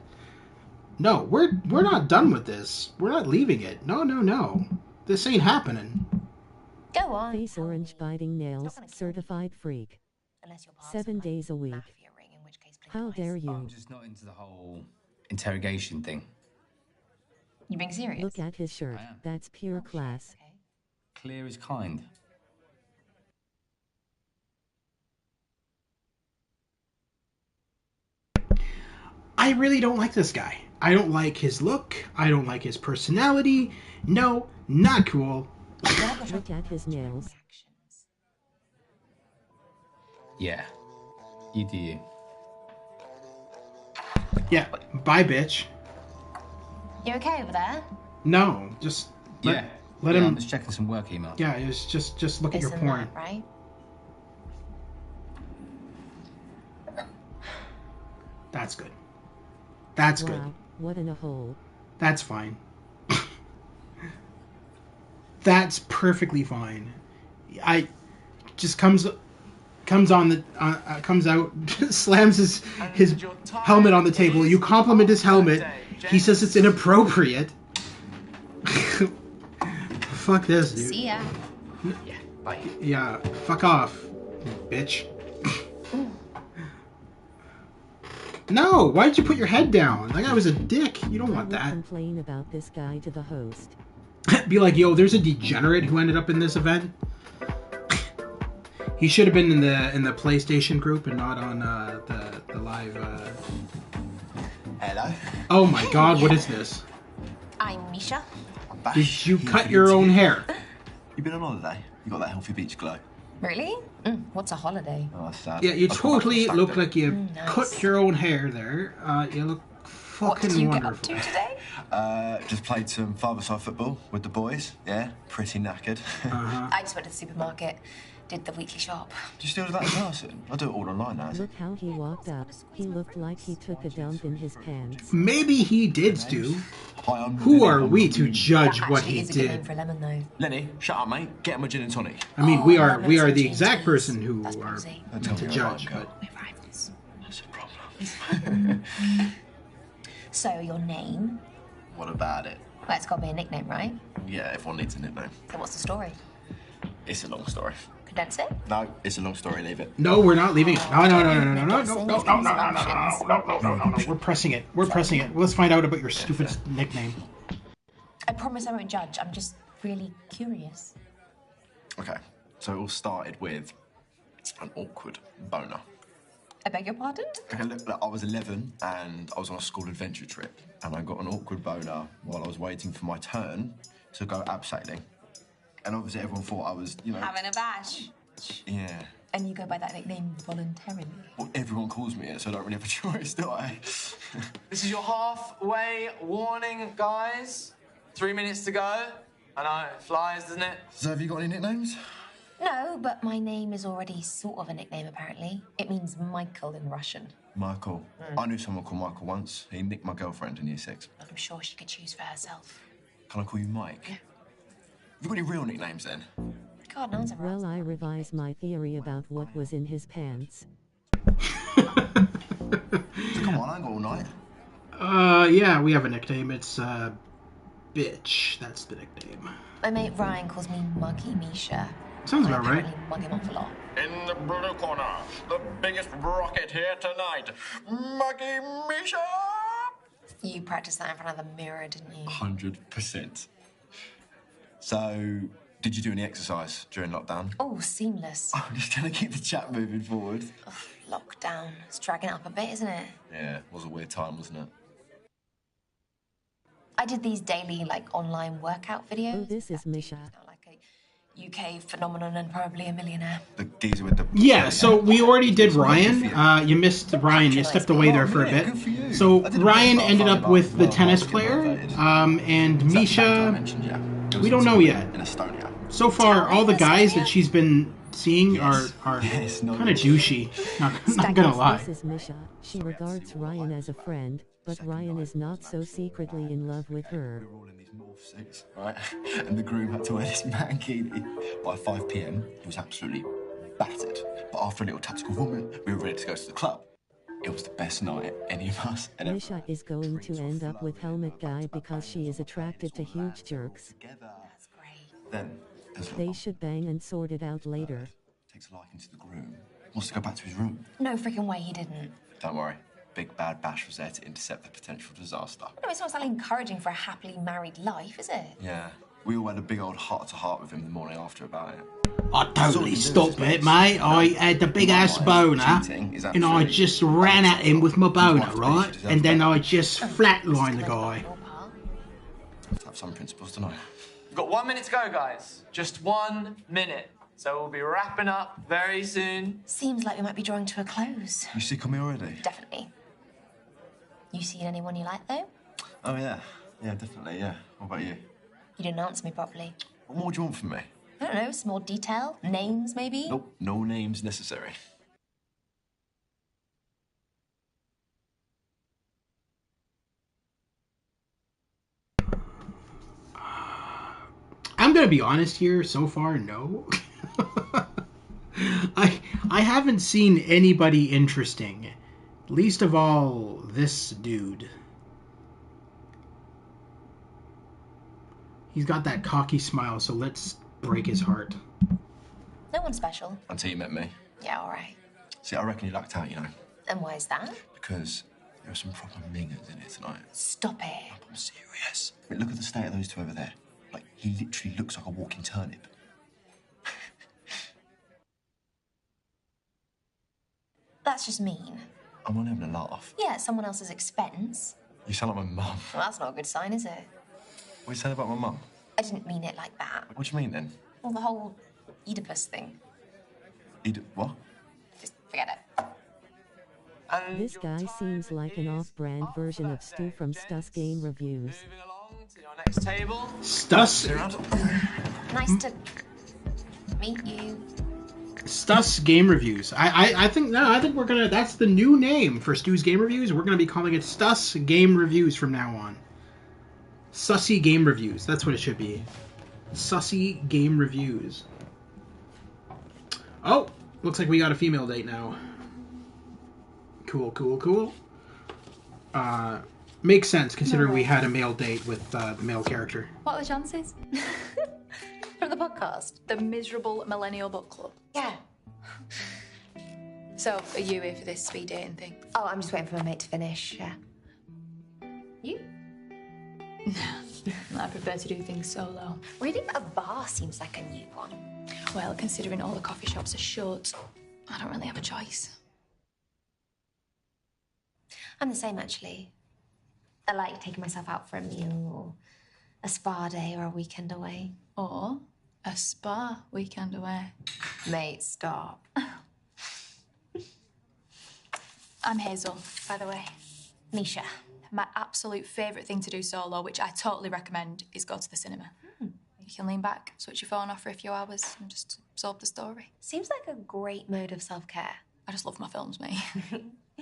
No, we're not done with this. We're not leaving it. No. This ain't happening. Go on. Face orange biting nails, certified freak. 7 days a week. How dare you? I'm just not into the whole interrogation thing. You being serious? Look at his shirt. That's pure class. Clear is kind. I really don't like this guy. I don't like his look. I don't like his personality. No, not cool. Look at his nails. Yeah. You do you. Yeah, bye, bitch. You okay over there? No, just let him. I'm just checking some work email. Yeah, just look at your This and porn. that, right? That's good. That's good. Wow, what in a hole. That's fine. That's perfectly fine. I just comes out, slams his helmet on the table. You compliment his helmet. He says it's inappropriate. Fuck this, dude. See ya. Yeah, bye. Yeah, fuck off, bitch. No, why'd you put your head down? That guy was a dick. You don't want that. Complain about this guy to the host. Be like, yo, there's a degenerate who ended up in this event. He should have been in the PlayStation group and not on the live. Hello. Oh my God, what is this? I'm Misha. Did you cut your own hair? You been on holiday? You got that healthy beach glow. Really? What's a holiday? Oh, that's sad. Yeah, you totally look like you Nice. cut your own hair there. You look fucking wonderful. Today? Just played some five-a-side football with the boys. Yeah, pretty knackered. I just went to the supermarket, did the weekly shop. Do you still do that in person? I do it all online now. Look how he walked up. He looked like he took a dump in his pants. Maybe he did, Stu. Hi, I'm Who Lenny. are we to That judge what actually he is a good name did? for a lemon, though. Lenny, shut up, mate. Get him a gin and tonic. I mean, Oh, we are lemons and the gin exact teas. person who That's are ballsy. to judge. But We're rivals. That's a problem. So, your name? What about it? Well, it's got to be a nickname, right? Yeah, everyone needs a nickname. So, what's the story? It's a long story. Condense it? No, it's a long story. Leave it. no, we're not leaving it. No. We're pressing it. Let's find out about your stupid nickname. I promise I won't judge. I'm just really curious. Okay, so it all started with an awkward boner. I beg your pardon? Okay, look, I was 11 and I was on a school adventure trip and I got an awkward boner while I was waiting for my turn to go abseiling. And obviously everyone thought I was, Having a bash. yeah. And you go by that nickname voluntarily. Well, everyone calls me it, so I don't really have a choice, do I? This is your halfway warning, guys. 3 minutes to go. I know, it flies, doesn't it? So have you got any nicknames? No, but my name is already sort of a nickname, apparently. It means Michael in Russian. Michael. I knew someone called Michael once. He nicked my girlfriend in year 6. I'm sure she could choose for herself. Can I call you Mike? Yeah. Have you got any real nicknames then? God, no one's ever Well, I revise my theory about what was in his pants. So come on, I ain't got all night. Yeah, we have a nickname. It's bitch. That's the nickname. My mate Ryan calls me Muggy Misha. Sounds about right. I mug him off a lot. In the blue corner, the biggest rocket here tonight, Muggy Misha! You practiced that in front of the mirror, didn't you? 100%. So, did you do any exercise during lockdown? Oh, seamless. I'm just trying to keep the chat moving forward. Ugh, lockdown. It's dragging it up a bit, isn't it? Yeah, it was a weird time, wasn't it? I did these daily, online workout videos. Oh, this is Misha. UK phenomenon and probably a millionaire. The geezer with the... Yeah, so we already did Ryan. You missed Ryan. You stepped away there for a bit. So Ryan ended up with the tennis player, and Misha, we don't know yet. In Estonia. So far, all the guys that she's been seeing are kind of douchey. Not gonna lie. This is Misha. She regards Ryan as a friend, But Ryan is not so secretly in love with her. We were all in these morph suits, right? And the groom had to wear this mankini. By 5 p.m, he was absolutely battered. But after a little tactical vomit, we were ready to go to the club. It was the best night any of us had ever. Misha is going to end up with Helmet Guy because she is attracted to huge jerks. That's great. Then They should bang and sort it out later. takes a liking to the groom. Wants to go back to his room. No freaking way he didn't. Don't worry. Big Bad Bash was there to intercept the potential disaster. No, it's not exactly encouraging for a happily married life, is it? Yeah. We all had a big old heart-to-heart with him the morning after about it. I totally stopped it, mate. I had the big ass boner, and I just ran at him with my boner, right? And then I just flatlined the guy. Let's have some principles tonight. We've got 1 minute to go, guys. Just 1 minute. So we'll be wrapping up very soon. Seems like we might be drawing to a close. You sick of me already? Definitely. You seen anyone you like, though? Oh, yeah. Yeah, definitely, yeah. What about you? You didn't answer me properly. What more do you want from me? I don't know, some more detail? Names, maybe? Nope, no names necessary. I'm gonna be honest here. So far, no. I haven't seen anybody interesting. Least of all, this dude. He's got that cocky smile, so let's break his heart. No one special. Until you met me. Yeah, all right. See, I reckon you lucked out, you know. And why is that? Because there are some proper mingers in here tonight. Stop it. I'm serious. I mean, look at the state of those two over there. Like, he literally looks like a walking turnip. That's just mean. I'm not having a laugh. Yeah, at someone else's expense. You sound like my mum. Well, that's not a good sign, is it? What are you saying about my mum? I didn't mean it like that. What do you mean, then? Well, the whole Oedipus thing. What? Just forget it. This guy seems like an off-brand version of Stu from Stuss Game Reviews. Next table. Stuss? Nice to meet you. Stuss Game Reviews. I think we're gonna. That's the new name for Stu's Game Reviews. We're gonna be calling it Stuss Game Reviews from now on. Sussy Game Reviews. That's what it should be. Sussy Game Reviews. Oh, looks like we got a female date now. Cool, cool, cool. Makes sense considering we had a male date with the male character. What are the chances? From the podcast. The Miserable Millennial Book Club. Yeah. So, are you here for this speed dating thing? Oh, I'm just waiting for my mate to finish, yeah. You? I prefer to do things solo. Really? But a bar seems like a new one. Well, considering all the coffee shops are shut, I don't really have a choice. I'm the same, actually. I like taking myself out for a meal or a spa day or a weekend away. Or a spa weekend away. Mate, stop. I'm Hazel, by the way. Misha. My absolute favourite thing to do solo, which I totally recommend, is go to the cinema. You can lean back, switch your phone off for a few hours and just absorb the story. Seems like a great mode of self-care. I just love my films, mate.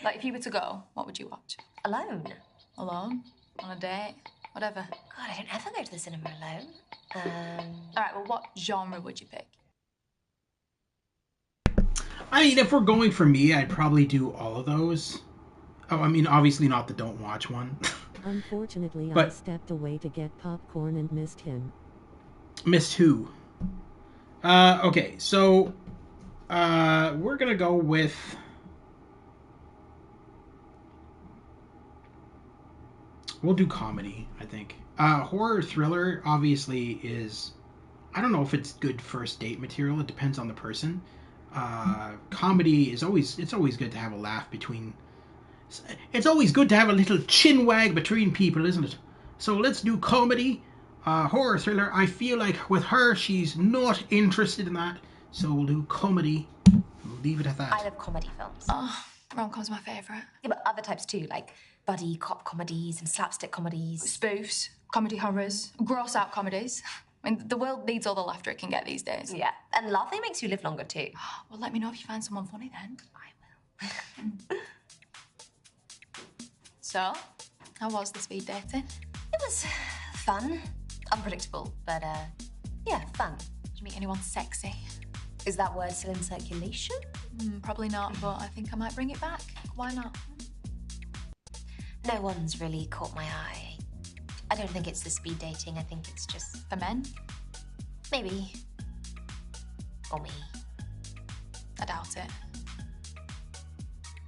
Like, if you were to go, what would you watch? Alone. Alone? On a date? Whatever. God, I don't ever go to the cinema alone. All right, well, what genre would you pick? I mean, if we're going for me, I'd probably do all of those. Oh, I mean, obviously not the don't watch one. Unfortunately, But- I stepped away to get popcorn and missed him. Missed who? Okay, so we're gonna go with we'll do comedy, I think. Horror thriller obviously is, I don't know if it's good first date material. It depends on the person. Comedy is always good to have a laugh between. It's always good to have a little chin wag between people, isn't it? So let's do comedy. Horror thriller, I feel like with her, she's not interested in that. So we'll do comedy. We'll leave it at that. I love comedy films. Oh, rom-com's my favourite. Yeah, but other types too, like buddy cop comedies and slapstick comedies. Spoofs, comedy horrors, gross-out comedies. I mean, the world needs all the laughter it can get these days. Yeah, and laughing makes you live longer too. Well, let me know if you find someone funny then. I will. So, How was the speed dating? It was fun. Unpredictable, but yeah, fun. Did you meet anyone sexy? Is that word still in circulation? Probably not, but I think I might bring it back. Why not? No one's really caught my eye. I don't think it's the speed dating. I think it's just... For men? Maybe. Or me. I doubt it.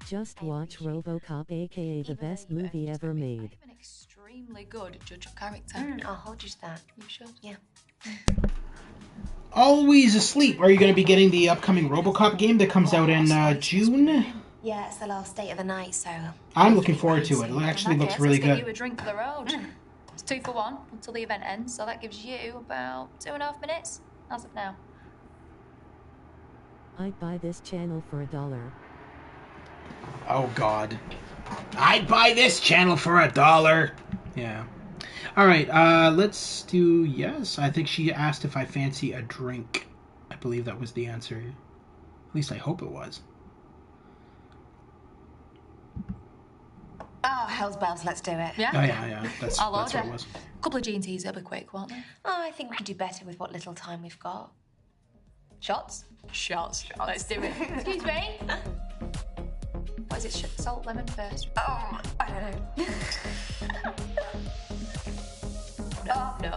Just watch RoboCop, aka the best movie ever made. I'm an extremely good judge of character. I'll hold you to that. You should. Yeah. Always asleep. Are you going to be getting the upcoming RoboCop game that comes out in June? Yeah, it's the last date of the night, so... I'm looking forward to it. It actually looks really Let's get you good. a drink for the road. It's 2 for 1 until the event ends, so that gives you about 2.5 minutes as of now. I'd buy this channel for $1. Oh, God. I'd buy this channel for $1. Yeah. All right, let's do yes. I think she asked if I fancy a drink. I believe that was the answer. At least I hope it was. Oh, hell's bells, let's do it. Yeah? Oh, yeah. That's I'll what order. it was. A couple of G&Ts, it'll be quick, won't they? Oh, I think we could do better with what little time we've got. Shots? Shots. Let's do it. Excuse me? What is it? Salt, lemon first? Oh, I don't know.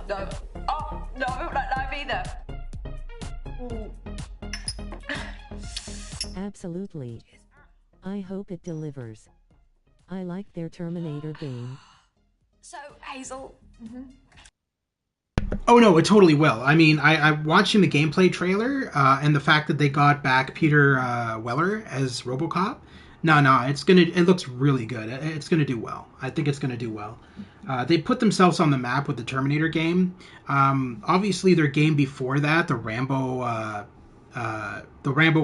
No. Oh, no, not either. Absolutely. I hope it delivers. I like their Terminator game. So, Hazel. Oh no, it totally will. I mean, I'm watching the gameplay trailer, and the fact that they got back Peter Weller as RoboCop. No, it looks really good. It's gonna do well. I think it's gonna do well. They put themselves on the map with the Terminator game. Obviously, their game before that, the Rambo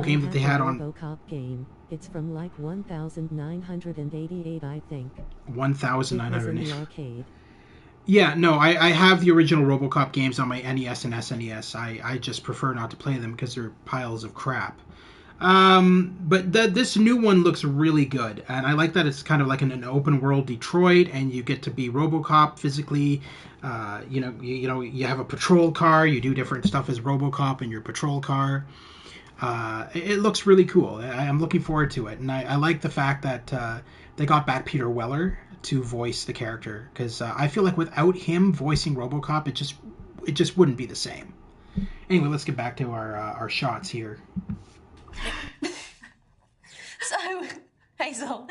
game that they had on RoboCop game. It's from like 1988, I think. 1988. It was in the arcade. Yeah, no, I have the original RoboCop games on my NES and SNES. I just prefer not to play them because they're piles of crap. But this new one looks really good, and I like that it's kind of like an open world Detroit, and you get to be RoboCop physically. You have a patrol car. You do different stuff as RoboCop in your patrol car. It looks really cool. I'm looking forward to it, and I like the fact that they got back Peter Weller to voice the character, because I feel like without him voicing RoboCop, it just wouldn't be the same. Anyway, let's get back to our shots here. So, Hazel,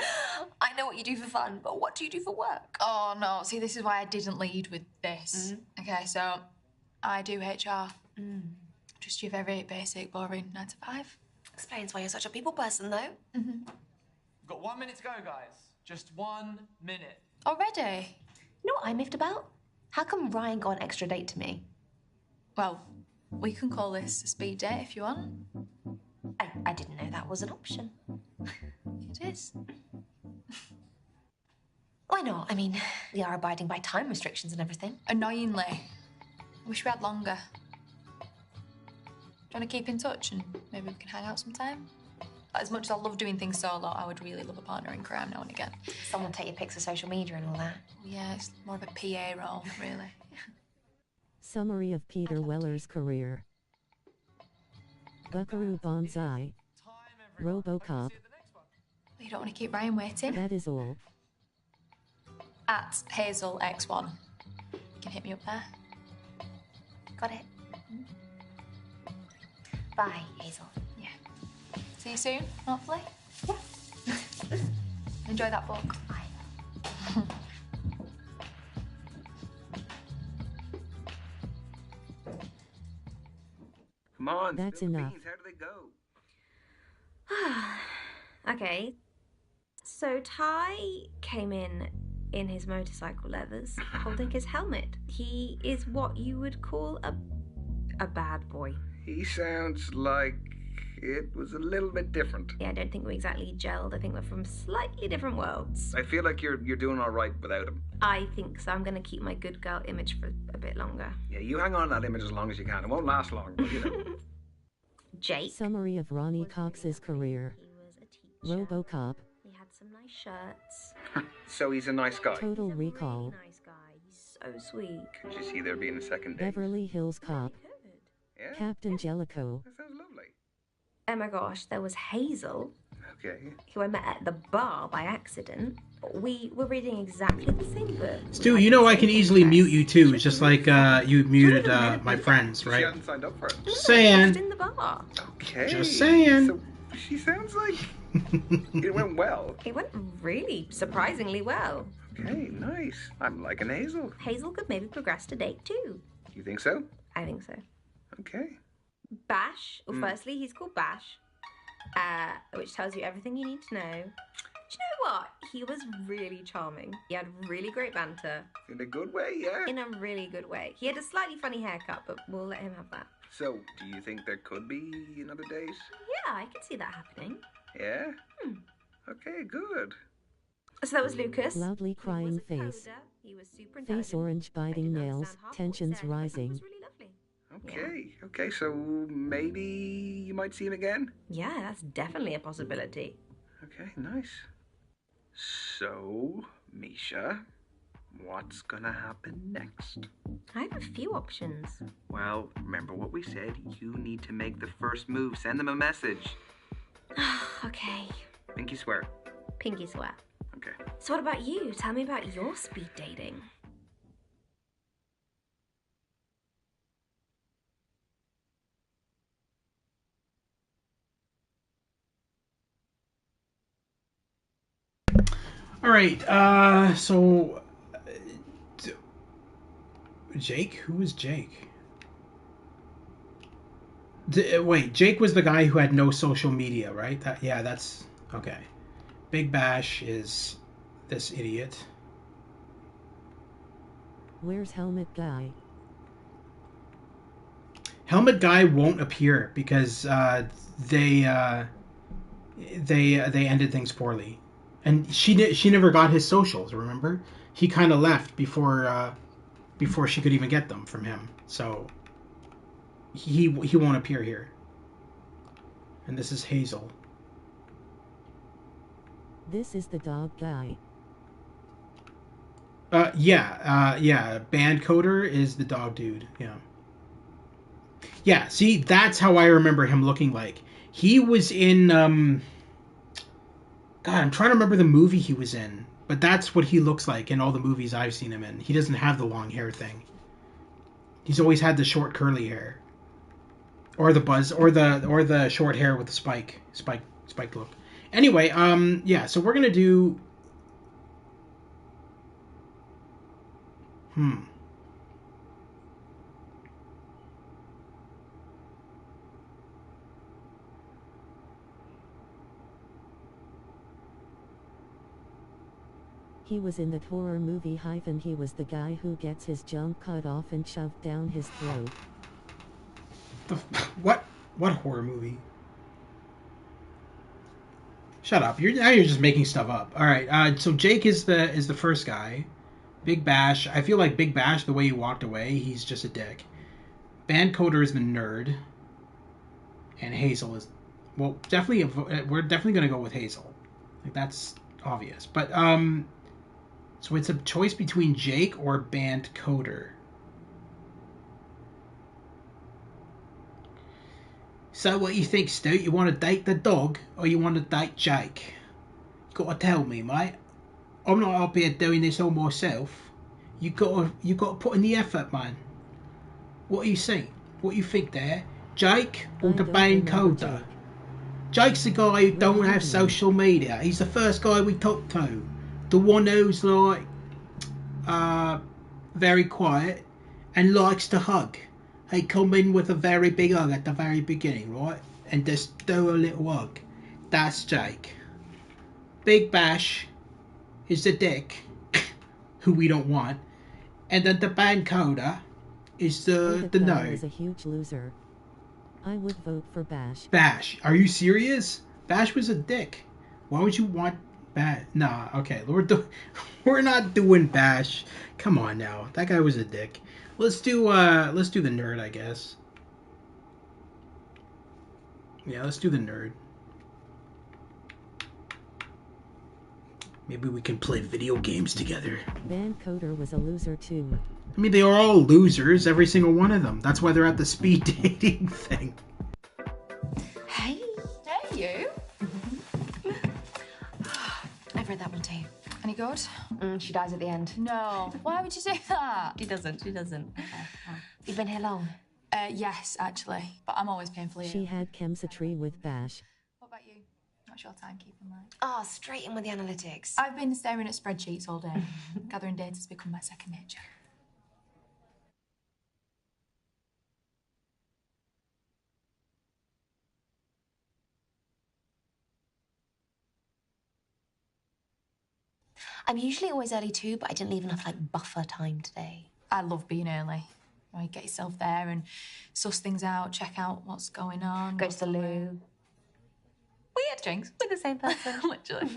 I know what you do for fun, but what do you do for work? Oh, no. See, this is why I didn't lead with this. Okay, so I do HR. Just your very basic, boring 9 to 5. Explains why you're such a people person, though. We've got 1 minute to go, guys. Just 1 minute. Already? You know what I miffed about? How come Ryan got an extra date to me? Well, we can call this a speed date if you want. I didn't know that was an option. It is. Why not? I mean, we are abiding by time restrictions and everything. Annoyingly. I wish we had longer. Do you want to keep in touch and maybe we can hang out sometime? As much as I love doing things solo, I would really love a partner in crime now and again. Someone take your pics of social media and all that. Yeah, it's more of a PA role, really. Summary of Peter Weller's career. Buckaroo Banzai. RoboCop. You don't want to keep Ryan waiting? That is all. At Hazel X1. You can hit me up there. Got it. Bye, Hazel. Yeah. See you soon, hopefully. Yeah. Enjoy that book. Bye. Come on, That's spill the enough. beans. How do they go? Okay. So Ty came in his motorcycle leathers, holding his helmet. He is what you would call a bad boy. He sounds like it was a little bit different. Yeah, I don't think we exactly gelled. I think we're from slightly different worlds. I feel like you're doing all right without him. I think so. I'm going to keep my good girl image for a bit longer. Yeah, you hang on to that image as long as you can. It won't last long, but you know. Jake. Summary of Ronnie Cox's career. He was a teacher. RoboCop. He had some nice shirts. So he's a nice guy. Total Recall. Nice guy. He's so sweet. Could you see there being a second date? Beverly Hills Cop. Yeah? Captain Jellicoe. That sounds lovely. Oh my gosh, there was Hazel, Okay. who I met at the bar by accident. We were reading exactly the same book. Stu, you know I can easily mute you too. It's just like you muted my friends, She right? hasn't signed up for it. Just saying. In the bar. Okay. Just saying. So she sounds like it went well. It went really surprisingly well. Okay, nice. I'm liking Hazel. Hazel could maybe progress to date 2. You think so? I think so. Okay. Bash, well, firstly, he's called Bash, which tells you everything you need to know. Do you know what? He was really charming. He had really great banter. In a good way, yeah? In a really good way. He had a slightly funny haircut, but we'll let him have that. So, do you think there could be another date? Yeah, I can see that happening. Yeah? Okay, good. So that was Lucas. Loudly crying face. He was super Face orange biting nails, tensions rising. Okay, okay, so maybe you might see him again? Yeah, that's definitely a possibility. Okay, nice. So, Misha, what's gonna happen next? I have a few options. Well, remember what we said. You need to make the first move. Send them a message. Okay. Pinky swear. Pinky swear. Okay. So what about you? Tell me about your speed dating. All right. So Jake? Who was Jake? Wait, Jake was the guy who had no social media, right? Yeah, that's okay. Big Bash is this idiot. Where's Helmet Guy? Helmet Guy won't appear because they ended things poorly, and she never got his socials. Remember, he kind of left before she could even get them from him. So he won't appear here. And this is Hazel. This is the dog guy. Yeah. Band Coder is the dog dude. Yeah. Yeah, see, that's how I remember him looking like. He was in, God, I'm trying to remember the movie he was in. But that's what he looks like in all the movies I've seen him in. He doesn't have the long hair thing. He's always had the short curly hair. Or the buzz, or the short hair with the spiked look. Anyway, yeah, so we're gonna do... He was in that horror movie hyphen. He was the guy who gets his junk cut off and shoved down his throat. What horror movie? Shut up. Now you're just making stuff up. All right. So Jake is the first guy. Big Bash. I feel like Big Bash, the way he walked away, he's just a dick. Band Coder is the nerd. And Hazel is, well, definitely. We're definitely gonna go with Hazel. Like that's obvious. But so it's a choice between Jake or Band Coder. So what you think, Stu? You want to date the dog or you want to date Jake? You got to tell me, mate. I'm not up here doing this all myself. You got to put in the effort, man. What do you think? What do you think there? Jake or the Band Coder? Jake's the guy who don't have social media. He's the first guy we talked to. The one who's like very quiet and likes to hug. He come in with a very big hug at the very beginning, right? And just do a little hug. That's Jake. Big Bash is the dick, who we don't want. And then the Band Coder is the nerd. Is a huge loser. I would vote for Bash. Bash, are you serious? Bash was a dick. Why would you want Bash? Nah, okay, we're not doing Bash. Come on now, that guy was a dick. Let's do the nerd, I guess. Yeah, let's do the nerd. Maybe we can play video games together. Van Coder was a loser too. I mean, they are all losers, every single one of them. That's why they're at the speed dating thing. Hey. Hey, you. I've read that one too. Any good? She dies at the end. No. Why would you say that? She doesn't. You've been here long? Yes, actually. But I'm always painfully She ill. had chemistry with Bash. What about you? What's your timekeeping like? Oh, straight in with the analytics. I've been staring at spreadsheets all day. Gathering data's become my second nature. I'm usually always early too, but I didn't leave enough buffer time today. I love being early. You know, you get yourself there and suss things out, check out what's going on. Go to the loo. We had drinks with the same person. Literally.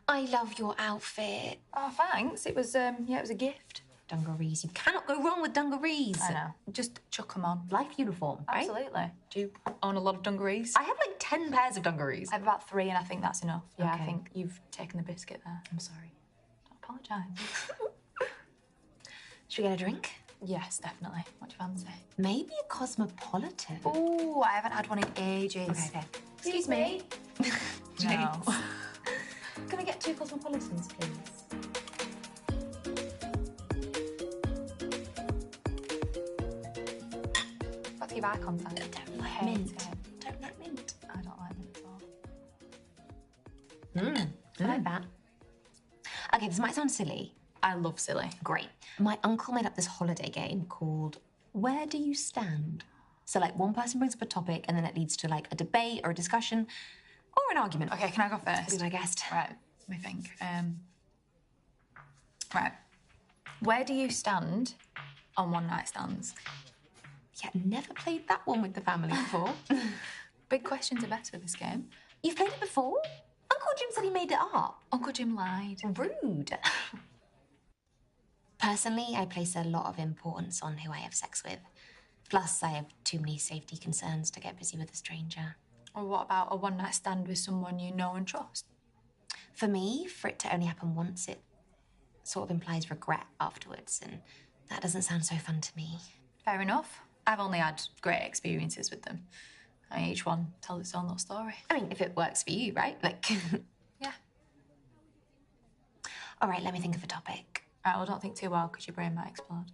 I love your outfit. Oh, thanks. It was a gift. Dungarees. You cannot go wrong with dungarees. I know. Just chuck them on. Life uniform, right? Absolutely. Do you own a lot of dungarees? I have 10 pairs of dungarees. I have about 3 and I think that's enough. Yeah, Okay. I think you've taken the biscuit there. I'm sorry. Don't apologise. Should we get a drink? Yes, definitely. What do you fancy? Maybe a cosmopolitan. Oh, I haven't had one in ages. Okay. Excuse me. No. Can I get 2 cosmopolitans, please? Got to give eye contact. Don't like Hate mint. it. Don't like mint. I don't like mint at all. I like that. Okay, this might sound silly. I love silly. Great. My uncle made up this holiday game called Where Do You Stand? So, one person brings up a topic and then it leads to, a debate or a discussion or an argument. Okay, can I go first? Be my guest. Right, let me think. Right. Where do you stand on one-night stands? Yeah, never played that one with the family before. Big questions are better with this game. You've played it before? Uncle Jim said he made it up. Uncle Jim lied. Rude. Personally, I place a lot of importance on who I have sex with. Plus, I have too many safety concerns to get busy with a stranger. Or what about a one-night stand with someone you know and trust? For me, for it to only happen once, it sort of implies regret afterwards, and that doesn't sound so fun to me. Fair enough. I've only had great experiences with them. Each one tells its own little story. I mean, if it works for you, right? Yeah. All right, let me think of a topic. All right, well, don't think too well, because your brain might explode.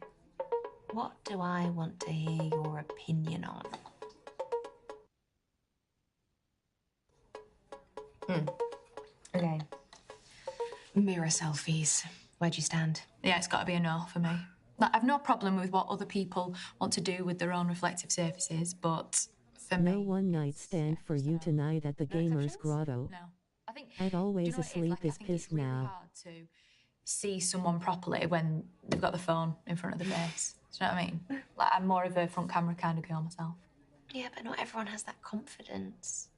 What do I want to hear your opinion on? Okay. Mirror selfies. Where'd you stand? Yeah, it's got to be a no for me. I've no problem with what other people want to do with their own reflective surfaces, but for me... No one-night stand for you tonight at the Gamer's Grotto. No. I think... I'd always do you know what it asleep I is think pissed it's really now. hard to see someone properly when they've got the phone in front of the face. Do you know what I mean? I'm more of a front camera kind of girl myself. Yeah, but not everyone has that confidence.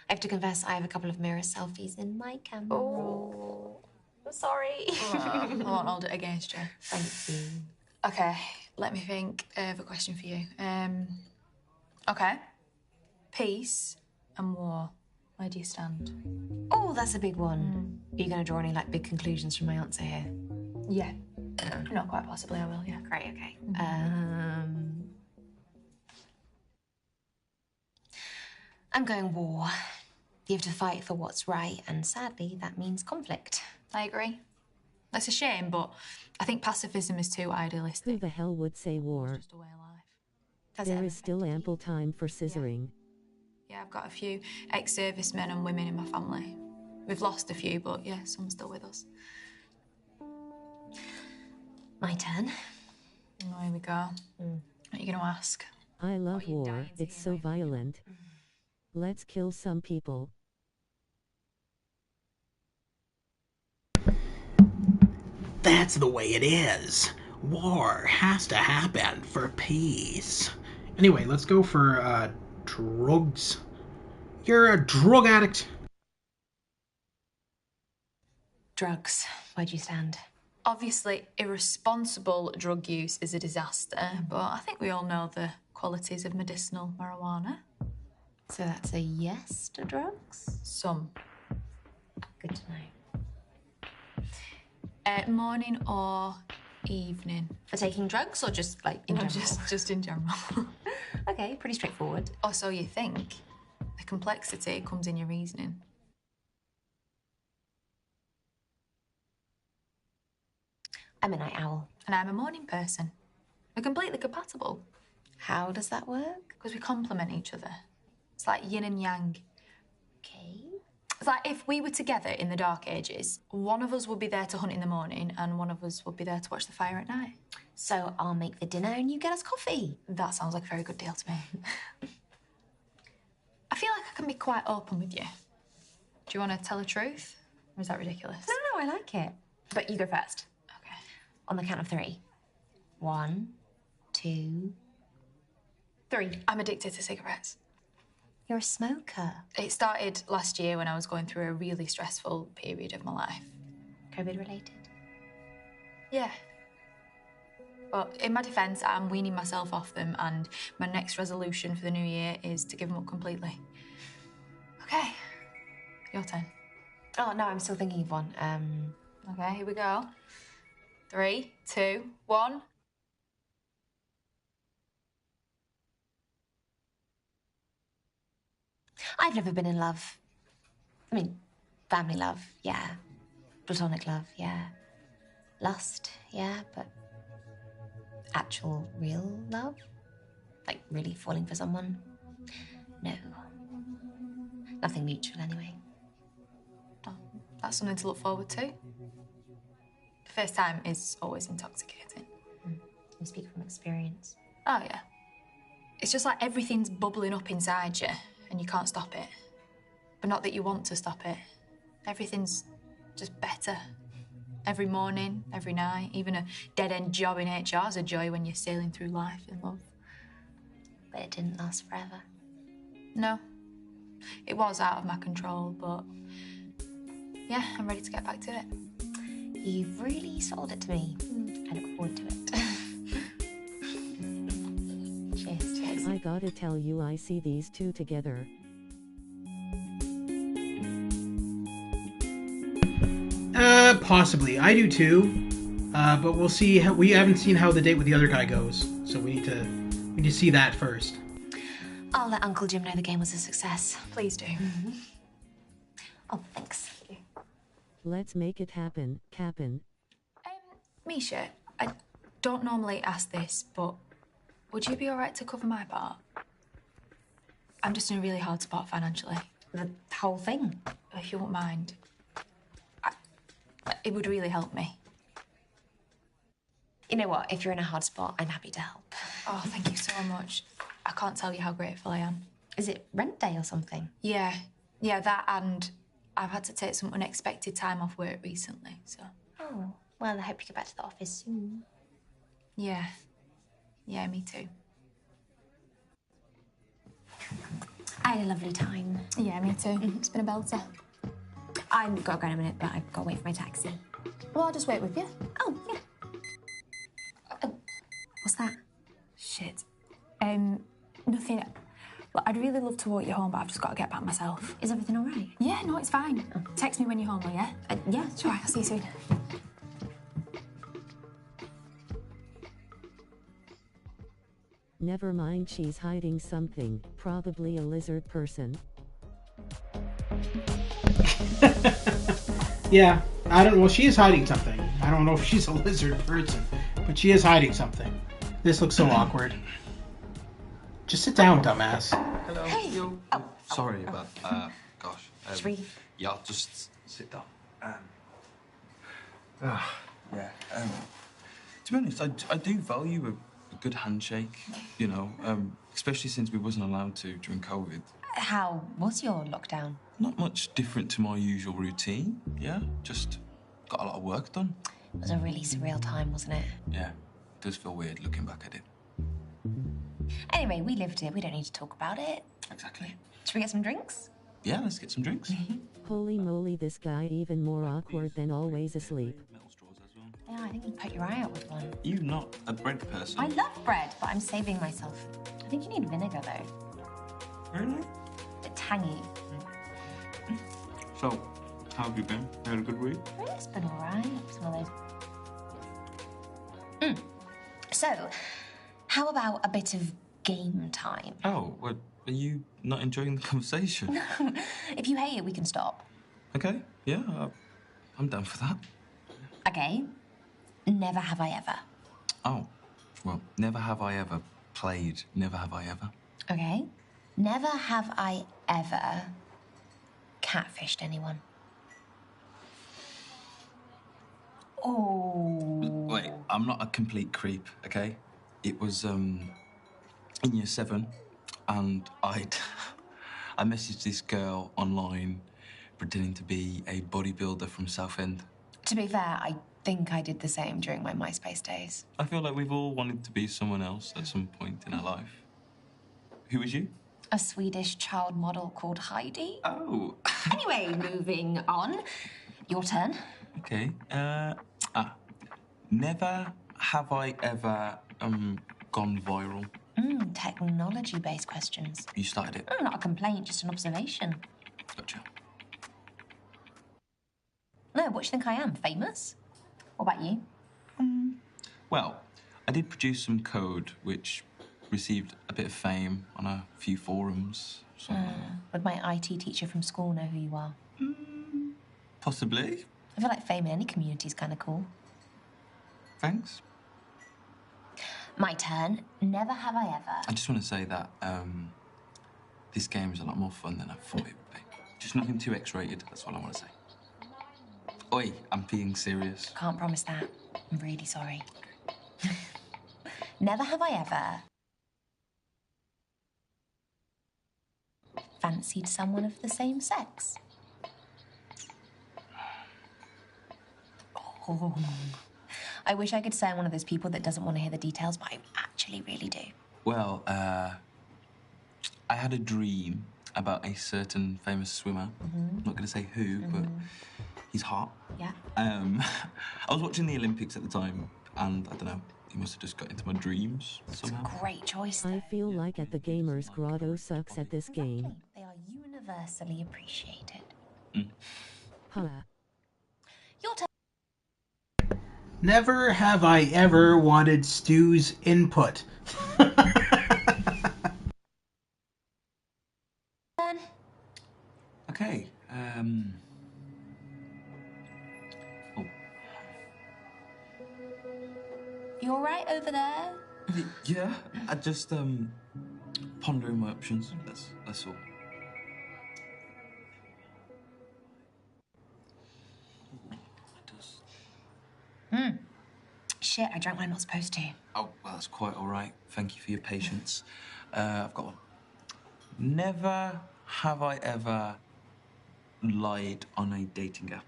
I have to confess, I have a couple of mirror selfies in my camera. Oh. I'm sorry. I won't hold it against you. Thank you. Okay, let me think. I have a question for you. Okay. Peace and war. Where do you stand? Oh, that's a big one. Are you going to draw any big conclusions from my answer here? Yeah. No, quite possibly I will, yeah. Great, okay. I'm going war. You have to fight for what's right, and sadly, that means conflict. I agree. That's a shame, but I think pacifism is too idealistic. Who the hell would say war? Just a way of life. There is still ample time for scissoring. Yeah, I've got a few ex-servicemen and women in my family. We've lost a few, but yeah, some's still with us. My turn. Oh, here we go. What are you going to ask? I love war, it's so violent. Let's kill some people. That's the way it is. War has to happen for peace. Anyway, let's go for drugs. You're a drug addict. Drugs. Where'd you stand? Obviously, irresponsible drug use is a disaster, but I think we all know the qualities of medicinal marijuana. So that's a yes to drugs? Some. Good to know. Morning or evening? For taking drugs or just like in general? Just in general. Okay, pretty straightforward. Or so you think. The complexity comes in your reasoning. I'm a night owl. And I'm a morning person. We're completely compatible. How does that work? Because we complement each other. It's like yin and yang. Okay. It's like if we were together in the Dark Ages, one of us would be there to hunt in the morning and one of us would be there to watch the fire at night. So I'll make the dinner and you get us coffee. That sounds like a very good deal to me. I feel like I can be quite open with you. Do you want to tell the truth? Or is that ridiculous? No, I like it. But you go first. Okay. On the count of 3. 1, 2, 3. I'm addicted to cigarettes. You're a smoker. It started last year when I was going through a really stressful period of my life. COVID related? Yeah. But in my defence, I'm weaning myself off them, and my next resolution for the new year is to give them up completely. Okay. Your turn. Oh, no, I'm still thinking of one. Okay, here we go. 3, 2, 1. I've never been in love. I mean, family love, yeah. Platonic love, yeah. Lust, yeah, but actual real love? Like really falling for someone? No. Nothing mutual anyway. Oh, that's something to look forward to. The first time is always intoxicating. You speak from experience. Oh, yeah. It's just like everything's bubbling up inside you and you can't stop it. But not that you want to stop it. Everything's just better. Every morning, every night, even a dead-end job in HR is a joy when you're sailing through life in love. But it didn't last forever. No. It was out of my control, but yeah, I'm ready to get back to it. You've really sold it to me. I look forward to it. Cheers. Cheers. I gotta tell you, I see these two together. Possibly. I do too. But we'll see. We haven't seen how the date with the other guy goes, so we need to see that first. I'll let Uncle Jim know the game was a success. Please do. Oh, thanks. Let's make it happen, Cap'n. Misha, I don't normally ask this, but would you be all right to cover my part? I'm just in a really hard spot financially. The whole thing? If you won't mind. It would really help me. You know what? If you're in a hard spot, I'm happy to help. Oh, thank you so much. I can't tell you how grateful I am. Is it rent day or something? Yeah, that, and I've had to take some unexpected time off work recently, so... Oh, well, I hope you get back to the office soon. Yeah, me too. I had a lovely time. Yeah, me too. It's been a belter. I've got to go in a minute, but I've got to wait for my taxi. Well, I'll just wait with you. Oh, yeah. Oh, what's that? Shit. Nothing. Well, I'd really love to walk you home, but I've just got to get back myself. Is everything all right? Yeah, no, it's fine. Oh. Text me when you're home, will you? Yeah, sure. Right, I'll see you soon. Never mind, she's hiding something. Probably a lizard person. Yeah, I don't know. Well, she is hiding something. I don't know if she's a lizard person, but she is hiding something. This looks so awkward. Just sit down, dumbass. Hello. Hey. You. Sorry about. Gosh. Yeah, I'll just sit down. Yeah. To be honest, I do value a good handshake. You know, especially since we wasn't allowed to during COVID. How was your lockdown? Not much different to my usual routine, yeah? Just got a lot of work done. It was a really surreal time, wasn't it? Yeah, it does feel weird looking back at it. Anyway, we lived it. We don't need to talk about it. Exactly. Should we get some drinks? Yeah, let's get some drinks. Holy moly, this guy even more awkward than always asleep. They think you'd put your eye out with one. You're not a bread person. I love bread, but I'm saving myself. I think you need vinegar, though. Really? A bit tangy. So, how have you been? You had a good week? It's been alright. It's one of those. So, how about a bit of game time? Oh, well, are you not enjoying the conversation? No. If you hate it, we can stop. Okay, yeah, I'm down for that. Okay. Never have I ever. Oh, well, never have I ever played Never Have I Ever. Okay. Never have I ever catfished anyone. Oh. Wait, I'm not a complete creep, okay? It was, in year 7, and I messaged this girl online pretending to be a bodybuilder from Southend. To be fair, I think I did the same during my MySpace days. I feel like we've all wanted to be someone else at some point in our life. Who was you? A Swedish child model called Heidi. Oh. Anyway, moving on. Your turn. Okay. Never have I ever gone viral. Technology-based questions. You started it. Not a complaint, just an observation. Gotcha. No, what do you think I am? Famous? What about you? Well, I did produce some code which received a bit of fame on a few forums. So Would my IT teacher from school know who you are? possibly. I feel like fame in any community is kind of cool. Thanks. My turn. Never have I ever. I just want to say that this game is a lot more fun than I thought it would be. Just nothing too X-rated, that's all I want to say. Oi, I'm being serious. Can't promise that. I'm really sorry. Never have I ever fancied someone of the same sex. Oh. I wish I could say I'm one of those people that doesn't want to hear the details, but I actually really do. Well, I had a dream about a certain famous swimmer. I'm not going to say who, but he's hot. Yeah. I was watching the Olympics at the time, and I don't know, he must have just got into my dreams somehow. Great choice. I feel like at the Gamers Grotto sucks at this game. They are universally appreciated. Holla. Your turn. Never have I ever wanted Stu's input. Okay, You all right over there? yeah, I just, pondering my options, that's all. Shit, I drank what I'm not supposed to. Oh, well, that's quite all right. Thank you for your patience. I've got one. Never have I ever lied on a dating app.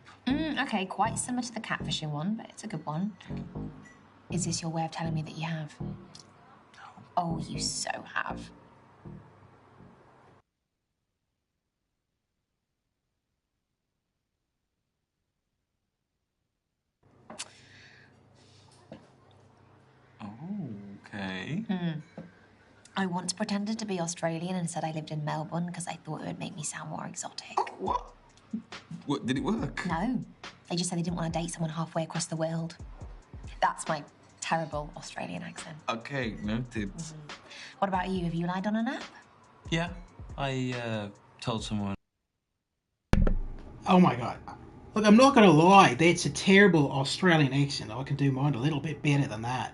Okay, quite similar to the catfishing one, but it's a good one. Is this your way of telling me that you have? No. Oh, you so have. Okay. I once pretended to be Australian and said I lived in Melbourne because I thought it would make me sound more exotic. What? What, did it work? No. They just said they didn't want to date someone halfway across the world. That's my terrible Australian accent. Okay, noted. What about you? Have you lied on an app? Yeah, I told someone. Oh my god. Look, I'm not gonna lie, that's a terrible Australian accent. I can do mine a little bit better than that.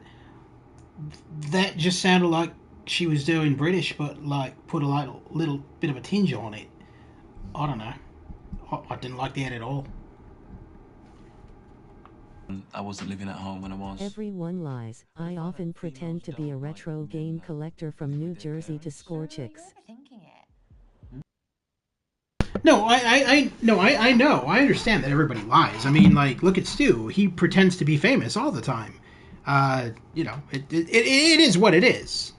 That just sounded like she was doing British, but like put a little bit of a tinge on it. I don't know. I didn't like that at all. I wasn't living at home when I was. Everyone lies. I often pretend to be a retro game collector from New Jersey to score chicks. No, I know. I understand that everybody lies. I mean, like, look at Stu. He pretends to be famous all the time. You know, it is what it is.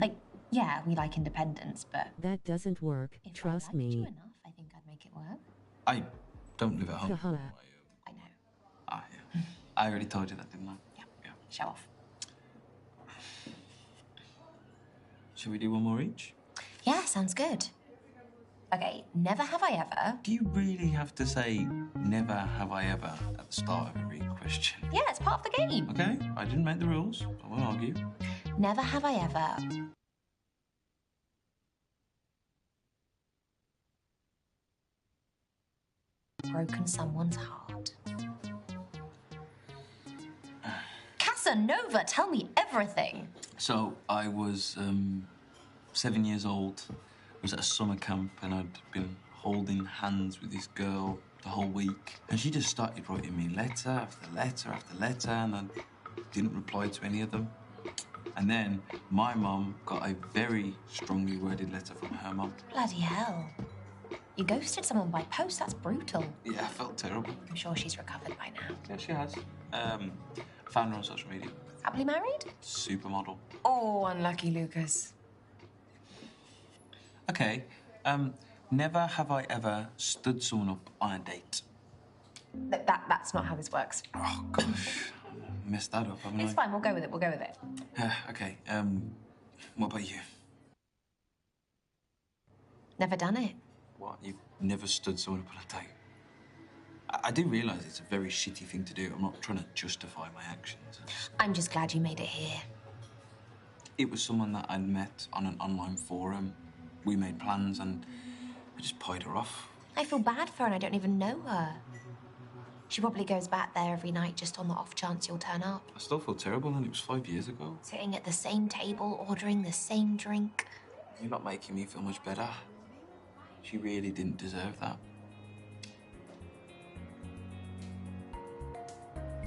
Like, yeah, we like independence, but That doesn't work, trust me. I think I'd make it work. I don't live at home. Haha. Ah, yeah. I already told you that, didn't I? Yeah. Show off. Should we do one more each? Yeah, sounds good. Okay, never have I ever. Do you really have to say never have I ever at the start of every question? Yeah, it's part of the game. Okay, I didn't make the rules. I won't argue. Never have I ever. Broken someone's heart. Casanova, tell me everything. So, I was 7 years old. I was at a summer camp and I'd been holding hands with this girl the whole week. And she just started writing me letter after letter after letter, and I didn't reply to any of them. And then my mum got a very strongly worded letter from her mum. Bloody hell. You ghosted someone by post, that's brutal. Yeah, I felt terrible. I'm sure she's recovered by now. Yeah, she has. Found her on social media. Happily married? Supermodel. Oh, unlucky Lucas. Okay, never have I ever stood someone up on a date. That's not how this works. Oh, gosh. Messed that up, haven't I? It's fine, we'll go with it, we'll go with it. Okay, what about you? Never done it. What? You've never stood someone up on a date? I do realise it's a very shitty thing to do. I'm not trying to justify my actions. I'm just glad you made it here. It was someone that I'd met on an online forum. We made plans and I just pied her off. I feel bad for her and I don't even know her. She probably goes back there every night just on the off chance you'll turn up. I still feel terrible and it was 5 years ago. Sitting at the same table, ordering the same drink. You're not making me feel much better. She really didn't deserve that.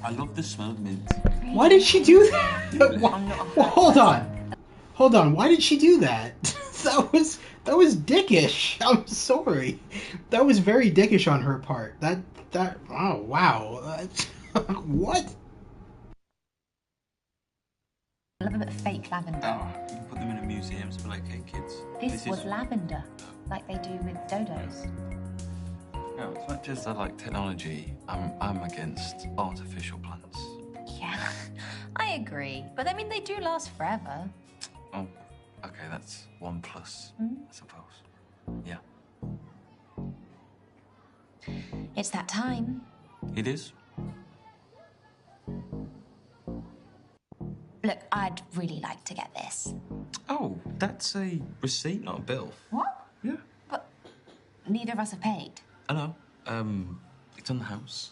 I love the smell of mint. Why did she do that? Well, hold on. Hold on. Why did she do that? That was dickish. I'm sorry. That was very dickish on her part. Oh, wow. What? A little bit of fake lavender. Oh, you can put them in a museum to be like, hey, kids. This was lavender, like they do with dodos. No, it's not just that I like technology. I'm against artificial plants. Yeah, I agree. But I mean, they do last forever. Oh, okay, that's 1 plus, I suppose. Yeah. It's that time. It is? Look, I'd really like to get this. Oh, that's a receipt, not a bill. What? Yeah. But neither of us have paid. I know. It's on the house.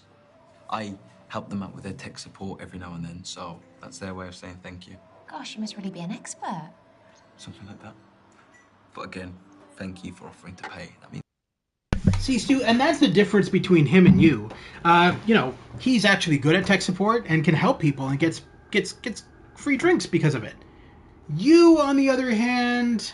I help them out with their tech support every now and then, so that's their way of saying thank you. Gosh, you must really be an expert. Something like that. But again, thank you for offering to pay. That means... See, Stu, and that's the difference between him and you. You know, he's actually good at tech support and can help people and gets free drinks because of it. You, on the other hand,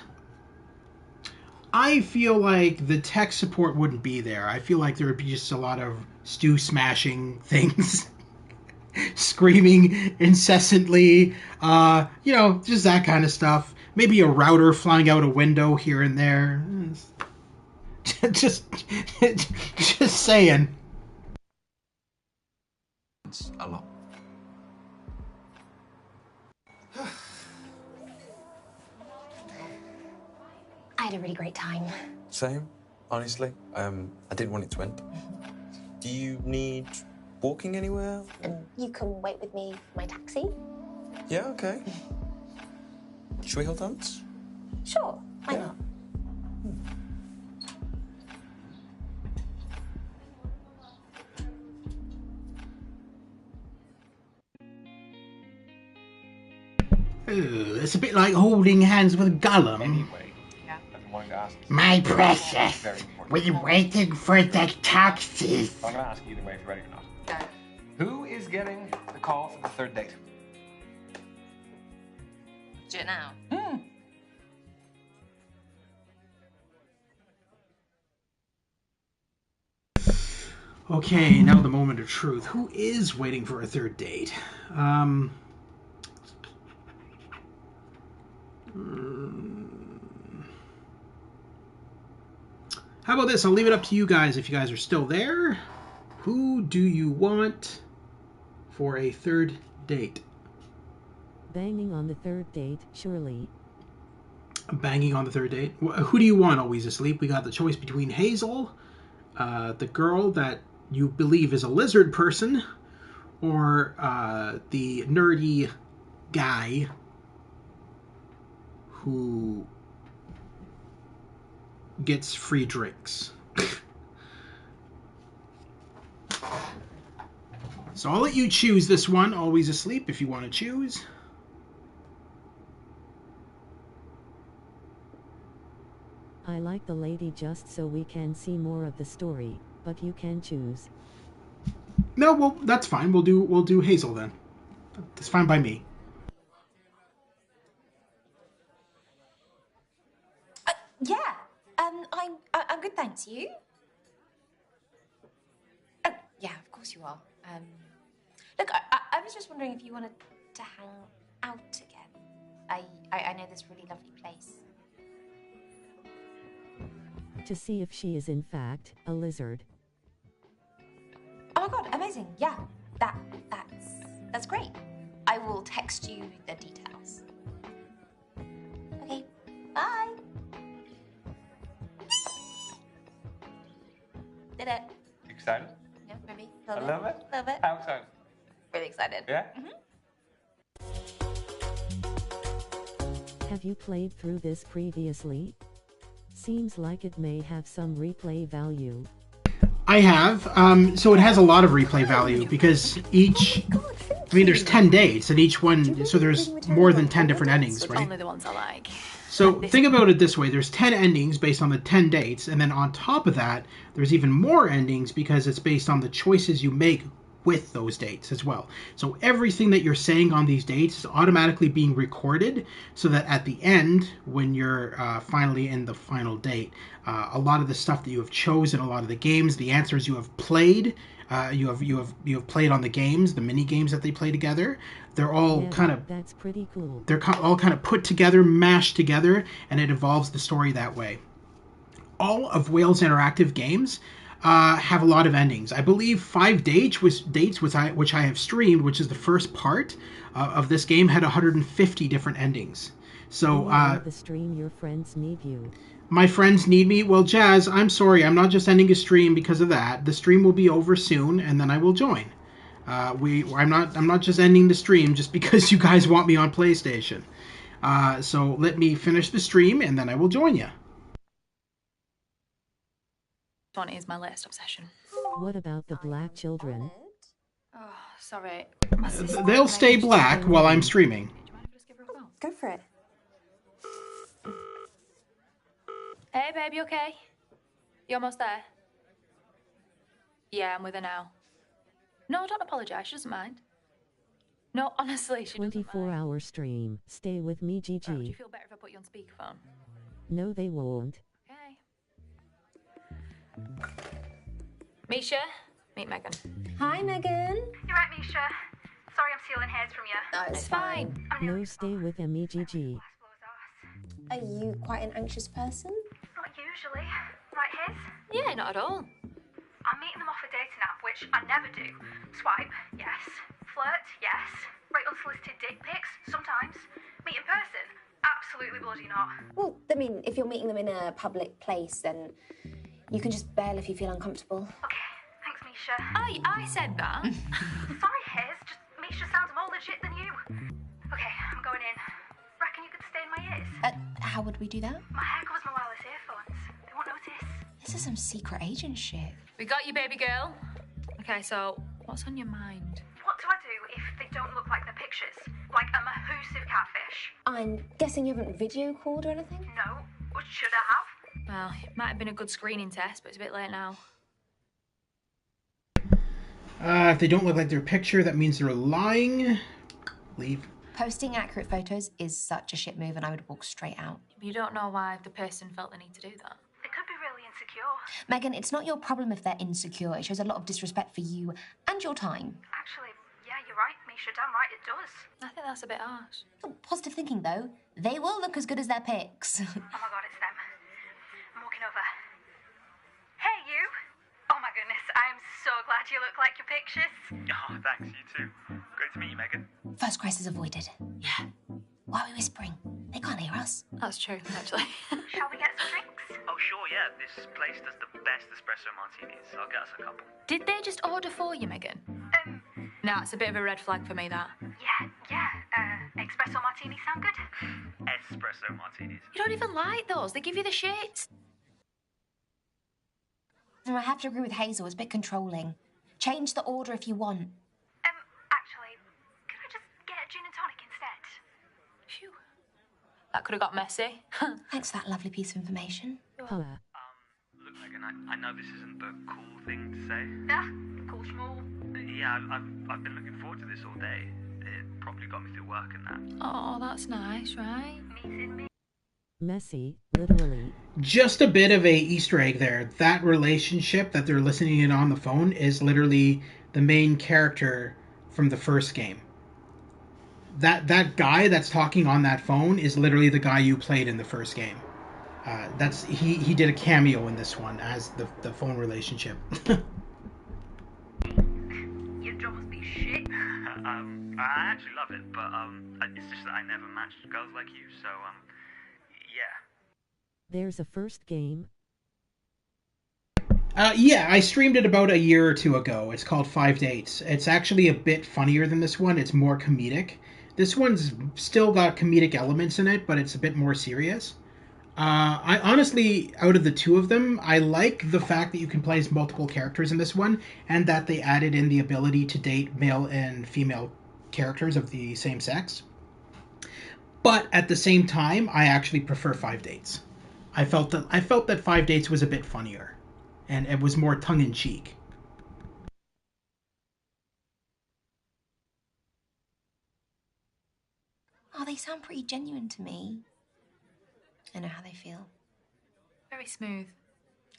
I feel like the tech support wouldn't be there. I feel like there would be just a lot of Stu smashing things, screaming incessantly, you know, just that kind of stuff. Maybe a router flying out a window here and there. just saying. It's a lot. I had a really great time. Same, honestly. I didn't want it to end. Do you need walking anywhere? You can wait with me for my taxi? Yeah, okay. Should we hold hands? Sure, why not? Ooh, it's a bit like holding hands with Gollum. Anyway, I'm going to ask you. My precious, we're waiting for the taxis. I'm going to ask you either way if you're ready or not. Who is getting the call for the third date? Do it now. Okay, now the moment of truth. Who is waiting for a third date? How about this? I'll leave it up to you guys if you guys are still there. Who do you want for a third date? Banging on the third date, surely. Banging on the third date? Who do you want always asleep? We got the choice between Hazel, the girl that you believe is a lizard person, or the nerdy guy who gets free drinks. So I'll let you choose this one. Always asleep if you want to choose. I like the lady just so we can see more of the story, but you can choose. No, well, that's fine. We'll do Hazel then. That's fine by me. Yeah. I'm good, thanks. You? Oh, yeah, of course you are. Look, I was just wondering if you wanted to hang out again. I know this really lovely place. To see if she is in fact a lizard. Oh my god, amazing. Yeah, that's great. I will text you the details. Okay, bye. Did it. Excited? Yeah, maybe. I love it. Love it. How excited? Really excited. Yeah? Have you played through this previously? Seems like it may have some replay value. I have. So it has a lot of replay value because each... I mean, there's 10 dates and each one... So there's more than 10 different endings, right? Only the ones I like. So think about it this way. There's 10 endings based on the 10 dates. And then on top of that, there's even more endings because it's based on the choices you make with those dates as well. So everything that you're saying on these dates is automatically being recorded so that at the end, when you're finally in the final date, a lot of the stuff that you have chosen, a lot of the games, the answers you have played, you have played on the games, the mini games that they play together, they're all That's pretty cool. They're all kind of put together, mashed together, and it evolves the story that way. All of Wales Interactive games have a lot of endings. I believe 5 dates which I have streamed, which is the first part of this game, had 150 different endings. So the stream, your friends need you. My friends need me. Well, Jazz, I'm sorry, I'm not just ending a stream because of that. The stream will be over soon, and then I will join. I'm not just ending the stream just because you guys want me on PlayStation. So let me finish the stream, and then I will join you. One is my latest obsession. What about the black children? Oh, sorry. They'll stay black while I'm streaming. Go for it. Hey, babe, you okay? You almost there? Yeah, I'm with her now. No, don't apologise. She doesn't mind. No, honestly, she doesn't mind. 24-hour stream. Stay with me, GG. Would you feel better if I put you on speakerphone? No, they won't. Okay. Misha, meet Megan. Hi, Megan. You're right, Misha. Sorry I'm stealing hairs from you. No, it's fine. No, stay with me, GG. Are you quite an anxious person? Not usually. Right, hairs? Yeah, not at all. I'm meeting them off a dating app, which I never do. Swipe, yes. Flirt, yes. Write unsolicited dick pics, sometimes. Meet in person, absolutely bloody not. Well, I mean, if you're meeting them in a public place, then you can just bail if you feel uncomfortable. Okay, thanks, Misha. I said that. Sorry, hairs, just Misha sounds more legit than you. Okay, I'm going in. Reckon you could stay in my ears? How would we do that? My hair covers my wireless earphones. They won't notice. This is some secret agent shit. We got you, baby girl. Okay, so what's on your mind? What do I do if they don't look like the pictures? Like a mahoossive catfish? I'm guessing you haven't video called or anything? No. Or should I have? Well, it might have been a good screening test, but it's a bit late now. If they don't look like their picture, that means they're lying. Leave. Posting accurate photos is such a shit move, and I would walk straight out. You don't know why the person felt the need to do that. They could be really insecure. Megan, it's not your problem if they're insecure. It shows a lot of disrespect for you and your time. Actually, yeah, you're right, Misha. Damn right it does. I think that's a bit harsh. Oh, positive thinking, though. They will look as good as their pics. Oh my god, it's them. I'm walking over. Hey, you! Oh my goodness, I am so glad you look like your pictures. Oh, thanks, you too. to meet you, Megan. First crisis avoided. Yeah. Why are we whispering? They can't hear us. That's true, actually. Shall we get some drinks? Oh, sure, yeah. This place does the best espresso martinis. I'll get us a couple. Did they just order for you, Megan? No, it's a bit of a red flag for me, that. Yeah. Espresso martinis sound good? Espresso martinis. You don't even like those. They give you the shits. I have to agree with Hazel. It's a bit controlling. Change the order if you want. Actually, could I just get a gin and tonic instead? Phew. That could have got messy. Thanks for that lovely piece of information. Look, Megan, I know this isn't the cool thing to say. Yeah, cool schmool. Yeah, I've been looking forward to this all day. It probably got me through work and that. Oh, that's nice, right? Messy, literally. Just a bit of a Easter egg there. That relationship that they're listening in on the phone is literally the main character from the first game. That guy that's talking on that phone is literally the guy you played in the first game. He did a cameo in this one as the phone relationship. Your job must be shit. I actually love it, but it's just that I never matched girls like you, so yeah. There's a first game. Yeah, I streamed it about a year or two ago. It's called 5 Dates. It's actually a bit funnier than this one. It's more comedic. This one's still got comedic elements in it, but it's a bit more serious. I honestly, out of the two of them, I like the fact that you can play as multiple characters in this one, and that they added in the ability to date male and female characters of the same sex. But at the same time, I actually prefer 5 Dates. I felt that 5 Dates was a bit funnier, and it was more tongue-in-cheek. Oh, they sound pretty genuine to me. I know how they feel. Very smooth.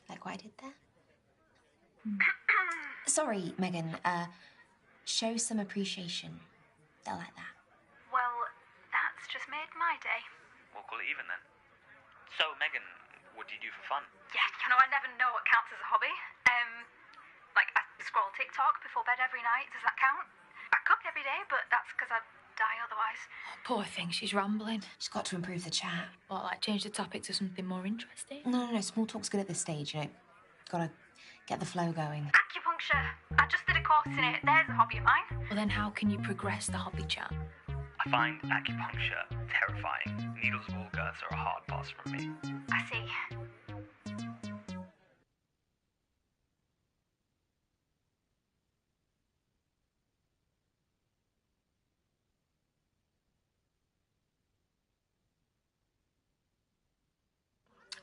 Like what I did there? Sorry, Megan. Show some appreciation. They'll like that. Well, that's just made my day. We'll call it even then. So, Megan, what do you do for fun? Yeah, I never know what counts as a hobby. Like, I scroll TikTok before bed every night. Does that count? I cook every day, but that's because I'd die otherwise. Oh, poor thing, she's rambling. She's got to improve the chat. What, like change the topic to something more interesting? No. Small talk's good at this stage, Gotta get the flow going. Acupuncture. I just did a course in it. There's a hobby of mine. Well, then how can you progress the hobby chat? I find acupuncture terrifying. Needles of all girths are a hard pass from me. I see.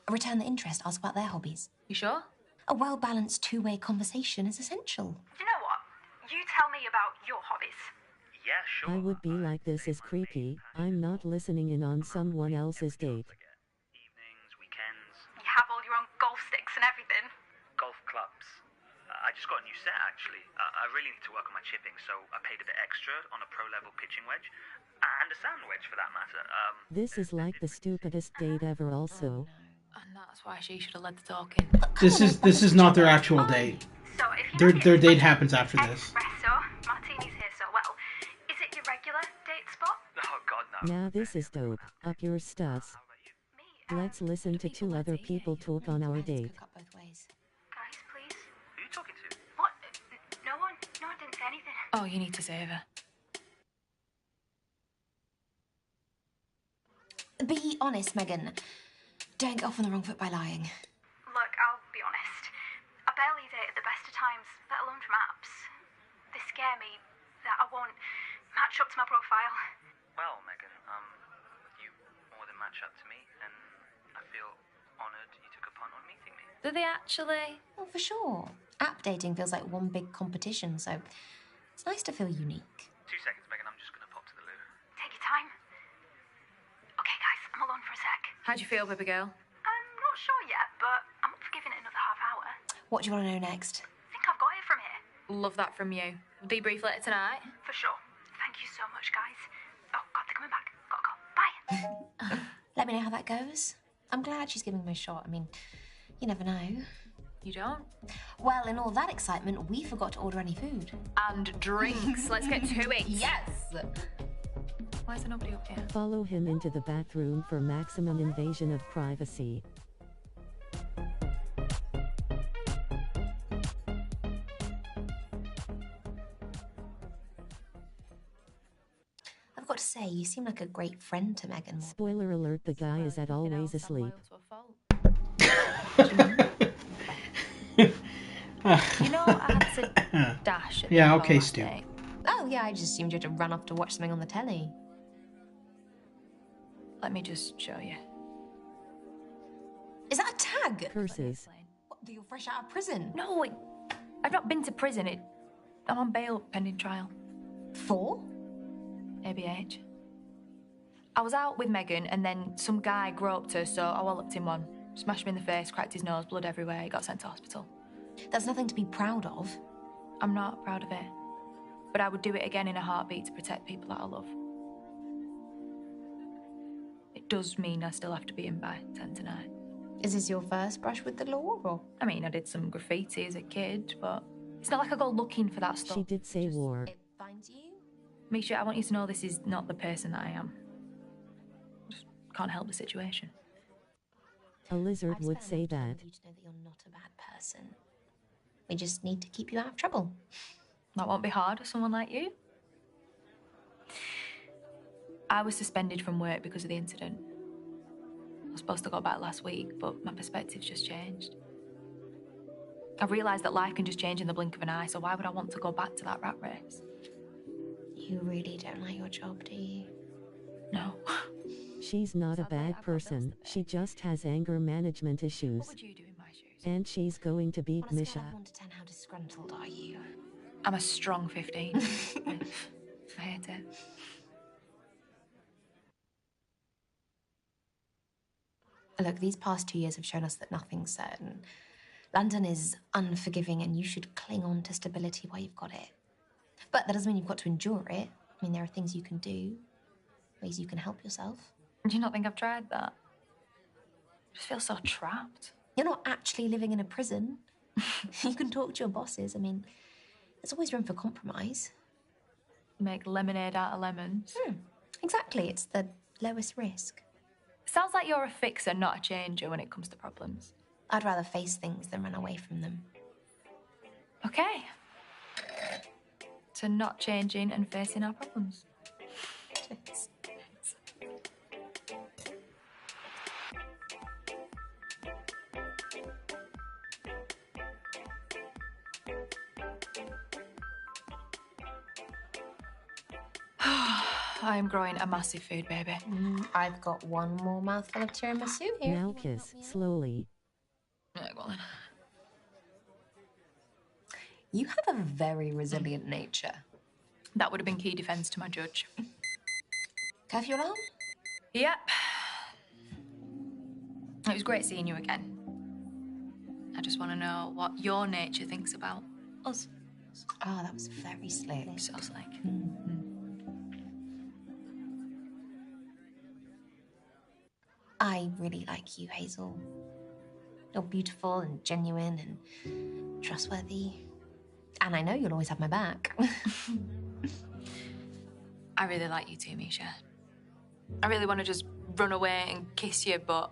Return the interest, ask about their hobbies. You sure? A well-balanced two-way conversation is essential. You know what? You tell me about your hobbies. Yeah, sure. I would be like, this is creepy. I'm not listening in on someone else's date. Evenings, weekends. You have all your own golf sticks and everything. Golf clubs. I just got a new set, actually. I really need to work on my chipping, so I paid a bit extra on a pro-level pitching wedge. And a sand wedge, for that matter. This is like the stupidest date ever also. And that's why she should have led the talking. This is not their actual date. So if Their date happens after this. Espresso, martinis here, so well. Is it your regular date spot? Oh, God, no. Now this is dope. Up your stuff. Let's listen to two other people talk on our date. Guys, please. Who are you talking to? What? No one didn't say anything. Oh, you need to save her. Be honest, Megan. Don't get off on the wrong foot by lying. Look, I'll be honest. I barely date at the best of times, let alone from apps. They scare me that I won't match up to my profile. Well, Megan, you more than match up to me, and I feel honoured you took a punt on meeting me. Do they actually? Well, for sure. App dating feels like one big competition, so it's nice to feel unique. 2 seconds, Megan, I'm just going to pop to the loo. Take your time. Okay, guys, I'm alone for a sec. How'd you feel, baby girl? I'm not sure yet, but I'm up for giving it another half hour. What do you want to know next? I think I've got it from here. Love that from you. Debrief later tonight. For sure. Thank you so much, guys. Oh, God, they're coming back. Gotta go. Bye. Let me know how that goes. I'm glad she's giving me a shot. I mean, you never know. You don't? Well, in all that excitement, we forgot to order any food. And drinks. Let's get to it. Yes! Why is there nobody up here? Follow him into the bathroom for maximum invasion of privacy. I've got to say, you seem like a great friend to Megan. Spoiler alert, the guy is at always asleep. You know, I had to dash at the Yeah, depot okay, last Stu. day. Oh, yeah, I just assumed you had to run off to watch something on the telly. Let me just show you. Is that a tag? Curses. What, that you're fresh out of prison? No, I've not been to prison. I'm on bail pending trial. For? ABH. I was out with Megan and then some guy groped her, so I walloped him one. Smashed him in the face, cracked his nose, blood everywhere. He got sent to hospital. That's nothing to be proud of. I'm not proud of it. But I would do it again in a heartbeat to protect people that I love. It does mean I still have to be in by 10 tonight. Is this your first brush with the law, or? I mean, I did some graffiti as a kid, but it's not like I go looking for that stuff. She did say war. It finds you? Misha, I want you to know this is not the person that I am. Just can't help the situation. A lizard would say that. You to know that you're not a bad person. We just need to keep you out of trouble. That won't be hard with someone like you. I was suspended from work because of the incident. I was supposed to go back last week, but my perspective's just changed. I realised that life can just change in the blink of an eye, so why would I want to go back to that rat race? You really don't like your job, do you? No. She's not a bad person. She just has anger management issues. What would you do in my shoes? And she's going to beat On a scale Misha. of 1 to 10, how disgruntled are you? I'm a strong 15. I hate it. Look, these past 2 years have shown us that nothing's certain. London is unforgiving and you should cling on to stability while you've got it. But that doesn't mean you've got to endure it. I mean, there are things you can do, ways you can help yourself. Do you not think I've tried that? I just feel so trapped. You're not actually living in a prison. You can talk to your bosses. I mean, there's always room for compromise. Make lemonade out of lemons. Exactly, it's the lowest risk. Sounds like you're a fixer, not a changer when it comes to problems. I'd rather face things than run away from them. Okay. To not changing and facing our problems. Cheers. I am growing a massive food baby. I've got one more mouthful of tiramisu here. Now kiss, slowly. Yeah, go on then. You have a very resilient nature. That would have been key defence to my judge. Curfew alarm? Yep. It was great seeing you again. I just want to know what your nature thinks about us. Oh, that was very slick. So slick. I really like you, Hazel. You're beautiful and genuine and trustworthy. And I know you'll always have my back. I really like you too, Misha. I really want to just run away and kiss you, but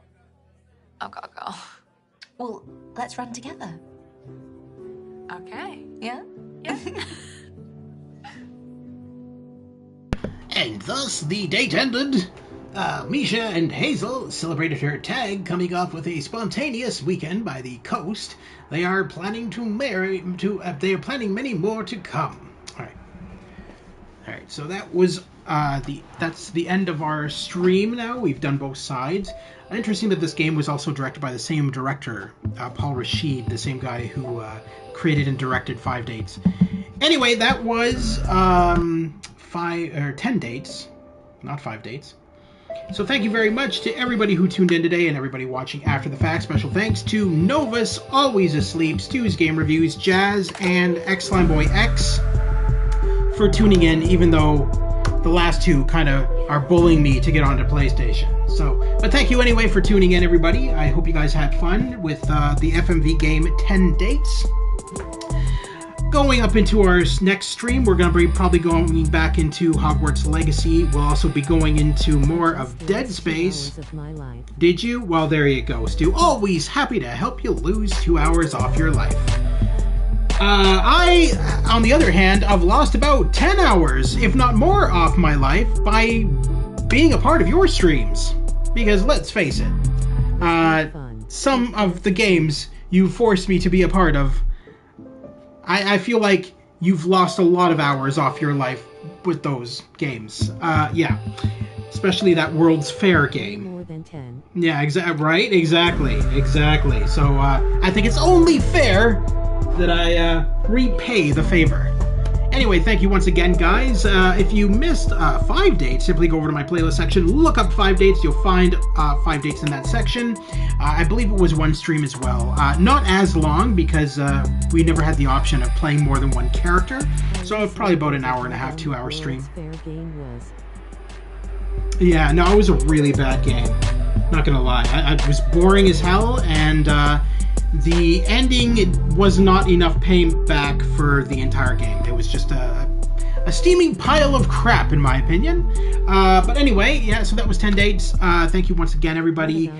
I've got to go. Well, let's run together. Okay. Yeah? Yeah. And thus the date ended. Misha and Hazel celebrated her tag, coming off with a spontaneous weekend by the coast. They are planning to marry. They are planning many more to come. All right. So that was that's the end of our stream. Now we've done both sides. Interesting that this game was also directed by the same director, Paul Raschid, the same guy who created and directed 5 Dates. Anyway, that was 10 dates, not 5 dates. So thank you very much to everybody who tuned in today and everybody watching after the fact. Special thanks to Novus, Always Asleep, Stu's Game Reviews, Jazz, and XLimeBoy X for tuning in, even though the last two kind of are bullying me to get onto PlayStation. So, but thank you anyway for tuning in, everybody. I hope you guys had fun with the FMV game 10 Dates. Going up into our next stream, we're going to be probably going back into Hogwarts Legacy. We'll also be going into more of Dead Space. Did you? Well, there you go, Stu. Always happy to help you lose 2 hours off your life. I, on the other hand, I've lost about 10 hours, if not more, off my life by being a part of your streams. Because let's face it, some of the games you forced me to be a part of, I feel like you've lost a lot of hours off your life with those games. Yeah. Especially that World's Fair game. More than 10. Yeah, right? Exactly. So, I think it's only fair that I repay the favor. Anyway, thank you once again, guys. If you missed 5 Dates, simply go over to my playlist section, look up 5 Dates. You'll find 5 Dates in that section. I believe it was one stream as well. Not as long, because we never had the option of playing more than one character. So probably about an hour and a half, 2 hour stream. Yeah, no, it was a really bad game. Not gonna lie. It was boring as hell, and the ending was not enough payback for the entire game. It was just a steaming pile of crap, in my opinion. But anyway, yeah, so that was 10 Dates. Thank you once again, everybody.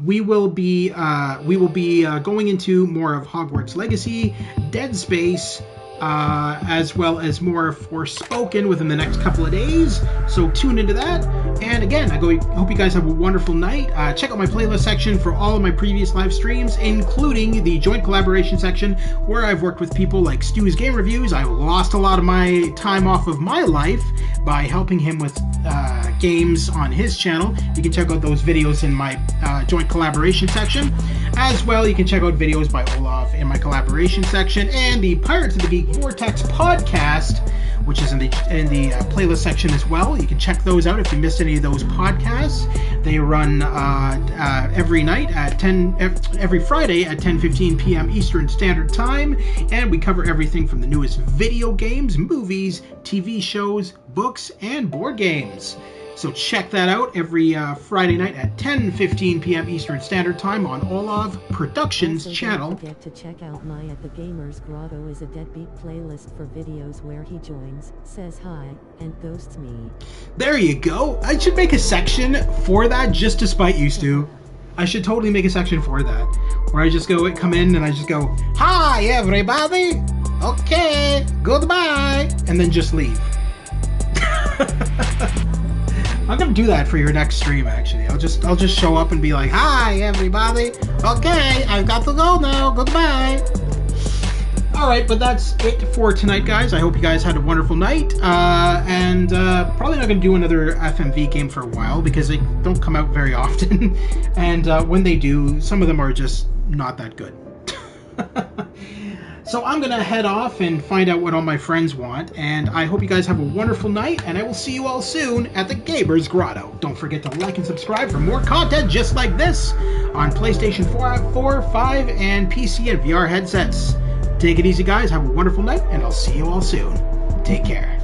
We will be going into more of Hogwarts Legacy, Dead Space, as well as more Forspoken within the next couple of days. So tune into that. And again, I hope you guys have a wonderful night. Check out my playlist section for all of my previous live streams, including the joint collaboration section, where I've worked with people like Stu's Game Reviews. I lost a lot of my time off of my life by helping him with games on his channel. You can check out those videos in my joint collaboration section. As well, you can check out videos by Olaf in my collaboration section, and the Pirates of the Geek Vortex podcast, which is in the playlist section as well. You can check those out if you missed any of those podcasts. They run every night at every Friday at 10:15 p.m. Eastern Standard Time, and we cover everything from the newest video games, movies, TV shows, books, and board games. So check that out every Friday night at 10:15 p.m. Eastern Standard Time on Olav Productions channel. Don't forget to check out my At the Gamer's Grotto is a deadbeat playlist for videos where he joins, says hi, and ghosts me. There you go. I should make a section for that just to spite you, Stu. I should totally make a section for that, where I just come in and I just go, hi everybody, okay, goodbye, and then just leave. I'm gonna do that for your next stream. Actually, I'll just show up and be like, "Hi, everybody. Okay, I've got to go now. Goodbye." All right, but that's it for tonight, guys. I hope you guys had a wonderful night, and probably not gonna do another FMV game for a while because they don't come out very often, and when they do, some of them are just not that good. So I'm gonna head off and find out what all my friends want, and I hope you guys have a wonderful night, and I will see you all soon at the Gamer's Grotto. Don't forget to like and subscribe for more content just like this on PlayStation 4, 5, and PC and VR headsets. Take it easy, guys. Have a wonderful night, and I'll see you all soon. Take care.